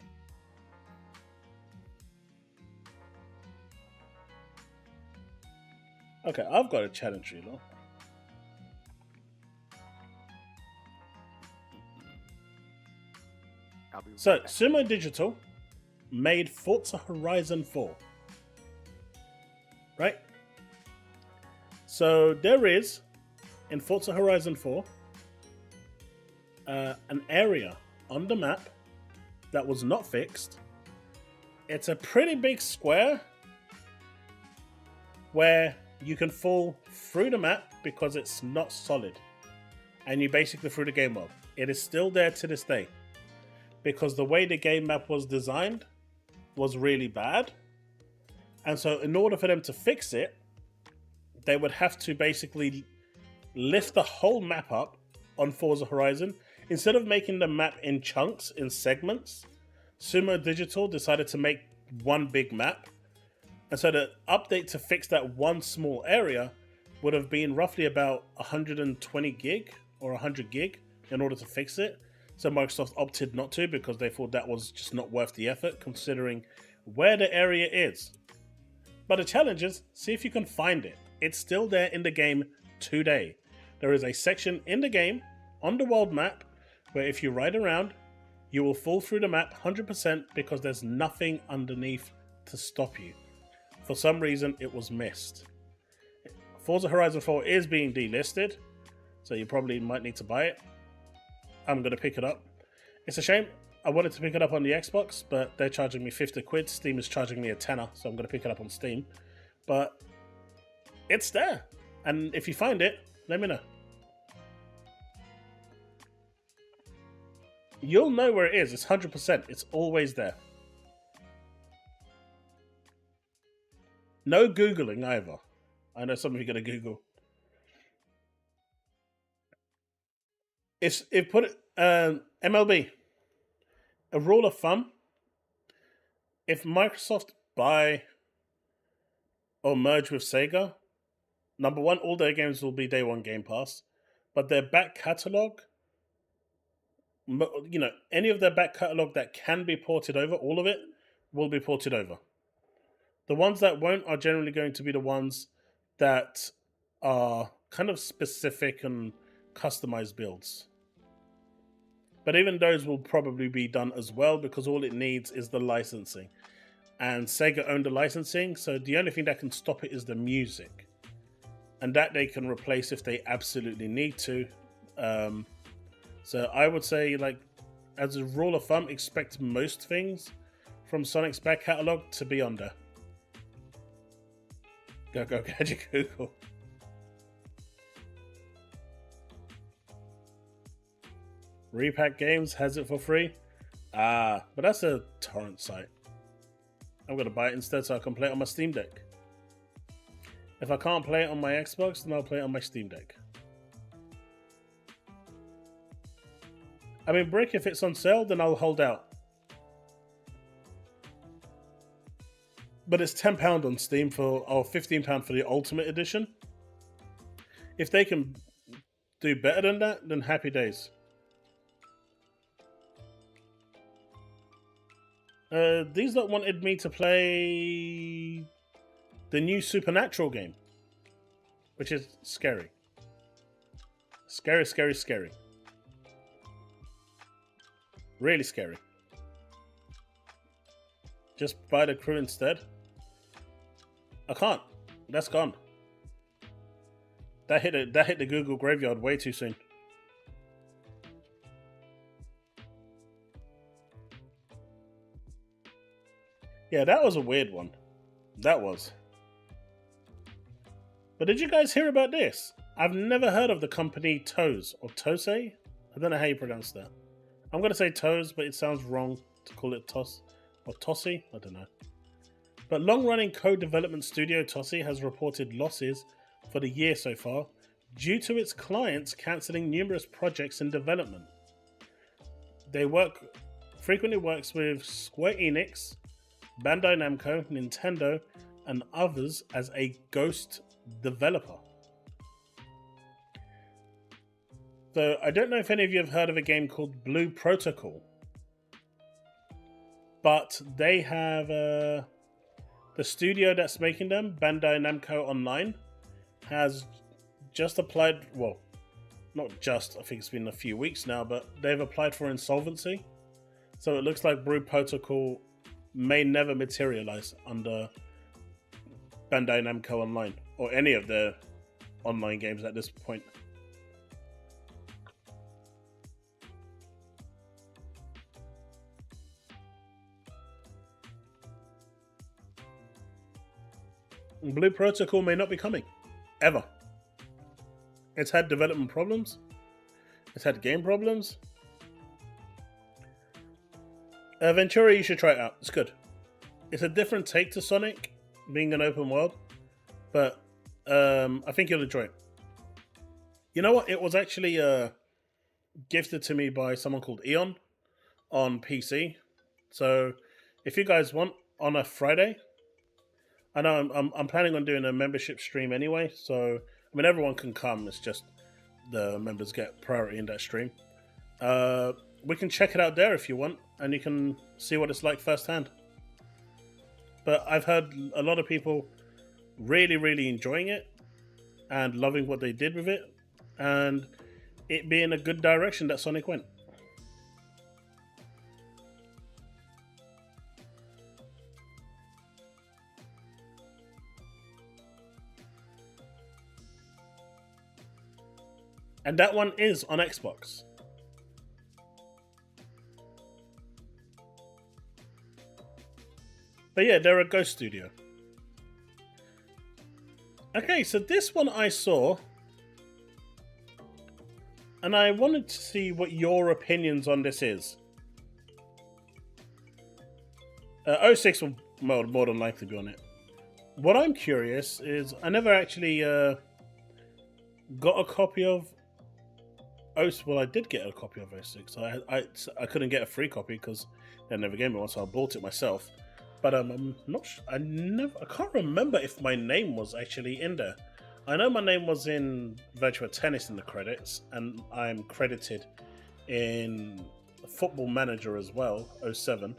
Okay, I've got a challenge, you know. So, Sumo Digital made Forza Horizon 4. Right? So, there is, in Forza Horizon 4, an area on the map that was not fixed. It's a pretty big square where you can fall through the map because it's not solid. And you basically threw the game world. It is still there to this day. Because the way the game map was designed was really bad. And so in order for them to fix it, they would have to basically lift the whole map up on Forza Horizon. Instead of making the map in chunks, in segments, Sumo Digital decided to make one big map. And so the update to fix that one small area would have been roughly about 120 gig or 100 gig in order to fix it. So Microsoft opted not to because they thought that was just not worth the effort considering where the area is. But the challenge is, see if you can find it. It's still there in the game today. There is a section in the game on the world map where if you ride around, you will fall through the map 100% because there's nothing underneath to stop you. For some reason, it was missed. Forza Horizon 4 is being delisted, so you probably might need to buy it. I'm going to pick it up. It's a shame. I wanted to pick it up on the Xbox, but they're charging me 50 quid. Steam is charging me a tenner, so I'm going to pick it up on Steam. But it's there. And if you find it, let me know. You'll know where it is. It's 100%. It's always there. No Googling either. I know some of you are going to Google. If put it, MLB, a rule of thumb, if Microsoft buy or merge with Sega, number one, all their games will be day one Game Pass, but their back catalog, you know, any of their back catalog that can be ported over, all of it will be ported over. The ones that won't are generally going to be the ones that are kind of specific and customized builds. But even those will probably be done as well, because all it needs is the licensing. And Sega owned the licensing, so the only thing that can stop it is the music. And that they can replace if they absolutely need to. So I would say, like, as a rule of thumb, expect most things from Sonic's back catalogue to be on there. Go Gadget Google. Repack Games has it for free. But that's a torrent site. I'm going to buy it instead so I can play it on my Steam Deck. If I can't play it on my Xbox, then I'll play it on my Steam Deck. I mean, Brick, if it's on sale, then I'll hold out. But it's £10 on Steam or £15 for the Ultimate Edition. If they can do better than that, then happy days. These lot wanted me to play the new Supernatural game, which is scary. Scary, scary, scary. Really scary. Just buy the Crew instead. I can't. That's gone. That hit the Google graveyard way too soon. Yeah, that was a weird one. That was. But did you guys hear about this? I've never heard of the company Toes or Tose. I don't know how you pronounce that. I'm going to say Toes, but it sounds wrong to call it Toss or Tossie. I don't know. But long-running co-development studio Tossie has reported losses for the year so far due to its clients cancelling numerous projects in development. They frequently works with Square Enix, Bandai Namco, Nintendo, and others as a ghost developer. So I don't know if any of you have heard of a game called Blue Protocol, but they have the studio that's making them, Bandai Namco Online, has just applied. Well, not just. I think it's been a few weeks now, but they've applied for insolvency. So it looks like Blue Protocol may never materialize under Bandai Namco Online or any of their online games at this point. Blue Protocol may not be coming ever. It's had development problems. It's had game problems. Ventura, you should try it out. It's good. It's a different take to Sonic, being an open world, but I think you'll enjoy it. You know what? It was actually gifted to me by someone called Eon on PC. So if you guys want, on a Friday, I know I'm planning on doing a membership stream anyway. So I mean, everyone can come. It's just the members get priority in that stream. We can check it out there if you want, and you can see what it's like firsthand. But I've heard a lot of people really, really enjoying it and loving what they did with it, and it being a good direction that Sonic went. And that one is on Xbox. But yeah, they're a ghost studio. Okay, so this one I saw, and I wanted to see what your opinions on this is. 06 will more than likely be on it. What I'm curious is, I never actually got a copy of well, I did get a copy of 06. I couldn't get a free copy because they never gave me one, so I bought it myself. But I'm not. I can't remember if my name was actually in there. I know my name was in Virtua Tennis in the credits, and I'm credited in Football Manager as well, 07.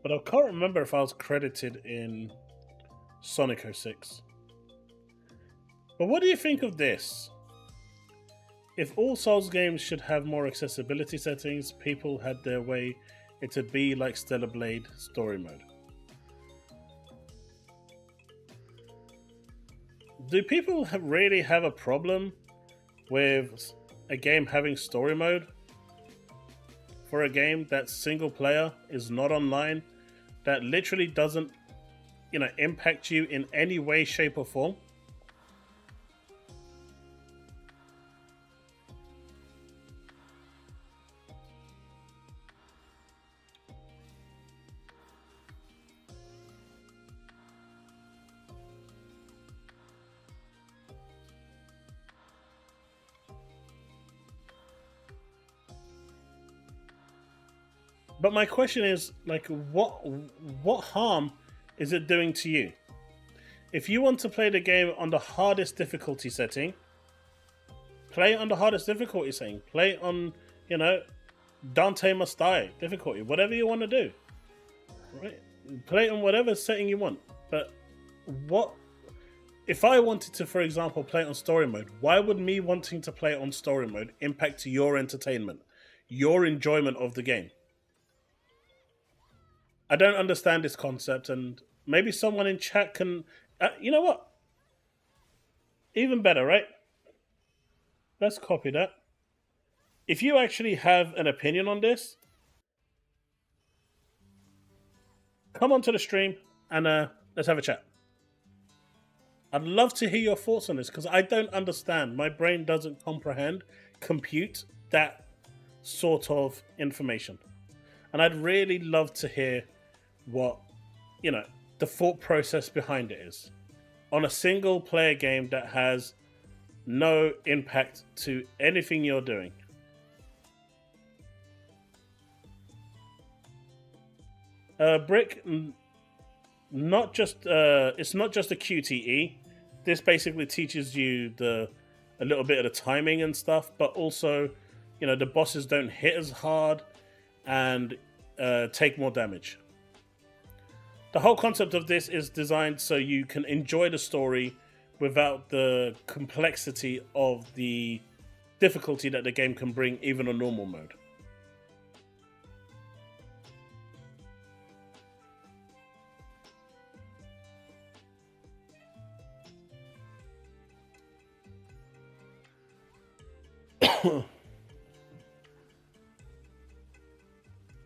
But I can't remember if I was credited in Sonic 06. But what do you think of this? If all Souls games should have more accessibility settings, people had their way, it'd be like Stellar Blade story mode. Do people really have a problem with a game having story mode? For a game that's single player, is not online, that literally doesn't, impact you in any way, shape, or form? But my question is, what harm is it doing to you? If you want to play the game on the hardest difficulty setting, play it on the hardest difficulty setting. Play it on, Dante Must Die difficulty, whatever you want to do. Right? Play it on whatever setting you want. But what if I wanted to, for example, play it on story mode? Why would me wanting to play it on story mode impact your entertainment, your enjoyment of the game? I don't understand this concept, and maybe someone in chat can... you know what? Even better, right? Let's copy that. If you actually have an opinion on this, come onto the stream and let's have a chat. I'd love to hear your thoughts on this, because I don't understand. My brain doesn't compute that sort of information. And I'd really love to hear what, the thought process behind it is. On a single player game that has no impact to anything you're doing. Brick, not just it's not just a QTE. This basically teaches you a little bit of the timing and stuff, but also, the bosses don't hit as hard and take more damage. The whole concept of this is designed so you can enjoy the story without the complexity of the difficulty that the game can bring, even on normal mode.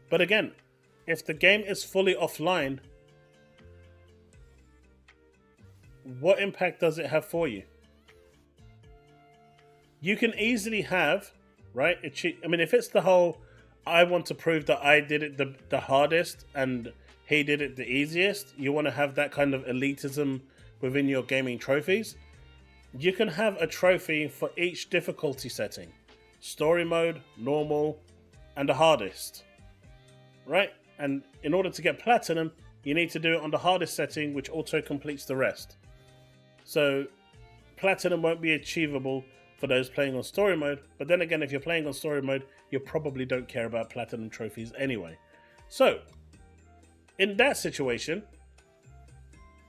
But again, if the game is fully offline, what impact does it have for you? You can easily have, right? If it's the whole, I want to prove that I did it the hardest and he did it the easiest, you want to have that kind of elitism within your gaming trophies, you can have a trophy for each difficulty setting. Story mode, normal, and the hardest. Right? And in order to get platinum, you need to do it on the hardest setting, which auto completes the rest. So platinum won't be achievable for those playing on story mode, but then again, if you're playing on story mode, you probably don't care about platinum trophies anyway. So in that situation,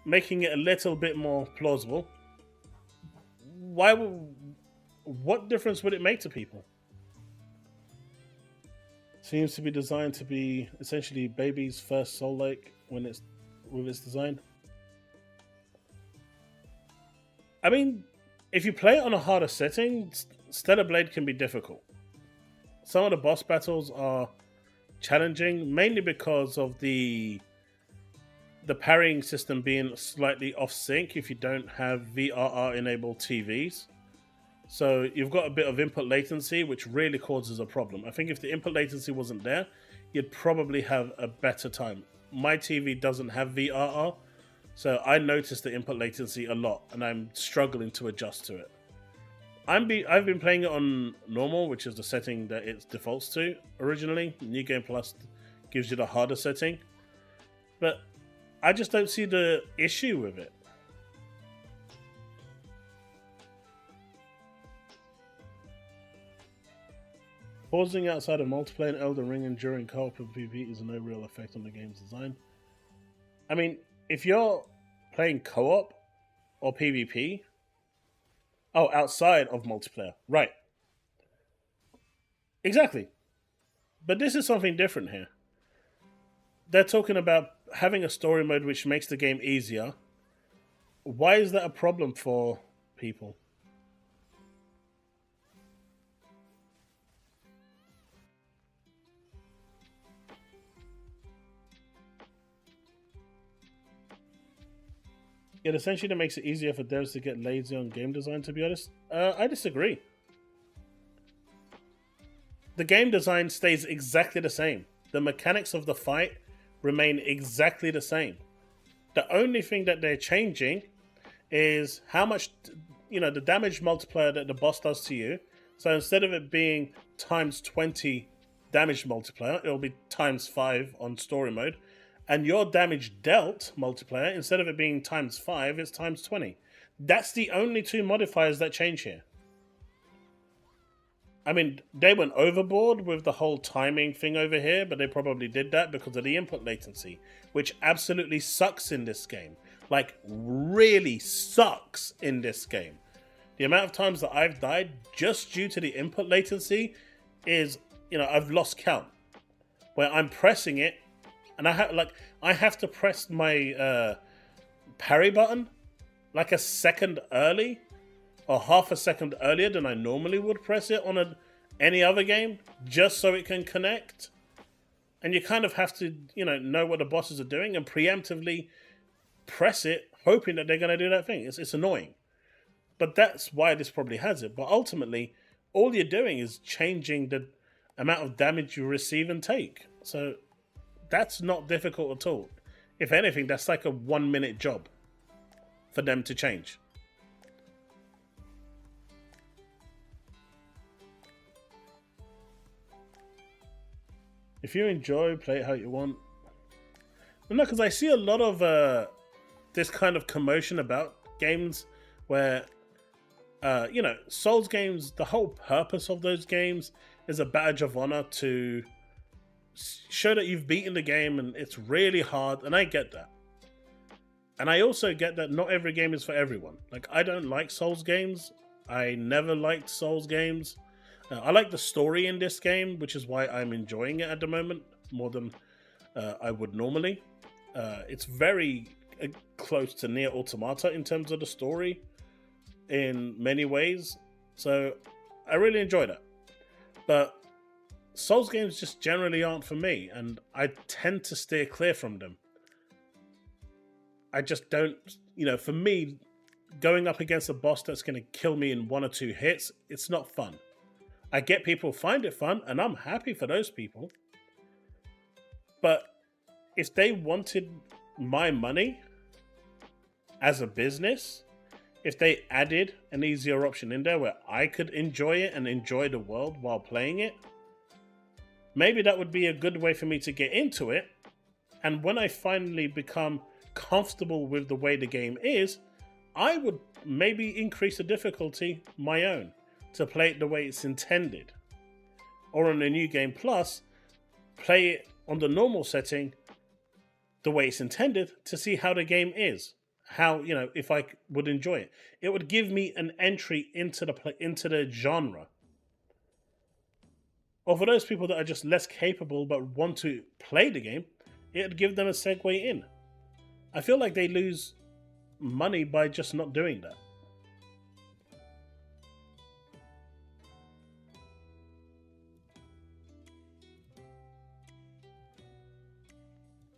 making it a little bit more plausible, what difference would it make to people? Seems to be designed to be essentially baby's first soul-like with its design. if you play it on a harder setting, Stellar Blade can be difficult. Some of the boss battles are challenging, mainly because of the parrying system being slightly off sync if you don't have VRR enabled TVs. So you've got a bit of input latency, which really causes a problem. I think if the input latency wasn't there, you'd probably have a better time. My TV doesn't have VRR, so I notice the input latency a lot, and I'm struggling to adjust to it. I've been playing it on normal, which is the setting that it defaults to originally. New Game Plus gives you the harder setting, but I just don't see the issue with it. Pausing outside of multiplayer in Elden Ring and during co-op and PvP is no real effect on the game's design. I mean, if you're playing co-op or PvP, outside of multiplayer, right? Exactly. But this is something different here. They're talking about having a story mode which makes the game easier. Why is that a problem for people? It essentially makes it easier for devs to get lazy on game design, to be honest. I disagree. The game design stays exactly the same. The mechanics of the fight remain exactly the same. The only thing that they're changing is how much, the damage multiplier that the boss does to you. So instead of it being times 20 damage multiplier, it'll be times 5 on story mode. And your damage dealt multiplier, instead of it being times 5, it's times 20. That's the only two modifiers that change here. I mean, they went overboard with the whole timing thing over here, but they probably did that because of the input latency, which absolutely sucks in this game. Like, really sucks in this game. The amount of times that I've died just due to the input latency is, I've lost count. Where I'm pressing it, and I have to press my parry button like a second early or half a second earlier than I normally would press it on any other game, just so it can connect. And you kind of have to, know what the bosses are doing and preemptively press it, hoping that they're going to do that thing. It's annoying. But that's why this probably has it. But ultimately, all you're doing is changing the amount of damage you receive and take. So that's not difficult at all. If anything, that's like a 1 minute job for them to change. If you enjoy, play it how you want. But no, because I see a lot of this kind of commotion about games where, Souls games, the whole purpose of those games is a badge of honor to show that you've beaten the game, and it's really hard, and I get that. And I also get that not every game is for everyone. Like, I don't like Souls games. I never liked Souls games. I like the story in this game, which is why I'm enjoying it at the moment more than I would normally. It's very close to Nier Automata in terms of the story in many ways. So I really enjoy that. But Souls games just generally aren't for me, and I tend to steer clear from them. I just don't, for me, going up against a boss that's going to kill me in 1 or 2 hits, it's not fun. I get people find it fun, and I'm happy for those people. But if they wanted my money as a business, if they added an easier option in there where I could enjoy it and enjoy the world while playing it, maybe that would be a good way for me to get into it. And when I finally become comfortable with the way the game is, I would maybe increase the difficulty my own to play it the way it's intended. Or on the New Game Plus, play it on the normal setting the way it's intended to see how the game is. How, if I would enjoy it. It would give me an entry into the genre. Or for those people that are just less capable but want to play the game, it would give them a segue in. I feel like they lose money by just not doing that.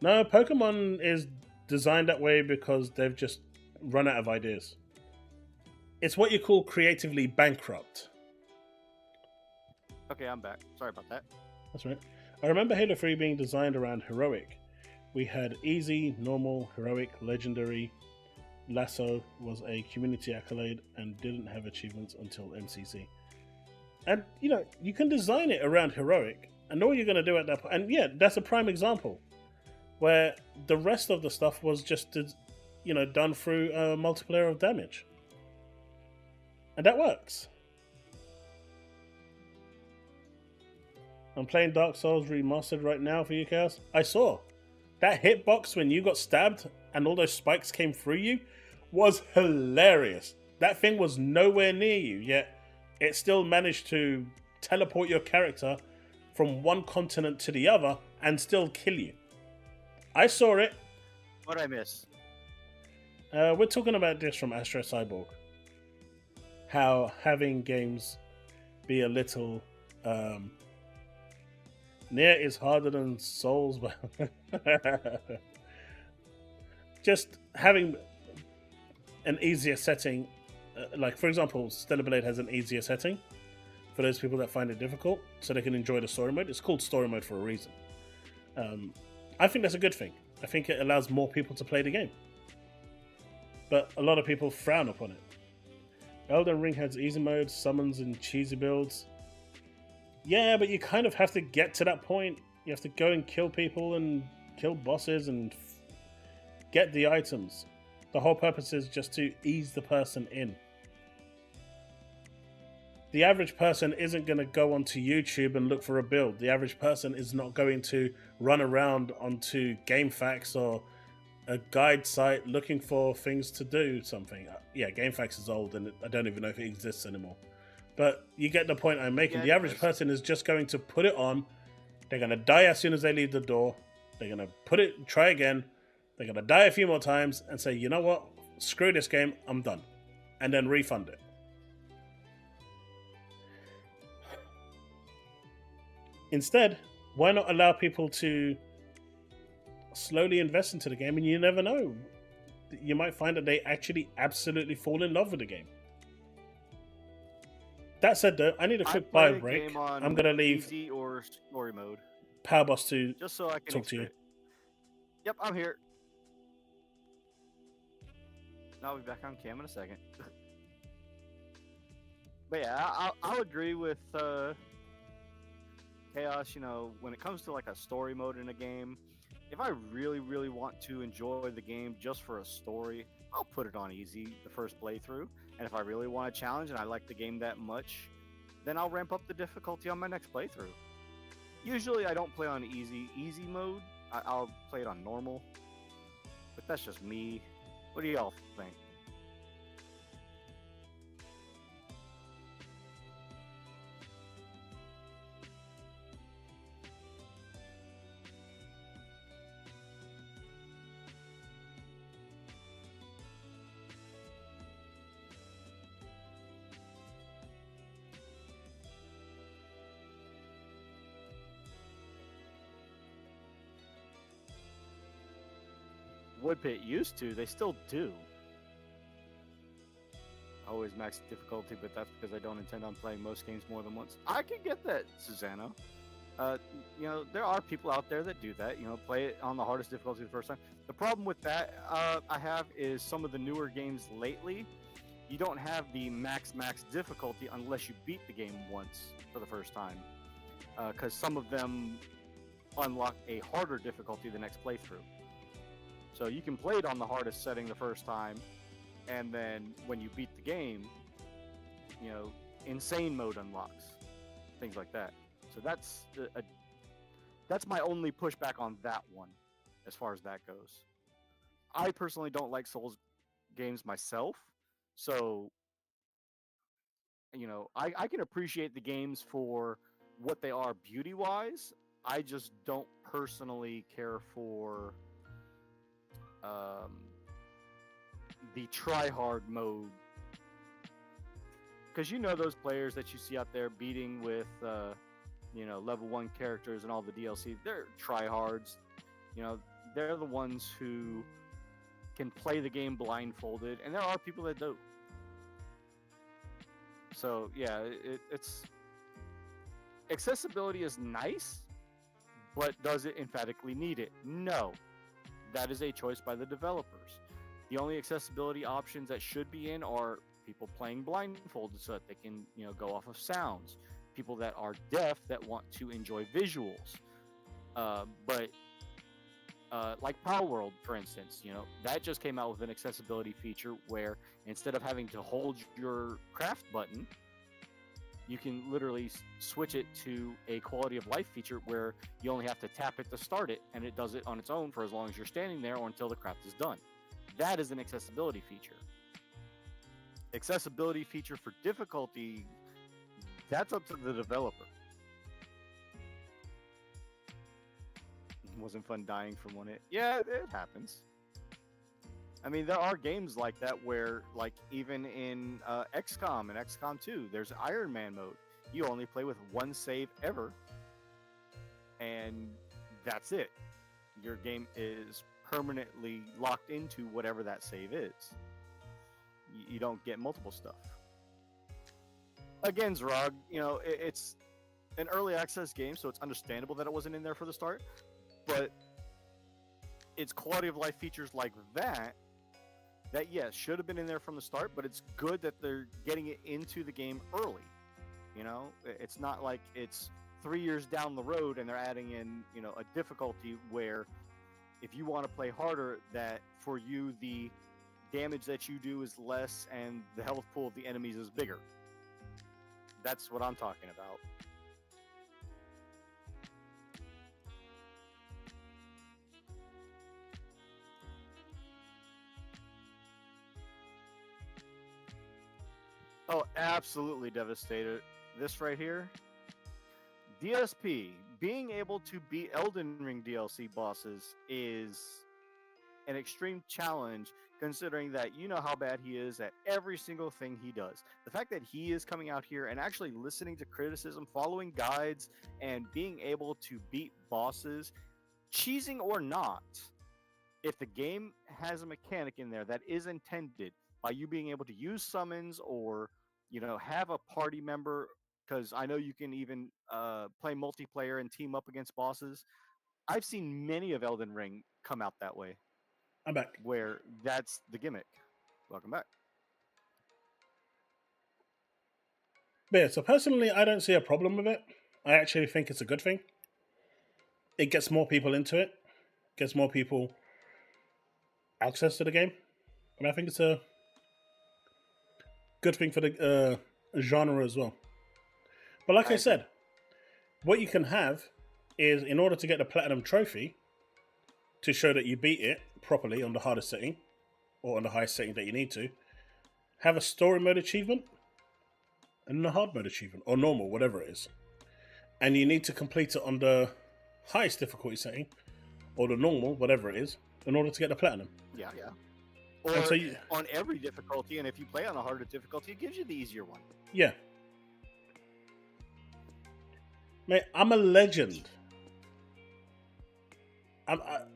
No, Pokemon is designed that way because they've just run out of ideas. It's what you call creatively bankrupt. Okay, I'm back. Sorry about that. That's right. I remember Halo 3 being designed around heroic. We had easy, normal, heroic, legendary. Lasso was a community accolade and didn't have achievements until MCC. And, you know, you can design it around heroic, and all you're going to do at that point... And yeah, that's a prime example, where the rest of the stuff was just, you know, done through a multiplayer of damage. And that works. I'm playing Dark Souls Remastered right now for you, Chaos. I saw that hitbox when you got stabbed and all those spikes came through you was hilarious. That thing was nowhere near you, yet it still managed to teleport your character from one continent to the other and still kill you. I saw it. What'd I miss? We're talking about this from Astro Cyborg. How having games be a little... Nier is harder than Souls, but just having an easier setting, like for example, Stellar Blade has an easier setting for those people that find it difficult, so they can enjoy the story mode. It's called story mode for a reason. I think that's a good thing. I think it allows more people to play the game, but a lot of people frown upon it. Elden Ring has easy mode, summons, and cheesy builds. Yeah, but you kind of have to get to that point. You have to go and kill people and kill bosses and get the items. The whole purpose is just to ease the person in. The average person isn't going to go onto YouTube and look for a build. The average person is not going to run around onto GameFAQs or a guide site looking for things to do something. Yeah, GameFAQs is old and I don't even know if it exists anymore. But you get the point I'm making. The average person is just going to put it on. They're going to die as soon as they leave the door. They're going to put it, try again. They're going to die a few more times and say, you know what? Screw this game. I'm done. And then refund it. Instead, why not allow people to slowly invest into the game? And you never know. You might find that they actually absolutely fall in love with the game. That said, though, I need a quick bio break. I'm going to leave easy or story mode. Powerboss to just so I can talk to you. Yep, I'm here. I'll be back on cam in a second. But yeah, I'll agree with Chaos. You know, when it comes to like a story mode in a game, if I really, really want to enjoy the game just for a story, I'll put it on easy the first playthrough. And if I really want a challenge and I like the game that much, then I'll ramp up the difficulty on my next playthrough. Usually I don't play on easy mode. I'll play it on normal. But that's just me. What do y'all think? Woodpit used to, they still do. I always max difficulty, but that's because I don't intend on playing most games more than once. I can get that, Susanna. You know, there are people out there that do that, you know, play it on the hardest difficulty the first time. The problem with that I have is some of the newer games lately, you don't have the max difficulty unless you beat the game once for the first time. Because some of them unlock a harder difficulty the next playthrough. So you can play it on the hardest setting the first time, and then when you beat the game, you know, insane mode unlocks, things like that. So that's my only pushback on that one, as far as that goes. I personally don't like Souls games myself, so you know, I can appreciate the games for what they are beauty-wise. I just don't personally care for the try-hard mode, because you know those players that you see out there beating with you know, level 1 characters and all the DLC, they're try-hards. You know, they're the ones who can play the game blindfolded, and there are people that don't. So yeah, it's accessibility is nice, but does it emphatically need it? No. That is a choice by the developers. The only accessibility options that should be in are people playing blindfolded so that they can, go off of sounds. People that are deaf that want to enjoy visuals. But like Power World, for instance, that just came out with an accessibility feature where instead of having to hold your craft button, you can literally switch it to a quality of life feature where you only have to tap it to start it, and it does it on its own for as long as you're standing there or until the craft is done. That is an accessibility feature. Accessibility feature for difficulty, that's up to the developer. Wasn't fun dying from one hit. Yeah, it happens. I mean, there are games like that where, like, even in XCOM and XCOM 2, there's Iron Man mode. You only play with one save ever, and that's it. Your game is permanently locked into whatever that save is. You don't get multiple stuff. Again, Zrog, it's an early access game, so it's understandable that it wasn't in there for the start. But it's quality of life features like that yes, should have been in there from the start, but it's good that they're getting it into the game early. It's not like it's 3 years down the road and they're adding in, a difficulty where if you want to play harder, that for you the damage that you do is less and the health pool of the enemies is bigger. That's what I'm talking about. Oh, absolutely devastated. This right here, DSP, being able to beat Elden Ring DLC bosses is an extreme challenge, considering that you know how bad he is at every single thing he does. The fact that he is coming out here and actually listening to criticism, following guides, and being able to beat bosses, cheesing or not, if the game has a mechanic in there that is intended by you being able to use summons or have a party member, because I know you can even play multiplayer and team up against bosses. I've seen many of Elden Ring come out that way. I'm back. Where that's the gimmick. Welcome back. But yeah, so personally, I don't see a problem with it. I actually think it's a good thing. It gets more people into it, gets more people access to the game. And I think it's a good thing for the genre as well. But like I said, what you can have is, in order to get the platinum trophy, to show that you beat it properly on the hardest setting, or on the highest setting that you need to, have a story mode achievement, and a hard mode achievement, or normal, whatever it is. And you need to complete it on the highest difficulty setting, or the normal, whatever it is, in order to get the platinum. Yeah. Or so on every difficulty, and if you play on a harder difficulty, it gives you the easier one. Yeah. Mate, I'm a legend.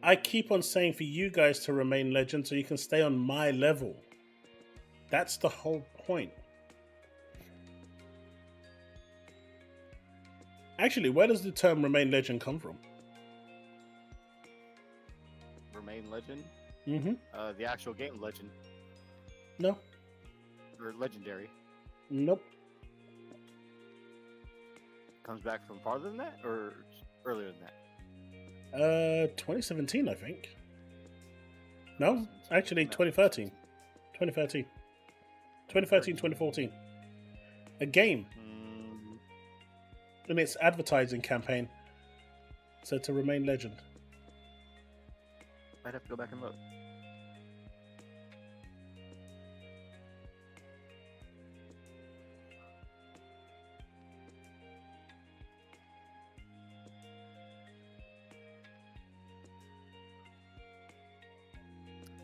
I keep on saying for you guys to remain legend so you can stay on my level. That's the whole point. Actually, where does the term remain legend come from? Remain legend? Mm-hmm. The actual game legend. No. Or legendary. Nope. Comes back from farther than that, or earlier than that? 2017, I think. No, actually 2013. 2013. 2013, 2014. A game. In its advertising campaign said to remain legend. I'd have to go back and look.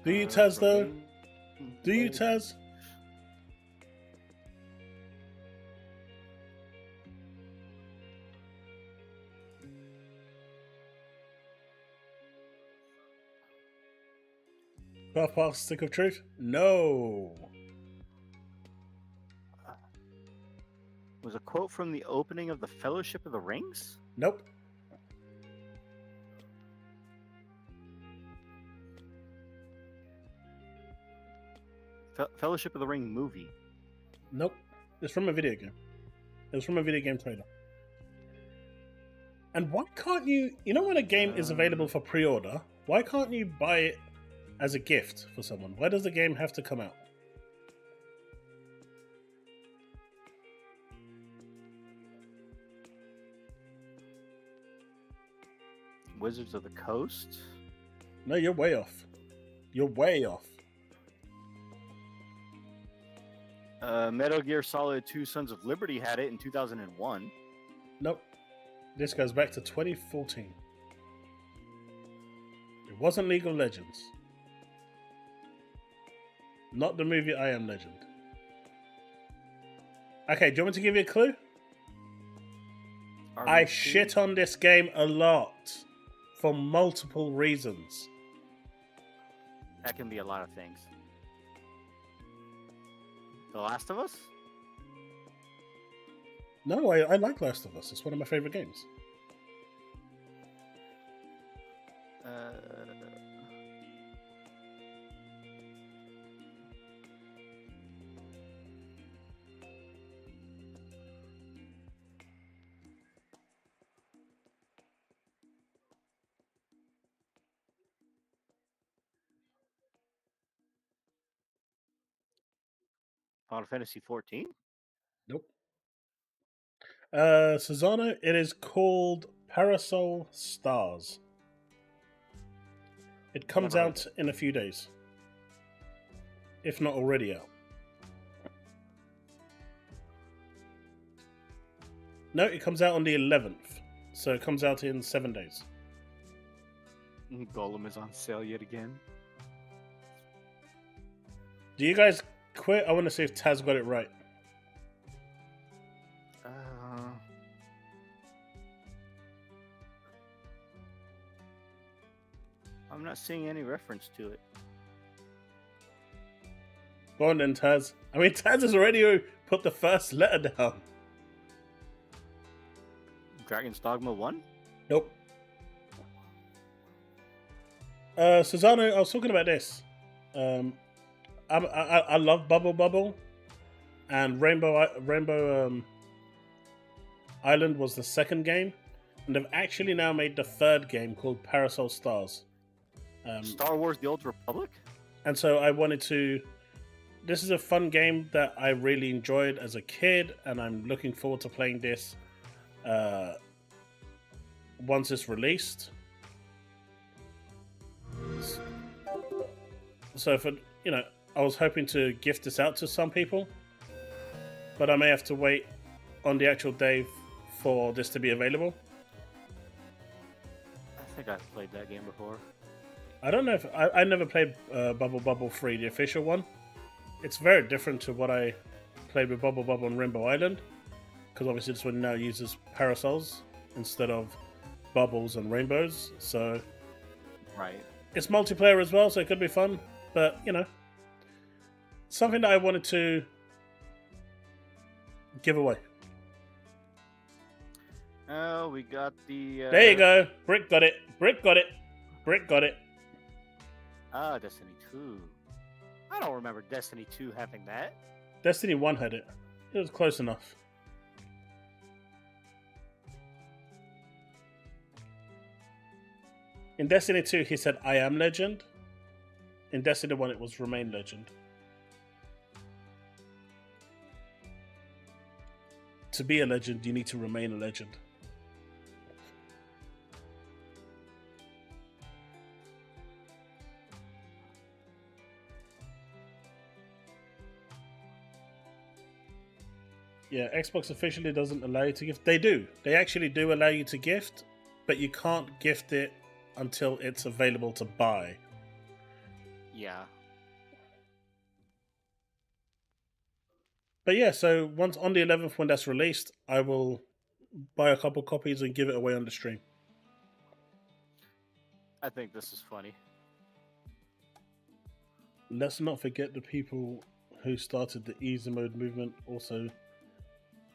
Do you, Taz, though? Do you, Taz? Puff Puff Stick of Truth? No. Was a quote from the opening of the Fellowship of the Rings? Nope. Fellowship of the Ring movie. Nope. It's from a video game. It was from a video game trailer. And why can't you... You know when a game is available for pre-order, why can't you buy it as a gift for someone? Why does the game have to come out? Wizards of the Coast? No, you're way off. You're way off. Metal Gear Solid 2 Sons of Liberty had it in 2001. Nope. This goes back to 2014. It wasn't League of Legends. Not the movie I Am Legend. Okay, do you want me to give you a clue? I shit on this game a lot. For multiple reasons. That can be a lot of things. The Last of Us? No, I like Last of Us. It's one of my favorite games. Final Fantasy 14? Nope. Susano, it is called Parasol Stars. It comes Never heard out in a few days. If not already out. No, it comes out on the 11th. So it comes out in 7 days. Golem is on sale yet again. Do you guys quit? I want to see if Taz got it right. I'm not seeing any reference to it. Go on then, Taz. I mean, Taz has already put the first letter down. Dragon's Dogma 1? Nope. Susano, I was talking about this. I love Bubble Bubble, and Rainbow Island was the second game, and they've actually now made the third game called Parasol Stars. Star Wars: The Old Republic? And so I wanted to... This is a fun game that I really enjoyed as a kid, and I'm looking forward to playing this once it's released. So for, you know, I was hoping to gift this out to some people, but I may have to wait on the actual day for this to be available. I think I've played that game before. I don't know if... I never played Bubble Bubble 3, the official one. It's very different to what I played with Bubble Bubble and Rainbow Island, because obviously this one now uses parasols instead of bubbles and rainbows, so... Right. It's multiplayer as well, so it could be fun, but, you know, something that I wanted to give away. Oh, we got the... There you go. Brick got it. Brick got it. Brick got it. Ah, Destiny 2. I don't remember Destiny 2 having that. Destiny 1 had it. It was close enough. In Destiny 2, he said, I am legend. In Destiny 1, it was remain legend. To be a legend, you need to remain a legend. Yeah, Xbox officially doesn't allow you to gift. They do. They actually do allow you to gift, but you can't gift it until it's available to buy. Yeah. But yeah, so once on the 11th when that's released, I will buy a couple copies and give it away on the stream. I think this is funny. let's not forget the people who started the easy mode movement also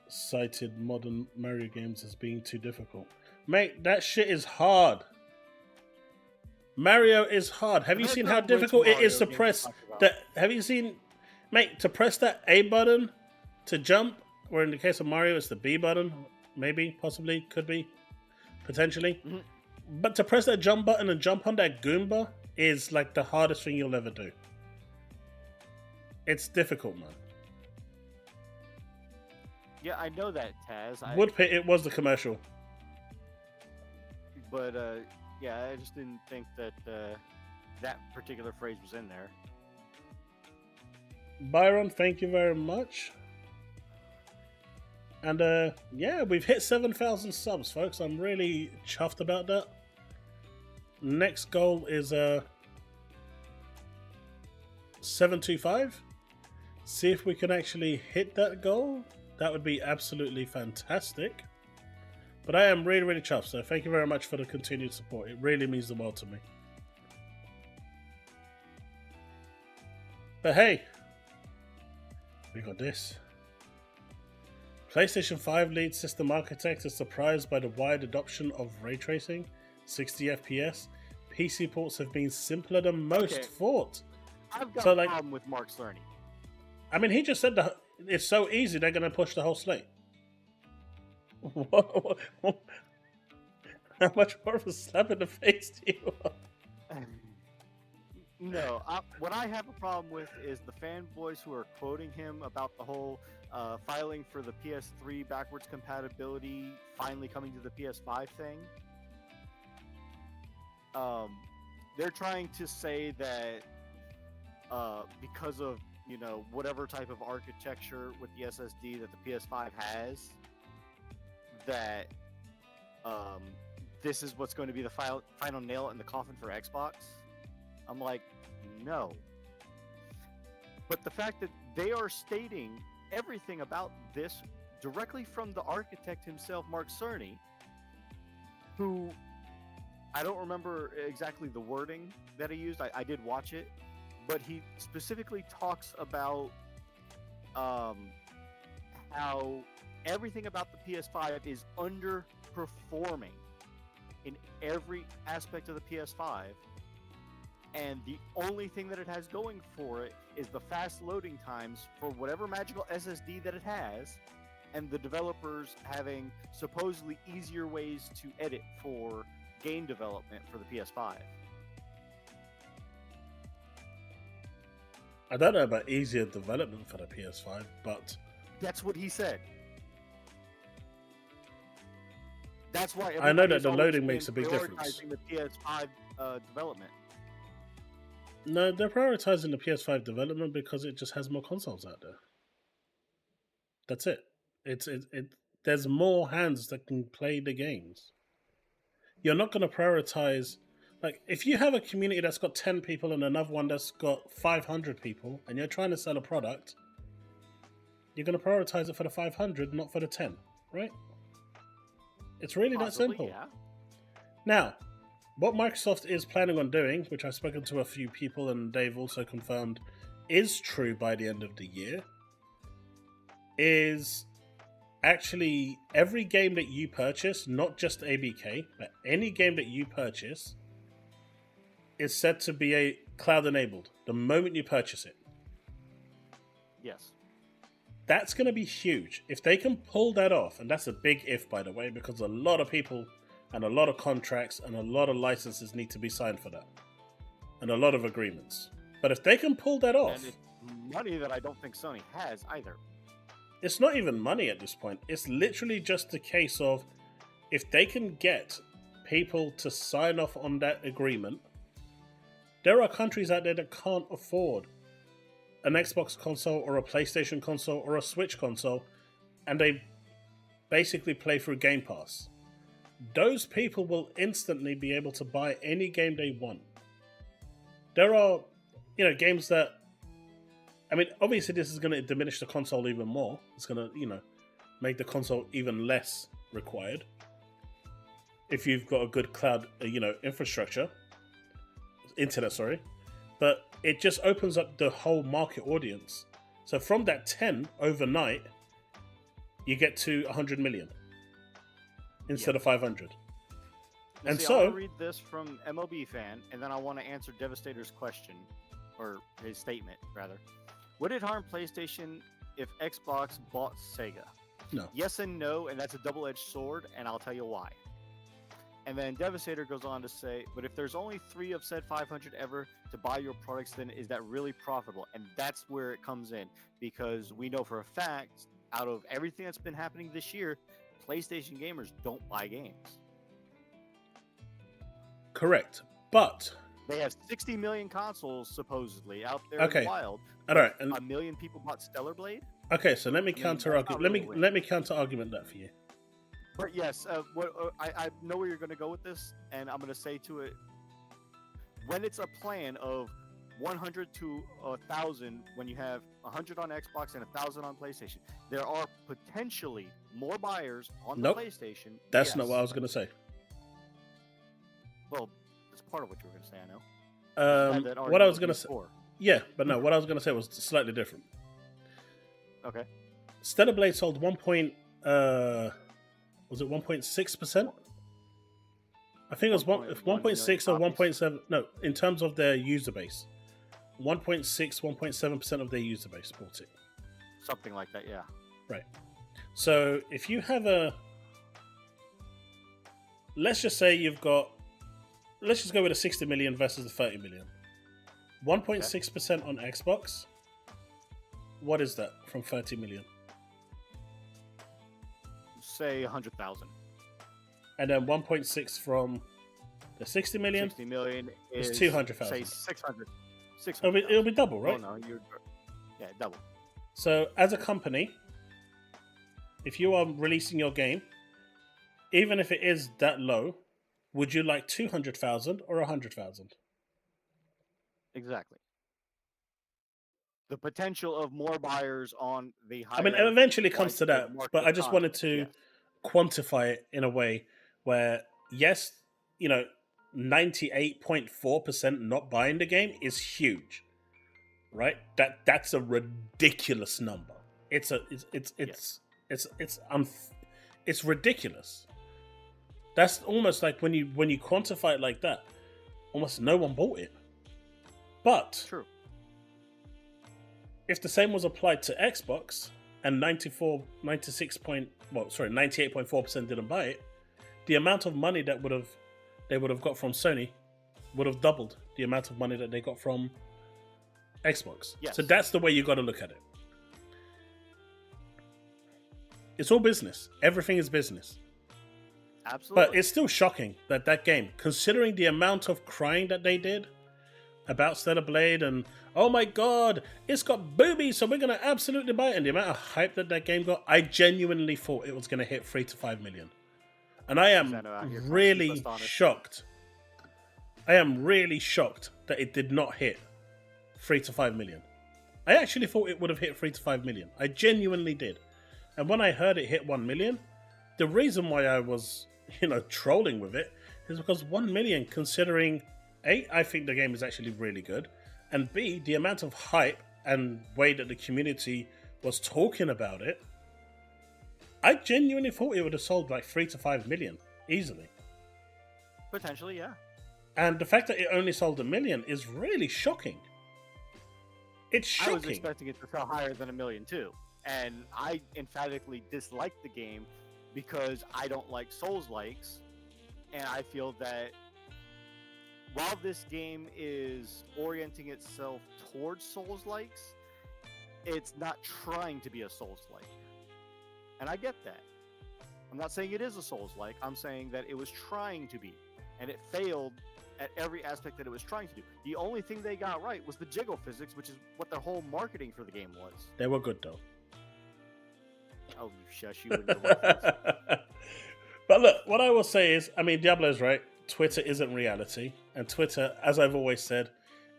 cited modern Mario games as being too difficult. Mate, that shit is hard. Mario is hard. Have you seen how difficult it is to press that? Have you seen, mate, to press that A button to jump, or in the case of Mario, it's the B button, maybe, possibly, could be, potentially. Mm-hmm. But to press that jump button and jump on that Goomba is like the hardest thing you'll ever do. It's difficult, man. Yeah, I know that, Taz. Woodpit, it was the commercial. But, yeah, I just didn't think that that particular phrase was in there. Byron, thank you very much. And, yeah, we've hit 7,000 subs, folks. I'm really chuffed about that. Next goal is 725. See if we can actually hit that goal. That would be absolutely fantastic. But I am really, really chuffed. So thank you very much for the continued support. It really means the world to me. But hey, we got this. PlayStation 5 lead system architect is surprised by the wide adoption of ray tracing, 60 FPS. PC ports have been simpler than most thought. I've got a problem with Mark Cerny. I mean, he just said that it's so easy they're going to push the whole slate. How much more of a slap in the face do you want? No, what I have a problem with is the fanboys who are quoting him about the whole filing for the PS3 backwards compatibility finally coming to the PS5 thing. They're trying to say that because of, you know, whatever type of architecture with the SSD that the PS5 has, that this is what's going to be the final nail in the coffin for Xbox. I'm like, no. But the fact that they are stating everything about this directly from the architect himself, Mark Cerny, who I don't remember exactly the wording that he used. I did watch it, but he specifically talks about how everything about the PS5 is underperforming in every aspect of the PS5. And the only thing that it has going for it is the fast loading times for whatever magical SSD that it has, and the developers having supposedly easier ways to edit for game development for the PS5. I don't know about easier development for the PS5, but that's what he said. That's why I know that the loading makes a big difference. Prioritizing the PS5 development. No, they're prioritizing the PS5 development because it just has more consoles out there. That's it. There's more hands that can play the games. You're not going to prioritize, like, if you have a community that's got 10 people and another one that's got 500 people, and you're trying to sell a product, you're going to prioritize it for the 500, not for the 10, right? It's really that simple. Yeah. Now, what Microsoft is planning on doing, which I've spoken to a few people and they've also confirmed is true by the end of the year, is actually every game that you purchase, not just ABK, but any game that you purchase, is set to be a cloud enabled the moment you purchase it. Yes. That's going to be huge. If they can pull that off, and that's a big if, by the way, because a lot of people and a lot of contracts and a lot of licenses need to be signed for that. And a lot of agreements. But if they can pull that off... And it's money that I don't think Sony has either. It's not even money at this point. It's literally just a case of if they can get people to sign off on that agreement. There are countries out there that can't afford an Xbox console or a PlayStation console or a Switch console, and they basically play through Game Pass. Those people will instantly be able to buy any game they want. There are, games that, I mean, obviously this is going to diminish the console even more. It's going to, make the console even less required. If you've got a good cloud, internet, sorry. But it just opens up the whole market audience. So from that 10 overnight, you get to 100 million instead of 500. Now, And see, so, I want to read this from MLB fan, and then I want to answer Devastator's question, or his statement rather. Would it harm PlayStation if Xbox bought Sega? No. Yes and no, and that's a double-edged sword, and I'll tell you why. And then Devastator goes on to say, but if there's only 3 of said 500 ever to buy your products, then is that really profitable? And that's where it comes in, because we know for a fact, out of everything that's been happening this year, PlayStation gamers don't buy games. correct. But They have 60 million consoles supposedly out there Okay. in the wild. all right, and A million people bought Stellar Blade. okay, so let me that's counter not argument. really a win. Let me counter argument that for you. But yes, I know where you're going to go with this, and I'm going to say to it, when it's a plan of 100 to 1,000, when you have 100 on Xbox and 1,000 on PlayStation, there are potentially more buyers on Nope. the PlayStation. That's not Yes. what I was going to say. Well, that's part of what you were going to say, I know. You had that What I was argument going to say, before. yeah, but no, what I was going to say was slightly different. Okay. Stellar Blade sold 1.6%? I think it was 1.6 or 1.7. No, in terms of their user base, 1.6, 1.7% of their user base bought it. Something like that, yeah. Right. So if you have a, let's just say you've got, let's just go with a 60 million versus a 30 million. 1.6% on Xbox. What is that from 30 million? Say 100,000. And then 1.6 from the 60 million. 60 million It's is 200,000. Say 600. It'll be double, right? Oh, no, yeah, double. So as a company, if you are releasing your game, even if it is that low, would you like 200,000 or 100,000? Exactly. The potential of more buyers on the higher. I mean, it eventually comes to that, market but I just wanted to content, quantify it in a way where, yes, 98.4% not buying the game is huge, right? That's a ridiculous number. It's ridiculous. That's almost like when you quantify it like that, almost no one bought it. But True. if the same was applied to Xbox and 98.4% didn't buy it, the amount of money that they would have got from Sony would have doubled the amount of money that they got from Xbox. Yes. So that's the way you got to look at it. It's all business. Everything is business. Absolutely. But it's still shocking that game, considering the amount of crying that they did about Stellar Blade and, oh my god, it's got boobies, so we're going to absolutely buy it. And the amount of hype that game got, I genuinely thought it was going to hit 3 to 5 million. And I am really shocked. I am really shocked that it did not hit 3 to 5 million. I actually thought it would have hit 3 to 5 million. I genuinely did. And when I heard it hit 1 million, the reason why I was, trolling with it is because 1 million, considering A, I think the game is actually really good, and B, the amount of hype and way that the community was talking about it, I genuinely thought it would have sold like 3 to 5 million easily. Potentially, yeah. And the fact that it only sold 1 million is really shocking. It's shocking. I was expecting it to sell higher than 1 million too. And I emphatically dislike the game because I don't like Souls-likes. And I feel that while this game is orienting itself towards Souls-likes, it's not trying to be a Souls-like. And I get that. I'm not saying it is a Souls-like. I'm saying that it was trying to be. And it failed at every aspect that it was trying to do. The only thing they got right was the jiggle physics, which is what their whole marketing for the game was. They were good though. Oh, you shush you and your reference. But look, what I will say is, Diablo's right. Twitter isn't reality. And Twitter, as I've always said,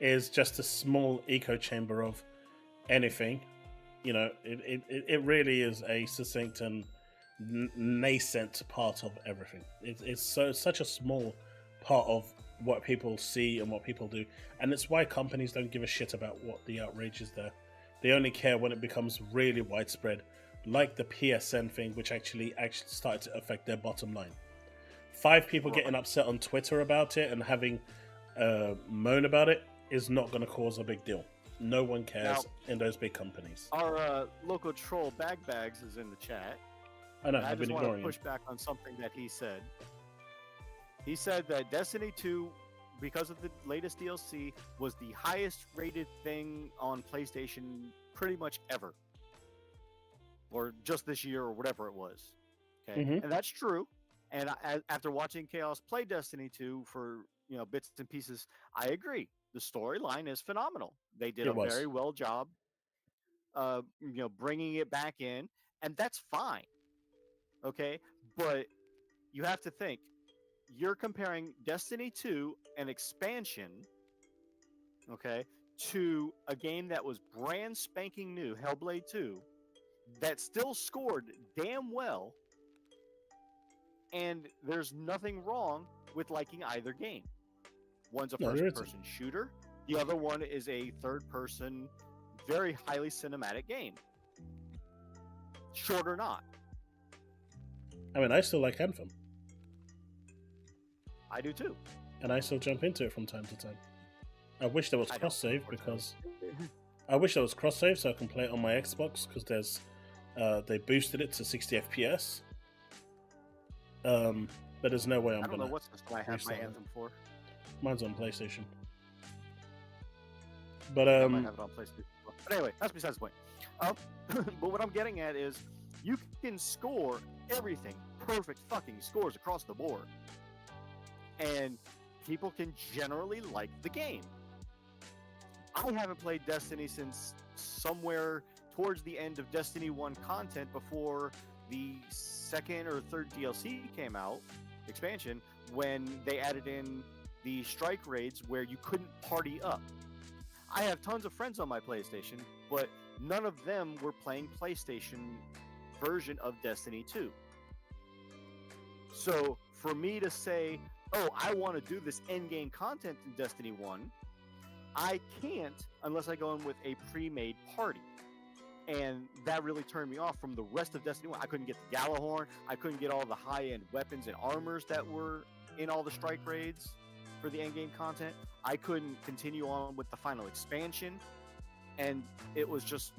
is just a small echo chamber of anything. It really is a succinct and nascent part of everything. It's such a small part of what people see and what people do, and it's why companies don't give a shit about what the outrage is there. They only care when it becomes really widespread, like the PSN thing, which actually started to affect their bottom line. 5 people getting upset on Twitter about it and having moan about it is not going to cause a big deal. No one cares in those big companies. Our local troll Bags is in the chat. I know. I I've been just want ignoring to push back on something that he said. He said that Destiny 2, because of the latest DLC, was the highest rated thing on PlayStation pretty much ever. Or just this year or whatever it was. Okay, Mhm. and that's true. And after watching Chaos play Destiny 2 for bits and pieces, I agree. The storyline is phenomenal. They did a very well job, bringing it back in, and that's fine. Okay, but you have to think. You're comparing Destiny 2, an expansion, okay, to a game that was brand spanking new, Hellblade 2, that still scored damn well, and there's nothing wrong with liking either game. One's a first-person shooter, the other one is a third-person, very highly cinematic game. Short or not. I mean, I still like Anthem. I do too. And I still jump into it from time to time. I wish there was cross-save because... I wish there was cross-save so I can play it on my Xbox, because there's... they boosted it to 60 FPS. But there's no way I'm gonna... I don't know what system I have my Anthem for. Mine's on PlayStation. But I might have it on PlayStation. But anyway, that's besides the point. But what I'm getting at is, you can score everything, perfect fucking scores across the board, and people can generally like the game. I haven't played Destiny since somewhere towards the end of Destiny 1 content, before the second or third DLC came out, expansion, when they added in the strike raids where you couldn't party up. I have tons of friends on my PlayStation, but none of them were playing PlayStation version of Destiny 2. So for me to say, oh, I want to do this endgame content in Destiny 1, I can't unless I go in with a pre-made party. And that really turned me off from the rest of Destiny 1. I couldn't get the Galahorn. I couldn't get all the high-end weapons and armors that were in all the strike raids for the endgame content. I couldn't continue on with the final expansion. And it was just,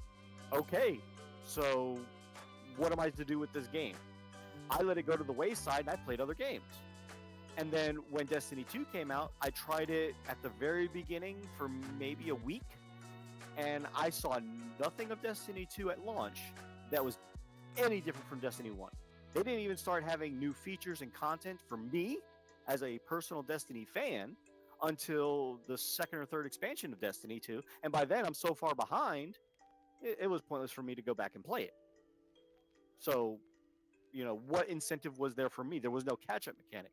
okay, so what am I to do with this game? I let it go to the wayside and I played other games. And then when Destiny 2 came out, I tried it at the very beginning for maybe a week, and I saw nothing of Destiny 2 at launch that was any different from Destiny 1. They didn't even start having new features and content for me as a personal Destiny fan until the second or third expansion of Destiny 2, and by then I'm so far behind, it was pointless for me to go back and play it. So, what incentive was there for me? There was no catch-up mechanic.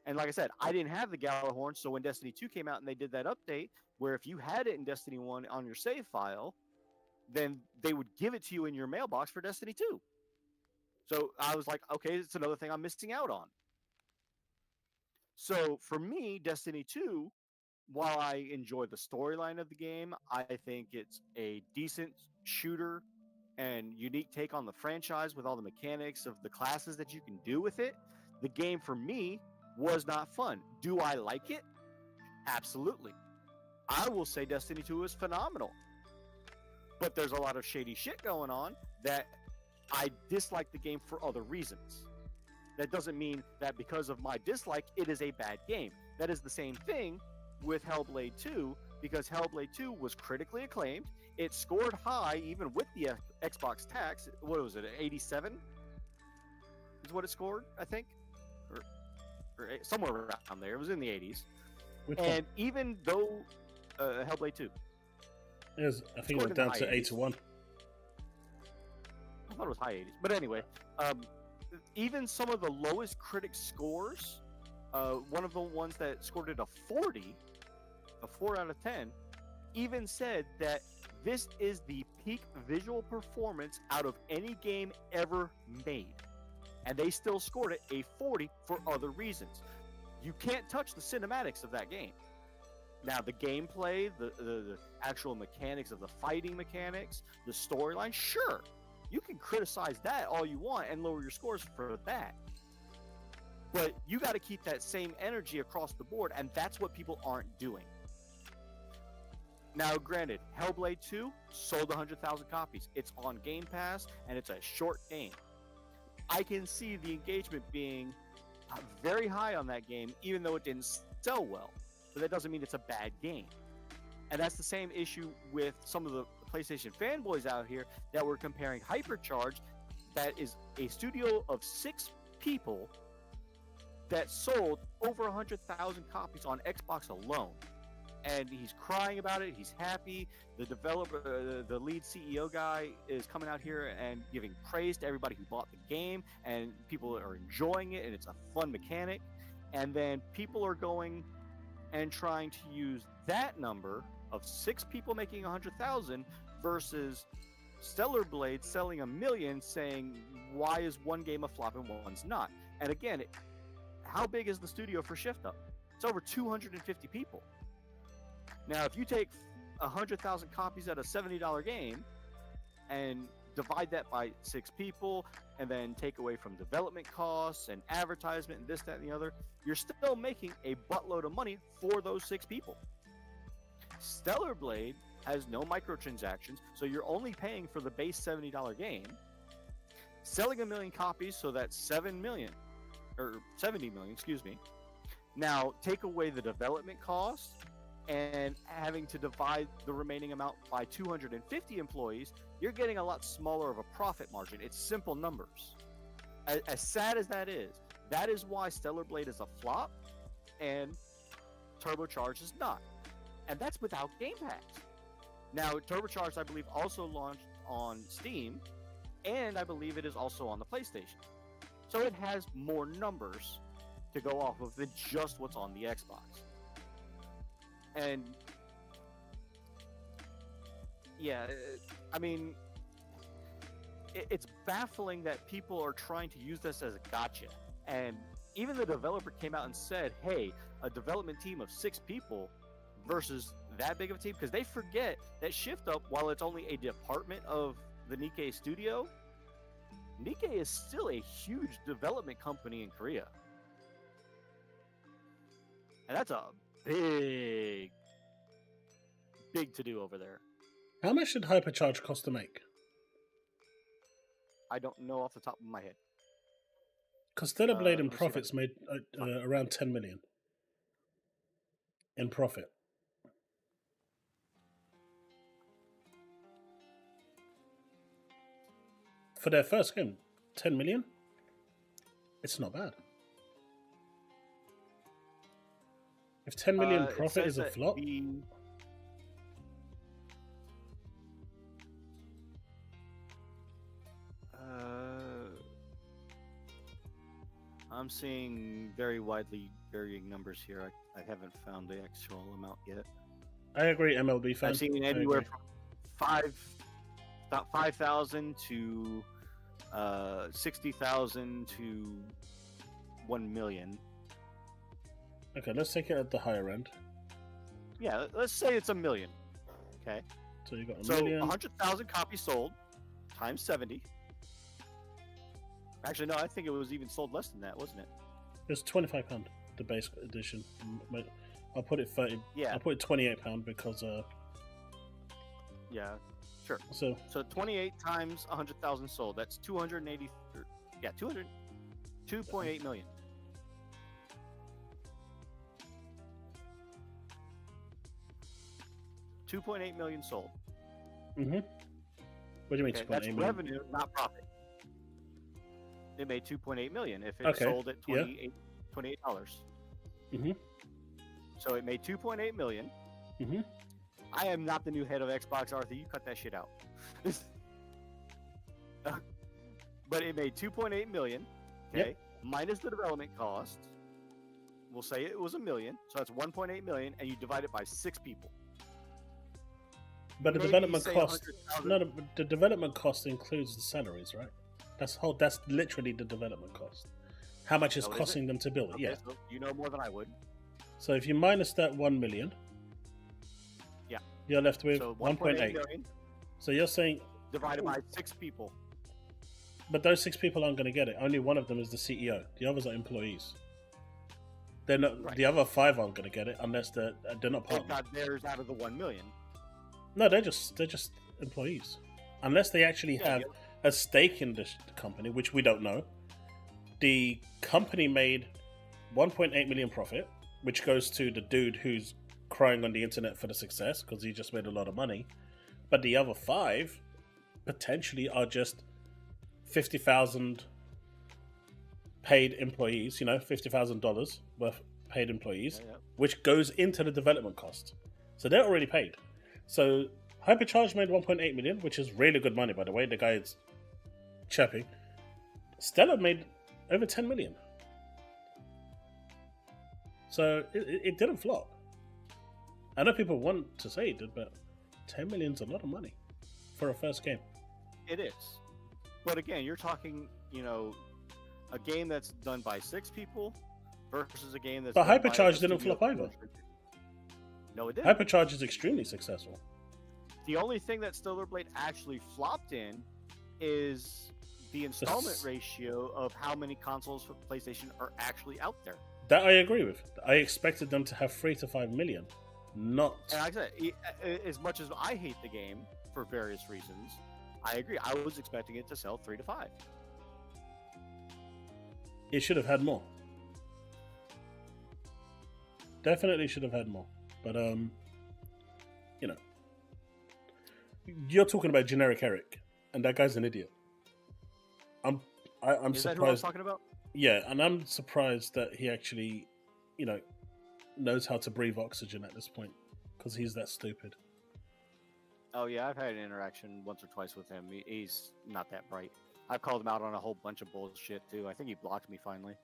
And like I said, I didn't have the Galahorn, so when Destiny 2 came out and they did that update, where if you had it in Destiny 1 on your save file, then they would give it to you in your mailbox for Destiny 2. So I was like, okay, it's another thing I'm missing out on. So for me, Destiny 2, while I enjoy the storyline of the game, I think it's a decent shooter and unique take on the franchise with all the mechanics of the classes that you can do with it. The game for me was not fun. Do I like it? Absolutely. I will say Destiny 2 is phenomenal. But there's a lot of shady shit going on that I dislike the game for other reasons. That doesn't mean that because of my dislike, it is a bad game. That is the same thing with Hellblade 2, because Hellblade 2 was critically acclaimed. It scored high even with the Xbox tax. What was it, 87? Is what it scored, I think? Or somewhere around there. It was in the 80s. And even though Hellblade 2, I think it went down to 81. I thought it was high 80s. But anyway, even some of the lowest critic scores, one of the ones that scored it a 40, a 4 out of 10, even said that this is the peak visual performance out of any game ever made. And they still scored it a 40 for other reasons. You can't touch the cinematics of that game. Now, the gameplay, the actual mechanics of the fighting mechanics, the storyline, sure, you can criticize that all you want and lower your scores for that. But you got to keep that same energy across the board, and that's what people aren't doing. Now, granted, Hellblade 2 sold 100,000 copies. It's on Game Pass, and it's a short game. I can see the engagement being very high on that game, even though it didn't sell well. But that doesn't mean it's a bad game. And that's the same issue with some of the PlayStation fanboys out here that were comparing Hypercharge, that is a studio of 6 people that sold over 100,000 copies on Xbox alone. And he's crying about it. He's happy. The developer, the lead CEO guy, is coming out here and giving praise to everybody who bought the game, and people are enjoying it, and it's a fun mechanic. And then people are going and trying to use that number of 6 people making 100,000 versus Stellar Blade selling 1 million, saying, why is one game a flop and one's not? And again, how big is the studio for Shift Up? It's over 250 people. Now, if you take 100,000 copies at a $70 game and divide that by 6 people, and then take away from development costs and advertisement and this, that, and the other, you're still making a buttload of money for those 6 people. Stellar Blade has no microtransactions, so you're only paying for the base $70 game, selling 1 million copies, so that's 70 million, excuse me. Now, take away the development costs, and having to divide the remaining amount by 250 employees, you're getting a lot smaller of a profit margin. It's simple numbers. As sad as that is why Stellar Blade is a flop and Turbocharged is not. And that's without Game Pass. Now, Turbocharged, I believe, also launched on Steam, and I believe it is also on the PlayStation. So it has more numbers to go off of than just what's on the Xbox. And yeah, I mean, it's baffling that people are trying to use this as a gotcha. And even the developer came out and said, hey, a development team of 6 people versus that big of a team, because they forget that Shift Up, while it's only a department of the Nikkei studio, Nikkei is still a huge development company in Korea. And that's a big to do over there. How much did Hypercharge cost to make? I don't know off the top of my head. Because Stellar Blade in let's see if profits made around 10 million in profit. For their first game, 10 million? It's not bad. If 10 million profit is a flop, I'm seeing very widely varying numbers here. I haven't found the actual amount yet. I agree, MLB fan. I've seen anywhere from 5,000 to 60,000 to 1 million. Okay, let's take it at the higher end. Yeah, let's say it's 1 million. Okay. So you got a so million. 100,000 copies sold times 70. Actually, no, I think it was even sold less than that, wasn't it? It was £25, the base edition. I'll put it 30. Yeah. I'll put it £28 because yeah, sure. So 28 times 100,000 sold. That's 280. Yeah, 2.8 million. $2.8 million sold. Mm-hmm. What do you mean? Okay, 2.8 that's million? revenue, not profit. It made 2.8 million if it sold at $28. Mm-hmm. So it made 2.8 million. Mm-hmm. I am not the new head of Xbox, Arthur. You cut that shit out. But it made 2.8 million. Okay, Yep. minus the development cost. We'll say it was 1 million, so that's 1.8 million, and you divide it by 6 people. But the Maybe development say cost. 100,000. No, the development cost includes the salaries, right? That's literally the development cost. How much it's Oh, is costing them to build it? Okay, Yeah. so you know more than I would. So if you minus that 1 million, Yeah. you're left with So 1.8. million So you're saying, divided by 6 people. but those 6 people aren't going to get it. Only one of them is the CEO. The others are employees. They're not. Right. The other 5 aren't going to get it unless they're not They part. got theirs out of the 1 million. No, they're just employees. Unless they actually Yeah, have a stake in this company, which we don't know. The company made 1.8 million profit, which goes to the dude who's crying on the internet for the success because he just made a lot of money. But the other 5 potentially are just 50,000 paid employees, $50,000 worth paid employees, Yeah. which goes into the development cost. So they're already paid. So Hypercharge made 1.8 million, which is really good money, by the way. The guy is chirping. Stellar made over 10 million. So it didn't flop. I know people want to say it did, but 10 million's a lot of money for a first game. It is. But again, you're talking, a game that's done by 6 people versus a game that's. But done by Hypercharge a didn't studio flop either. No, it didn't. Hypercharge is extremely successful. The only thing that Stellar Blade actually flopped in is the installment ratio of how many consoles for PlayStation are actually out there. That I agree with. I expected them to have 3 to 5 million, not. And like I said, as much as I hate the game for various reasons, I agree. I was expecting it to sell 3 to 5. It should have had more. Definitely should have had more. But you're talking about generic Eric, and that guy's an idiot. I'm Is that who I'm surprised. talking about? Yeah, and I'm surprised that he actually, knows how to breathe oxygen at this point, because he's that stupid. Oh yeah, I've had an interaction once or twice with him. He's not that bright. I've called him out on a whole bunch of bullshit too. I think he blocked me finally.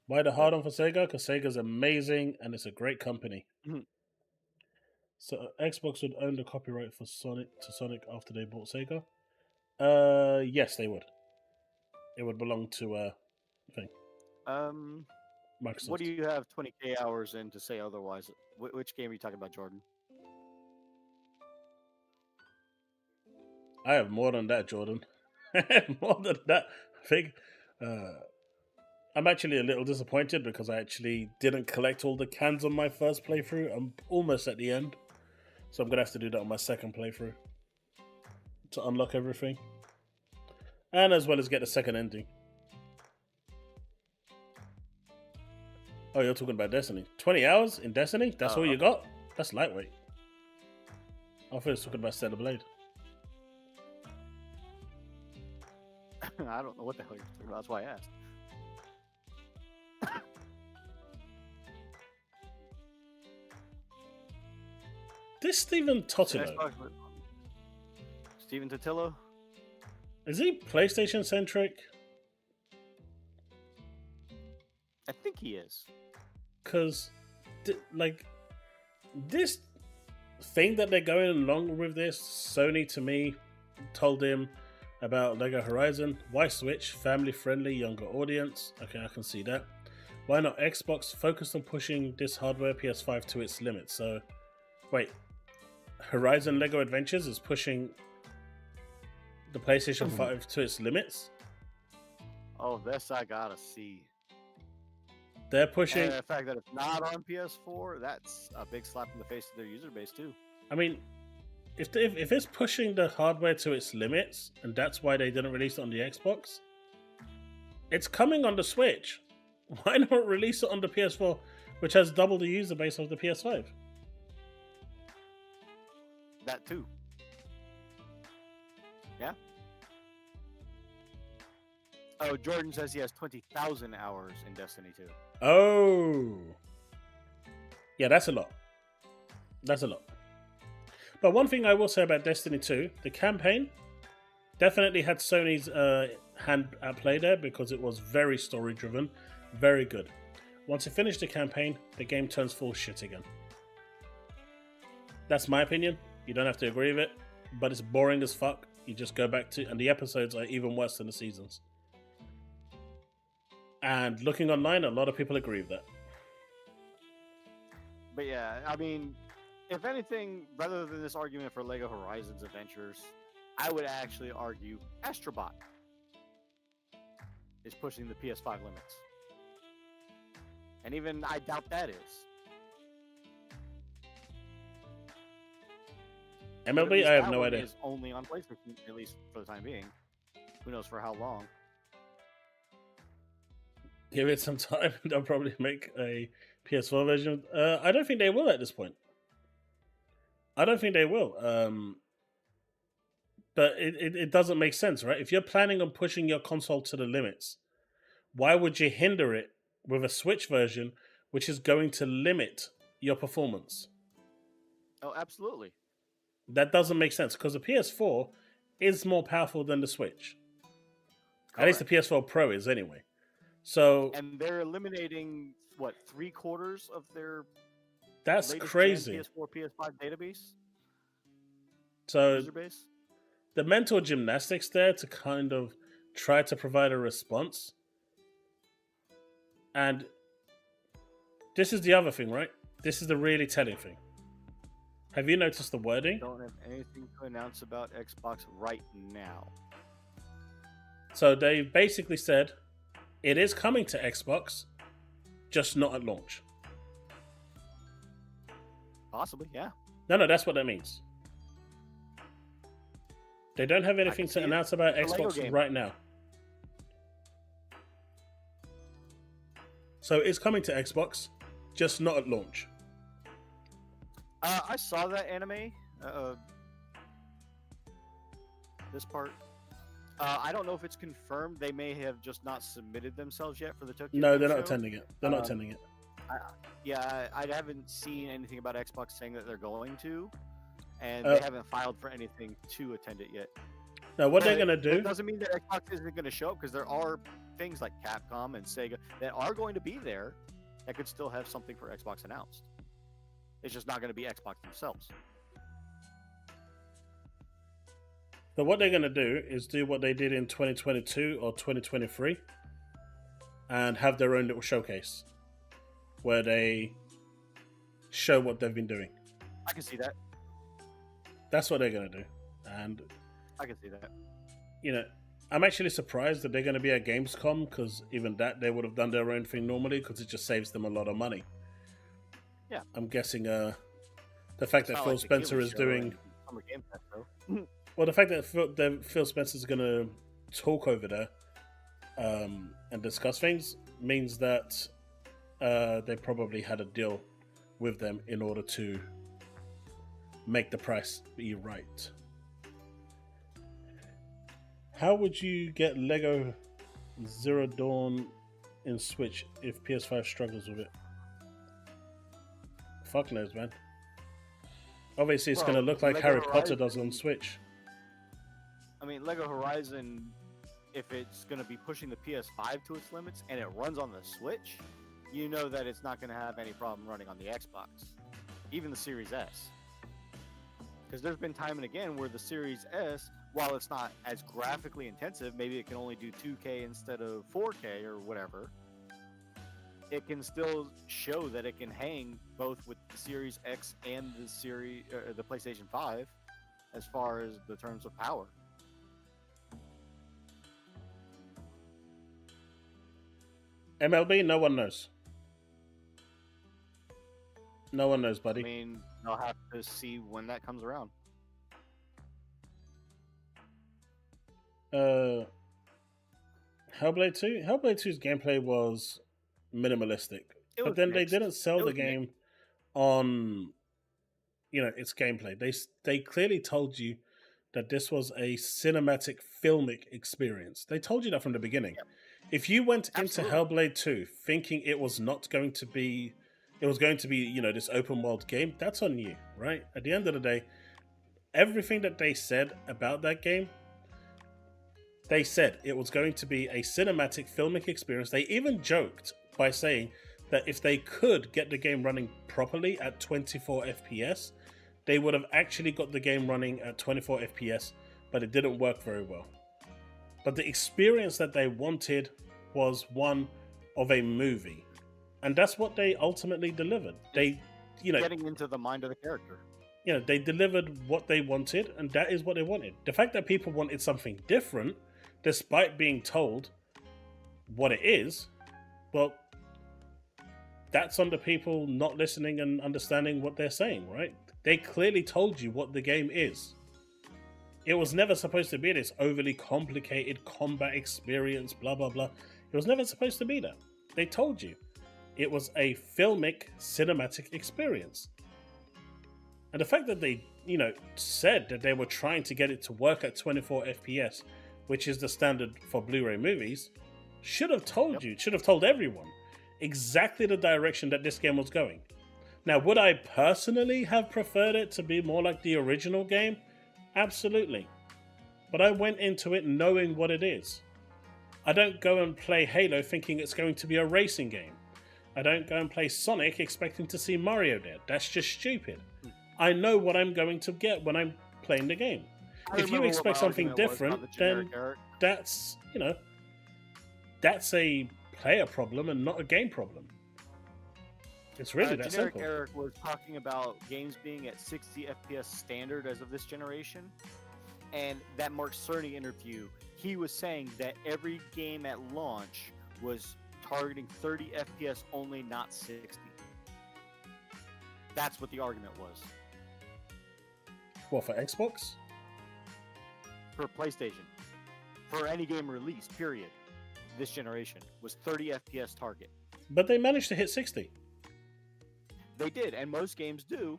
Why the hard on for Sega? Because Sega's amazing and it's a great company. Mhm. So Xbox would own the copyright for Sonic after they bought Sega. Yes, they would. It would belong to thing. Microsoft. What do you have 20k hours in to say otherwise? Which game are you talking about, Jordan? I have more than that, Jordan. I have more than that. I think I'm actually a little disappointed because I actually didn't collect all the cans on my first playthrough. I'm almost at the end. So I'm going to have to do that on my second playthrough to unlock everything. And as well as get the second ending. Oh, you're talking about Destiny. 20 hours in Destiny? That's all you got? That's lightweight. I thought you were talking about Stellar Blade. I don't know what the hell you're talking about. That's why I asked. This Stephen Totilo, Steven Totillo? is he PlayStation centric? I think he is. Because, this thing that they're going along with this, Sony to me told him about Lego Horizon. Why Switch? Family friendly, younger audience. Okay, I can see that. Why not Xbox? Focused on pushing this hardware PS5 to its limits. So, wait. Horizon Lego Adventures is pushing the PlayStation 5 to its limits? Oh, this I gotta see. They're pushing. And the fact that it's not on PS4, that's a big slap in the face to their user base too. I mean, if it's pushing the hardware to its limits, and that's why they didn't release it on the Xbox, it's coming on the Switch. Why not release it on the PS4, which has double the user base of the PS5? That too. Yeah. Oh, Jordan says he has 20,000 hours in Destiny 2. Oh. Yeah, that's a lot. That's a lot. But one thing I will say about Destiny 2, the campaign definitely had Sony's hand at play there because it was very story driven, very good. Once you finish the campaign, the game turns full shit again. That's my opinion. You don't have to agree with it, but it's boring as fuck. You just go back to, and the episodes are even worse than the seasons. And looking online, a lot of people agree with that. But yeah, I mean, if anything, rather than this argument for Lego Horizons Adventures, I would actually argue Astrobot is pushing the PS5 limits. And even I doubt that is. MLB, I have no idea. Is only on PlayStation, at least for the time being. Who knows for how long? Give it some time. They'll probably make a PS4 version. I don't think they will at this point. I don't think they will. But it doesn't make sense, right? If you're planning on pushing your console to the limits, why would you hinder it with a Switch version, which is going to limit your performance? Oh, absolutely. That doesn't make sense because the PS4 is more powerful than the Switch. Correct. At least the PS4 Pro is anyway. So, and they're eliminating what 3/4 of their that's crazy. PS4, PS5 database. So user base. The mental gymnastics there to kind of try to provide a response. And this is the other thing, right? This is the really telling thing. Have you noticed the wording? Don't have anything to announce about Xbox right now. So they basically said it is coming to Xbox, just not at launch. Possibly, yeah. No, that's what that means. They don't have anything to announce about Xbox right now. So it's coming to Xbox, just not at launch. I saw that anime. This part. I don't know if it's confirmed. They may have just not submitted themselves yet for the Tokyo. No, they're Game not Show. attending it. They're not attending it. I haven't seen anything about Xbox saying that they're going to, and they haven't filed for anything to attend it yet. Now, what they're going to do... It doesn't mean that Xbox isn't going to show up, because there are things like Capcom and Sega that are going to be there that could still have something for Xbox announced. It's just not going to be Xbox themselves. So what they're going to do is do what they did in 2022 or 2023 and have their own little showcase where they show what they've been doing. I can see that. That's what they're going to do. And I can see that. You know, I'm actually surprised that they're going to be at Gamescom, because even that they would have done their own thing normally, because it just saves them a lot of money. Yeah. I'm guessing the fact that Phil Spencer is doing... Well, the fact that Phil Spencer is going to talk over there and discuss things means that they probably had a deal with them in order to make the price be right. How would you get Lego Zero Dawn in Switch if PS5 struggles with it? Fuck knows, man. Obviously, it's going to look like Lego Harry Potter Horizon, does on Switch. I mean, Lego Horizon, if it's going to be pushing the PS5 to its limits and it runs on the Switch, you know that it's not going to have any problem running on the Xbox, even the Series S. Because there's been time and again where the Series S, while it's not as graphically intensive, maybe it can only do 2K instead of 4K or whatever, it can still show that it can hang both with the Series X and the PlayStation 5 as far as the terms of power. MLB, no one knows. No one knows, buddy. I mean, they'll have to see when that comes around. Hellblade 2? Hellblade 2's gameplay was minimalistic. But then they didn't sell the game on, its gameplay. They clearly told you that this was a cinematic filmic experience. They told you that from the beginning. Yep. If you went into Hellblade 2 thinking it was going to be, this open world game, that's on you, right? At the end of the day, everything that they said about that game, they said it was going to be a cinematic filmic experience. They even joked by saying that if they could get the game running properly at 24 FPS, they would have actually got the game running at 24 FPS, but it didn't work very well. But the experience that they wanted was one of a movie, and that's what they ultimately delivered. They, Getting into the mind of the character. They delivered what they wanted, and that is what they wanted. The fact that people wanted something different, despite being told what it is, well, that's on the people not listening and understanding what they're saying, right? They clearly told you what the game is. It was never supposed to be this overly complicated combat experience, blah, blah, blah. It was never supposed to be that. They told you. It was a filmic, cinematic experience. And the fact that they, said that they were trying to get it to work at 24 FPS, which is the standard for Blu-ray movies, should have told you, should have told everyone exactly the direction that this game was going. Now, would I personally have preferred it to be more like the original game? Absolutely. But I went into it knowing what it is. I don't go and play Halo thinking it's going to be a racing game. I don't go and play Sonic expecting to see Mario there. That's just stupid. I know what I'm going to get when I'm playing the game. If you expect something different, then that's, that's a player problem and not a game problem. It's really that Generic simple. Eric was talking about games being at 60 FPS standard as of this generation, and that Mark Cerny interview, he was saying that every game at launch was targeting 30 FPS only, not 60. That's what the argument was. What, for Xbox? For PlayStation. For any game released, period. This generation was 30 FPS target. But they managed to hit 60. They did, and most games do,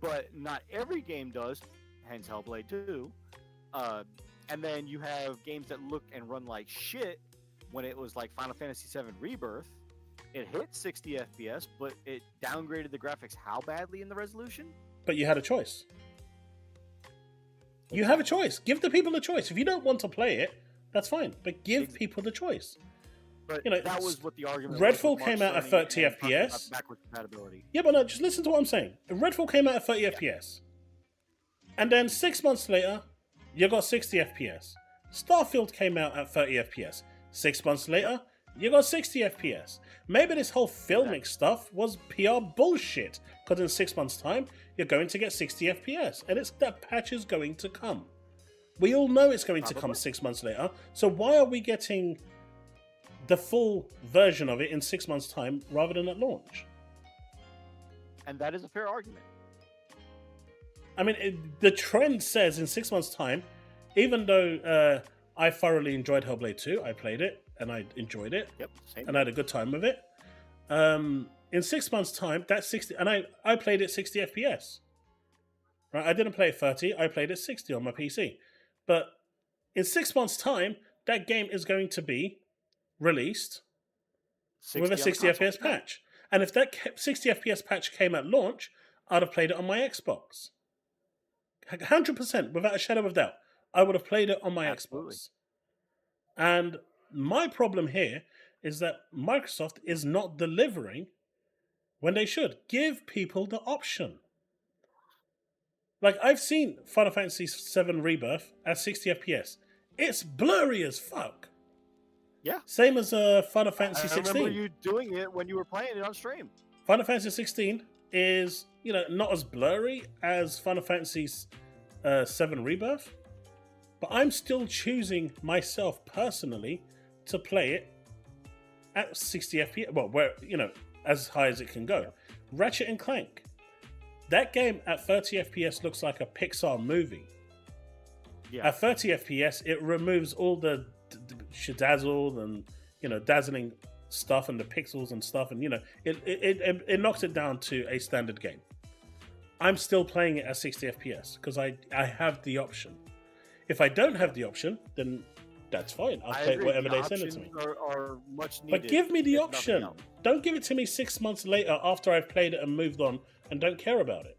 but not every game does, hence Hellblade 2. And then you have games that look and run like shit. When it was like Final Fantasy VII Rebirth, it hit 60 FPS, but it downgraded the graphics how badly in the resolution? But you had a choice. You have a choice. Give the people a choice. If you don't want to play it, that's fine. But give people the choice. But that was what the argument Redfall was. came out at 30 FPS. Backward compatibility. Yeah, but no, just listen to what I'm saying. Redfall came out at 30 FPS. And then 6 months later, you got 60 FPS. Starfield came out at 30 FPS. 6 months later, you got 60 FPS. Maybe this whole filmic stuff was PR bullshit, because in 6 months' time, you're going to get 60 FPS, and that patch is going to come. We all know it's going to come 6 months later, so why are we getting the full version of it in 6 months' time rather than at launch? And that is a fair argument. I mean, the trend says in 6 months' time, even though I thoroughly enjoyed Hellblade 2, I played it, and I enjoyed it, Same. and I had a good time with it. In 6 months' time, that's 60, and I played it 60 FPS. Right? I didn't play it 30, I played it 60 on my PC. But in 6 months' time, that game is going to be released with a 60 FPS patch. And if that 60 FPS patch came at launch, I'd have played it on my Xbox. 100%, without a shadow of doubt. I would have played it on my Xbox. And my problem here is that Microsoft is not delivering when they should. Give people the option. Like, I've seen Final Fantasy VII Rebirth at 60 FPS. It's blurry as fuck. Yeah. Same as Final Fantasy 16. I remember you doing it when you were playing it on stream. Final Fantasy 16 is, not as blurry as Final Fantasy VII Rebirth. But I'm still choosing myself personally to play it at 60 FPS. Well, where, as high as it can go. Ratchet and Clank. That game at 30 FPS looks like a Pixar movie. Yeah. At 30 FPS, it removes all the shedazzle and, dazzling stuff and the pixels and stuff. And, it knocks it down to a standard game. I'm still playing it at 60 FPS because I have the option. If I don't have the option, then that's fine. I'll play whatever they send it to me. Are much needed, but give me the option. Don't give it to me 6 months later after I've played it and moved on and don't care about it.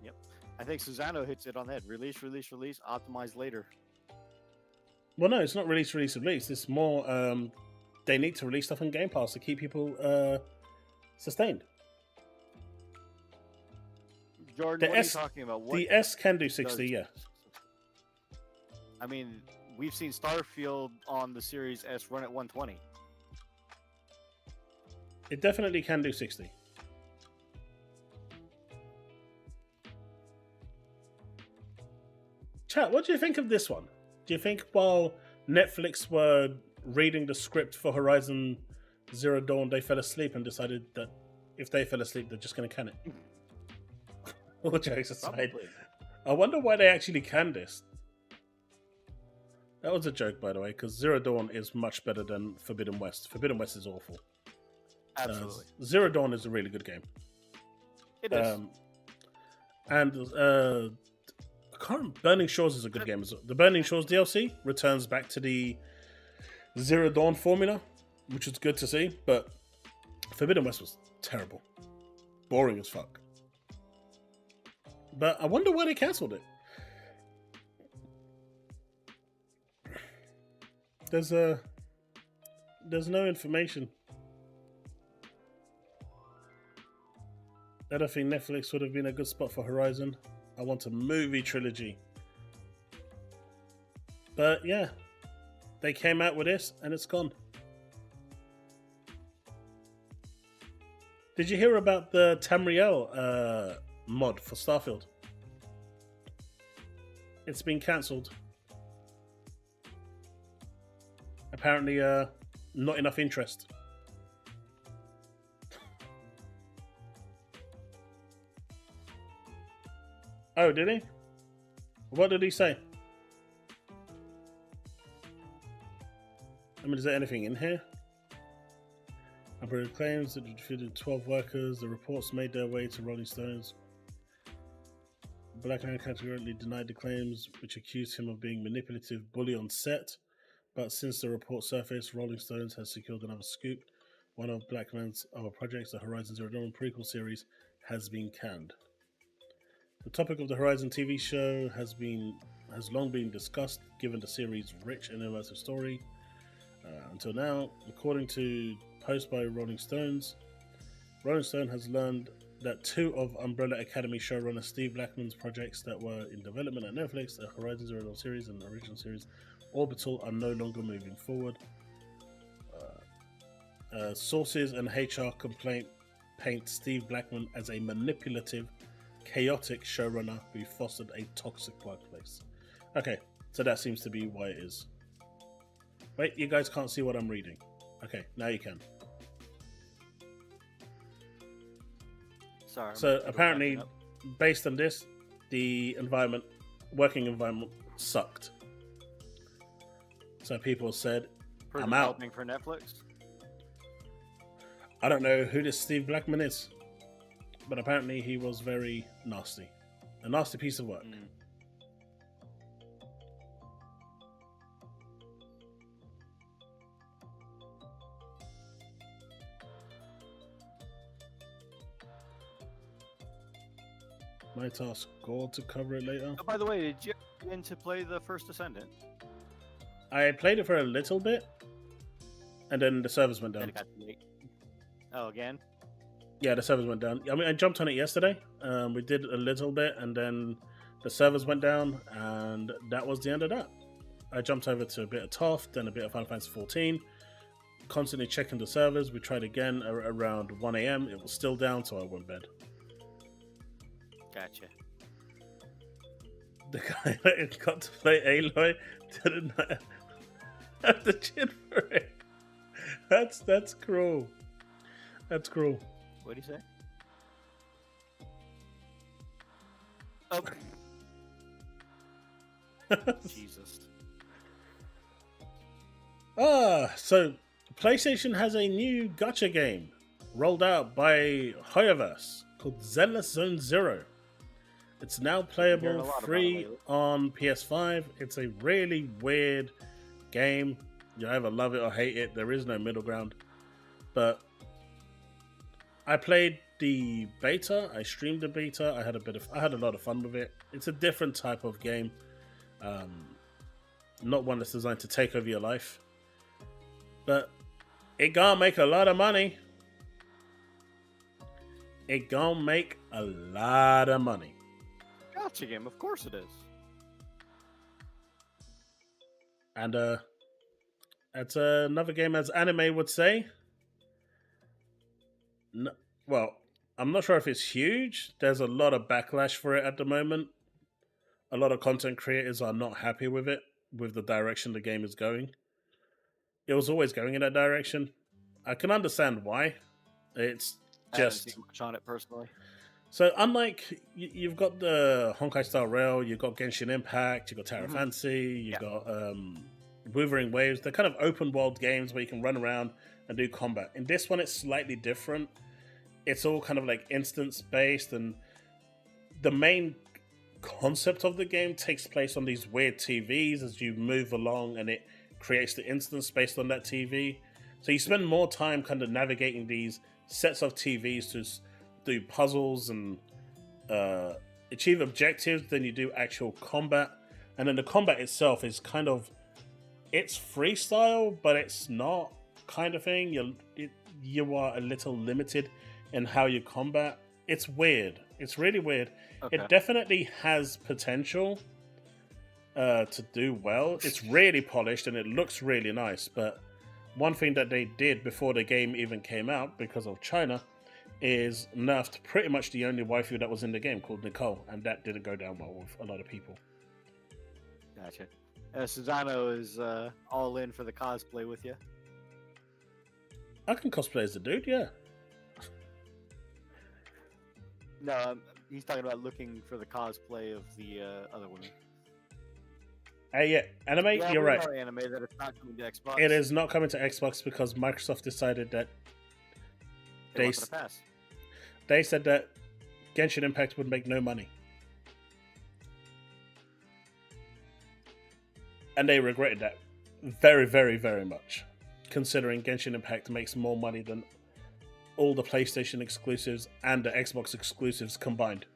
Yep. I think Susano hits it on the head. Release, optimize later. Well, no, it's not release. It's more they need to release stuff on Game Pass to keep people sustained. Jordan, what are you talking about? The S can do 60, yeah. I mean, we've seen Starfield on the Series S run at 120. It definitely can do 60. Chat, what do you think of this one? Do you think while Netflix were reading the script for Horizon Zero Dawn, they fell asleep and decided that if they fell asleep, they're just going to can it? All jokes aside. Probably. I wonder why they actually canned this. That was a joke, by the way, because Zero Dawn is much better than Forbidden West. Forbidden West is awful. Absolutely. Zero Dawn is a really good game. It is. And Burning Shores is a good game as well. The Burning Shores DLC returns back to the Zero Dawn formula, which is good to see, but Forbidden West was terrible. Boring as fuck. But I wonder why they cancelled it. There's no information. I don't think Netflix would have been a good spot for Horizon. I want a movie trilogy. But yeah, they came out with this and it's gone. Did you hear about the Tamriel mod for Starfield? It's been cancelled. Apparently, not enough interest. Oh, did he? What did he say? I mean, is there anything in here? Umbrella claims that it defeated 12 workers. The reports made their way to Rolling Stones. Blackman categorically denied the claims, which accused him of being manipulative bully on set. But since the report surfaced, Rolling Stones has secured another scoop. One of Blackman's other projects, the Horizon Zero Dawn prequel series, has been canned. The topic of the Horizon TV show has long been discussed, given the series' rich and immersive story. Until now, according to post by Rolling Stone has learned that two of Umbrella Academy showrunner Steve Blackman's projects that were in development at Netflix, the Horizon Zero Dawn series and the original series Orbital, are no longer moving forward. Sources and HR complaint paint Steve Blackman as a manipulative, chaotic showrunner who fostered a toxic workplace. Okay, so that seems to be why it is. Wait, you guys can't see what I'm reading. Okay, now you can. Sorry. So apparently, based on this, the working environment sucked. So people said, I'm out. For Netflix? I don't know who this Steve Blackman is, but apparently he was very nasty. A nasty piece of work. My task goal to cover it later. Oh, by the way, did you get in to play the First Descendant? I played it for a little bit, and then the servers went down. Oh, again? Yeah, the servers went down. I mean, I jumped on it yesterday. We did a little bit, and then the servers went down, and that was the end of that. I jumped over to a bit of TOF, then a bit of Final Fantasy 14. Constantly checking the servers. We tried again around 1 a.m. It was still down, so I went to bed. Gotcha. The guy that got to play Aloy didn't have the chin for it. That's cruel. That's cruel. What did he say? Oh. Jesus. So PlayStation has a new gacha game rolled out by Hoyoverse called Zenless Zone Zero. It's now playable free on PS5. It's a really weird game. You either love it or hate it. There is no middle ground. But I played the beta. I streamed the beta. I had a lot of fun with it. It's a different type of game. Not one that's designed to take over your life. But it gonna make a lot of money. It gonna make a lot of money. Gotcha game, of course it is. And it's another game, as anime would say. No, well, I'm not sure if it's huge. There's a lot of backlash for it at the moment. A lot of content creators are not happy with it, with the direction the game is going. It was always going in that direction. I can understand why. It's I haven't just seen much on it personally. so unlike you've got the Honkai Star Rail, you've got Genshin Impact, you've got Terra Mhm. Fantasy, you've Yeah. got Wuthering Waves. They're kind of open world games where you can run around and do combat. In this one, it's slightly different. It's all kind of like instance based, and the main concept of the game takes place on these weird TVs as you move along, and it creates the instance based on that TV. So you spend more time kind of navigating these sets of TVs to do puzzles and achieve objectives than you do actual combat. And then the combat itself is kind of, it's freestyle, but it's not, kind of thing. You are a little limited in how you combat. It's weird. It's really weird. Okay. It definitely has potential to do well. It's really polished and it looks really nice. But one thing that they did before the game even came out, because of China, is nerfed pretty much the only waifu that was in the game, called Nicole, and that didn't go down well with a lot of people. Gotcha. Susano is all in for the cosplay with you. I can cosplay as the dude, yeah. No, he's talking about looking for the cosplay of the other women. Hey, yeah, anime, Yeah, you're we right. know anime that it's not coming to Xbox. It is not coming to Xbox because Microsoft decided that They wanted to pass. they said that Genshin Impact would make no money. And they regretted that very, very, very much, considering Genshin Impact makes more money than all the PlayStation exclusives and the Xbox exclusives combined.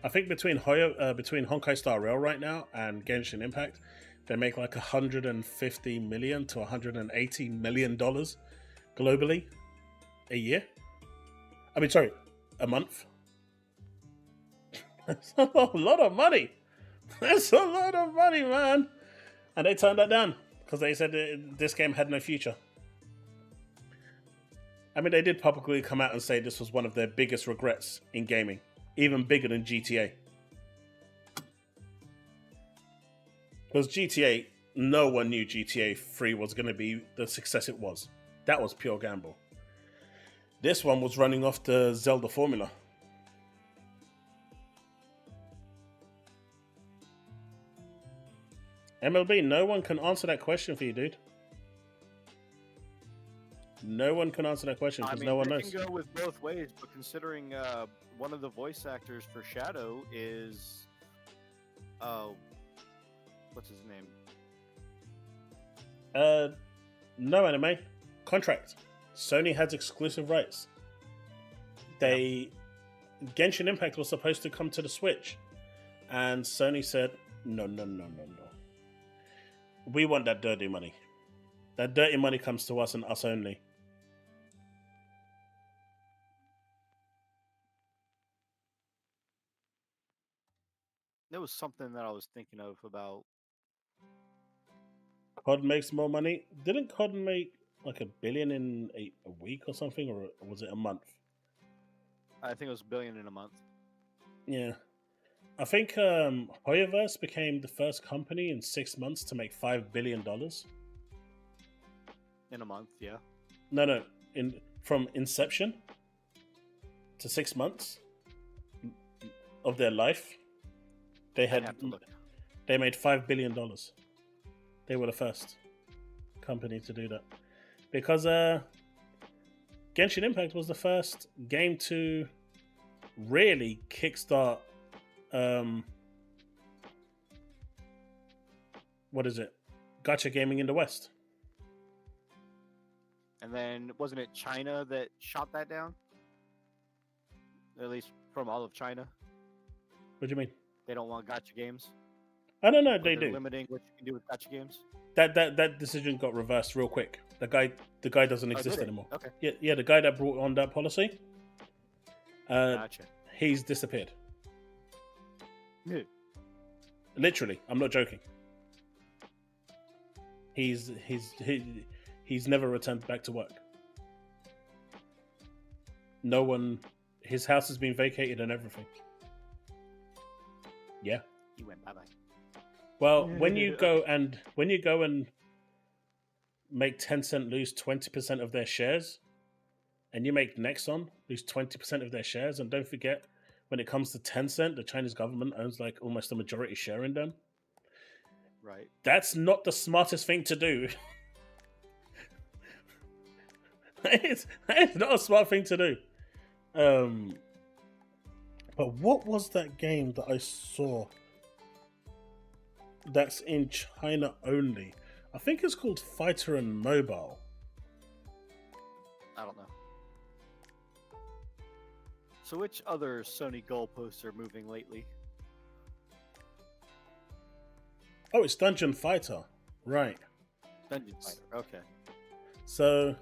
I think between Honkai Star Rail right now and Genshin Impact, they make like $150 million to $180 million globally a year. I mean, sorry, a month. That's a lot of money. That's a lot of money, man. And they turned that down because they said this game had no future. I mean, they did publicly come out and say this was one of their biggest regrets in gaming, even bigger than GTA. Because GTA, no one knew GTA 3 was going to be the success it was. That was pure gamble. This one was running off the Zelda formula. MLB, no one can answer that question for you, dude. No one can answer that question because no one knows. It can go with both ways, but considering one of the voice actors for Shadow is, what's his name? No anime contract. Sony has exclusive rights. Genshin Impact was supposed to come to the Switch, and Sony said, no. We want that dirty money. That dirty money comes to us and us only. There was something that I was thinking of about. COD makes more money. Didn't COD make like $1 billion in a week or something, or was it a month? I think it was $1 billion in a month. Yeah. I think Hoyoverse became the first company in 6 months to make $5 billion. In a month, yeah. No. From inception to 6 months of their life, they made $5 billion. They were the first company to do that. Because Genshin Impact was the first game to really kickstart what is it? Gacha gaming in the West. And then wasn't it China that shot that down? At least from all of China. What do you mean? They don't want gacha games. I don't know. Or They they're do. limiting what you can do with gacha games. That decision got reversed real quick. The guy doesn't exist did it? anymore. Okay. Yeah. The guy that brought on that policy, Gotcha. he's disappeared. Yeah. Literally, I'm not joking. He's never returned back to work. No one, his house has been vacated and everything. Yeah. He went bye bye. Well, when you go and make Tencent lose 20% of their shares, and you make Nexon lose 20% of their shares, and don't forget, when it comes to Tencent, the Chinese government owns like almost a majority share in them. Right. That's not the smartest thing to do. That is not a smart thing to do. But what was that game that I saw that's in China only? I think it's called Fighter and Mobile. I don't know. So which other Sony goalposts are moving lately? Oh, it's Dungeon Fighter. Right. Dungeon Fighter. Okay. So,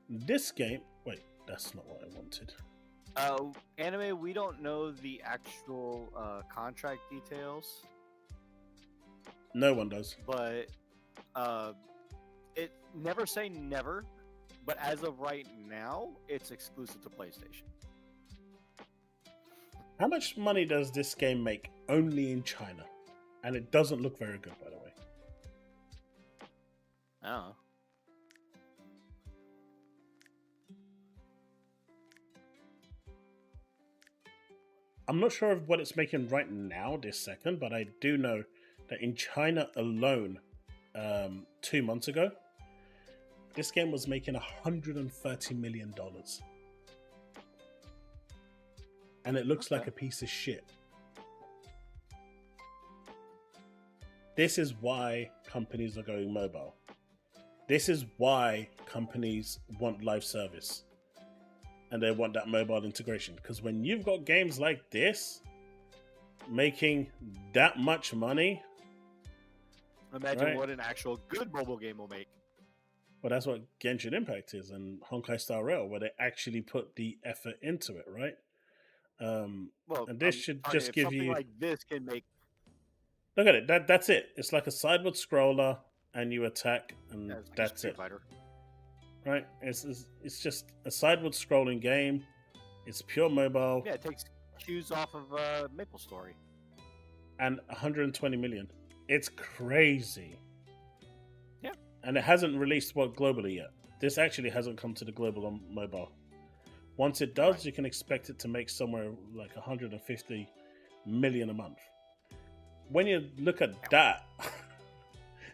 this game... Wait, that's not what I wanted. Anime, we don't know the actual contract details. No one does. But it never say never, but as of right now, it's exclusive to PlayStation. How much money does this game make only in China? And it doesn't look very good, by the way. Oh. I'm not sure of what it's making right now, this second, but I do know that in China alone, 2 months ago, this game was making $130 million. And it looks like a piece of shit. This is why companies are going mobile. This is why companies want live service. And they want that mobile integration. Because when you've got games like this, making that much money... Imagine right? what an actual good mobile game will make. Well, that's what Genshin Impact is and Honkai Star Rail, where they actually put the effort into it, right? Well, and this should just give something you... like this can make... Look at it. That's it. It's like a sideward scroller, and you attack, and Yeah, it's like a that's Street it. Fighter. Right? It's just a sideward scrolling game. It's pure mobile. Yeah, it takes cues off of Maple Story. And 120 million. It's crazy. Yeah. And it hasn't released globally yet. This actually hasn't come to the global on mobile. Once it does, Right. you can expect it to make somewhere like 150 million a month. When you look at that,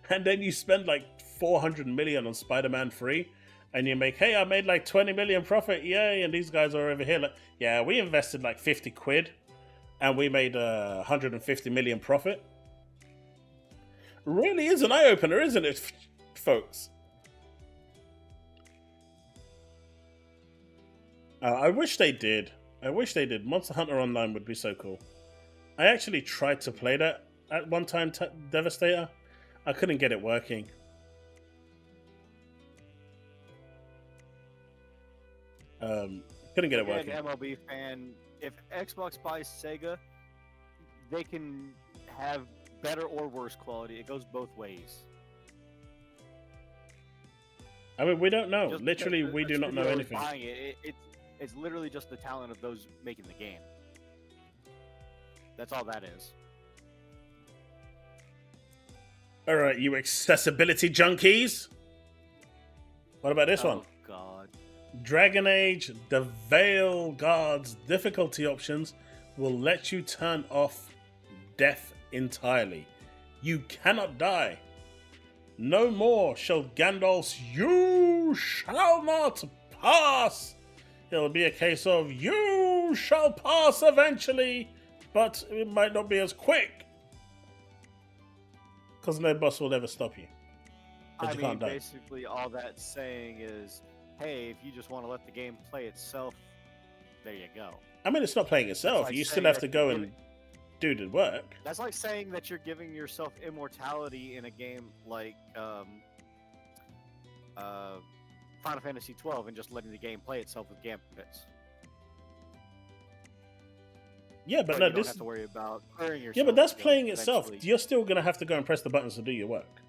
and then you spend like 400 million on Spider-Man 3, and you make, hey, I made like 20 million profit, yay, and these guys are over here like, yeah, we invested like 50 quid, and we made 150 million profit. Really is an eye-opener, isn't it, folks? I wish they did. I wish they did. Monster Hunter Online would be so cool. I actually tried to play that at one time, Devastator. I couldn't get it working. Couldn't get it working. An MLB fan, if Xbox buys Sega, they can have better or worse quality. It goes both ways. I mean, we don't know. Just Literally, because we the do not know studio is anything. Buying it's literally just the talent of those making the game. That's all that is. All right, you accessibility junkies. What about this one? Oh God. Dragon Age, the Veil Guard's difficulty options will let you turn off death entirely. You cannot die. No more shall Gandalf's "you shall not pass." It'll be a case of "you shall pass eventually, but it might not be as quick." Because no boss will ever stop you. But you can't die. Basically all that's saying is, hey, if you just want to let the game play itself, there you go. I mean, it's not playing itself. like You still saying have that to go you're and do the work. That's like saying that you're giving yourself immortality in a game like Final Fantasy XII and just letting the game play itself with gambits. Yeah, but So no, you don't this. have to worry about clearing yourself. Yeah, but that's again playing itself. eventually. You're still gonna have to go and press the buttons to do your work.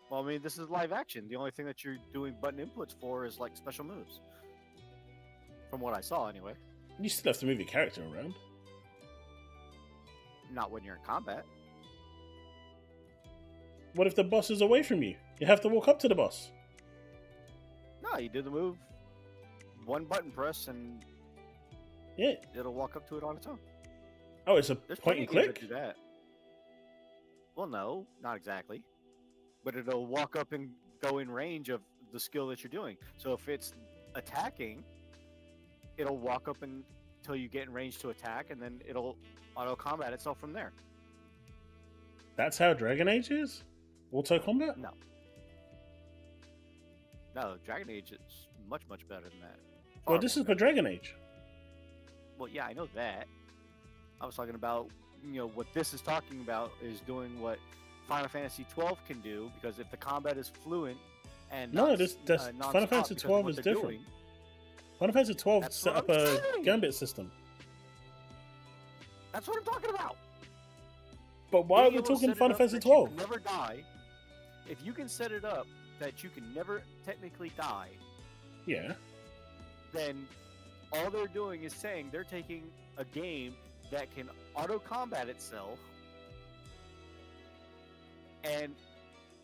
Well, I mean, this is live action. The only thing that you're doing button inputs for is like special moves. from what I saw anyway. You still have to move your character around. Not when you're in combat. What if the boss is away from you? You have to walk up to the boss. No, you do the move, one button press, and Yeah. it'll walk up to it on its own. Oh, it's a There's point plenty and of games click? that do that. Well, no, not exactly. But it'll walk up and go in range of the skill that you're doing. So if it's attacking, it'll walk up until you get in range to attack, and then it'll auto combat itself from there. That's how Dragon Age is? Auto combat? No. No, Dragon Age is much, much better than that. Far Well, this more is for better. Dragon Age. Well, yeah, I know that. I was talking about, what this is talking about is doing what Final Fantasy XII can do, because if the combat is fluent and No, not, this Final non-stop Fantasy because of XII what is they're different. doing, Final Fantasy XII That's set what up I'm a saying. gambit system. that's what I'm talking about. But why are Being we able to talking set it Final up Fantasy that you XII? can never die. If you can set it up that you can never technically die, Yeah. then all they're doing is saying they're taking a game that can auto combat itself, and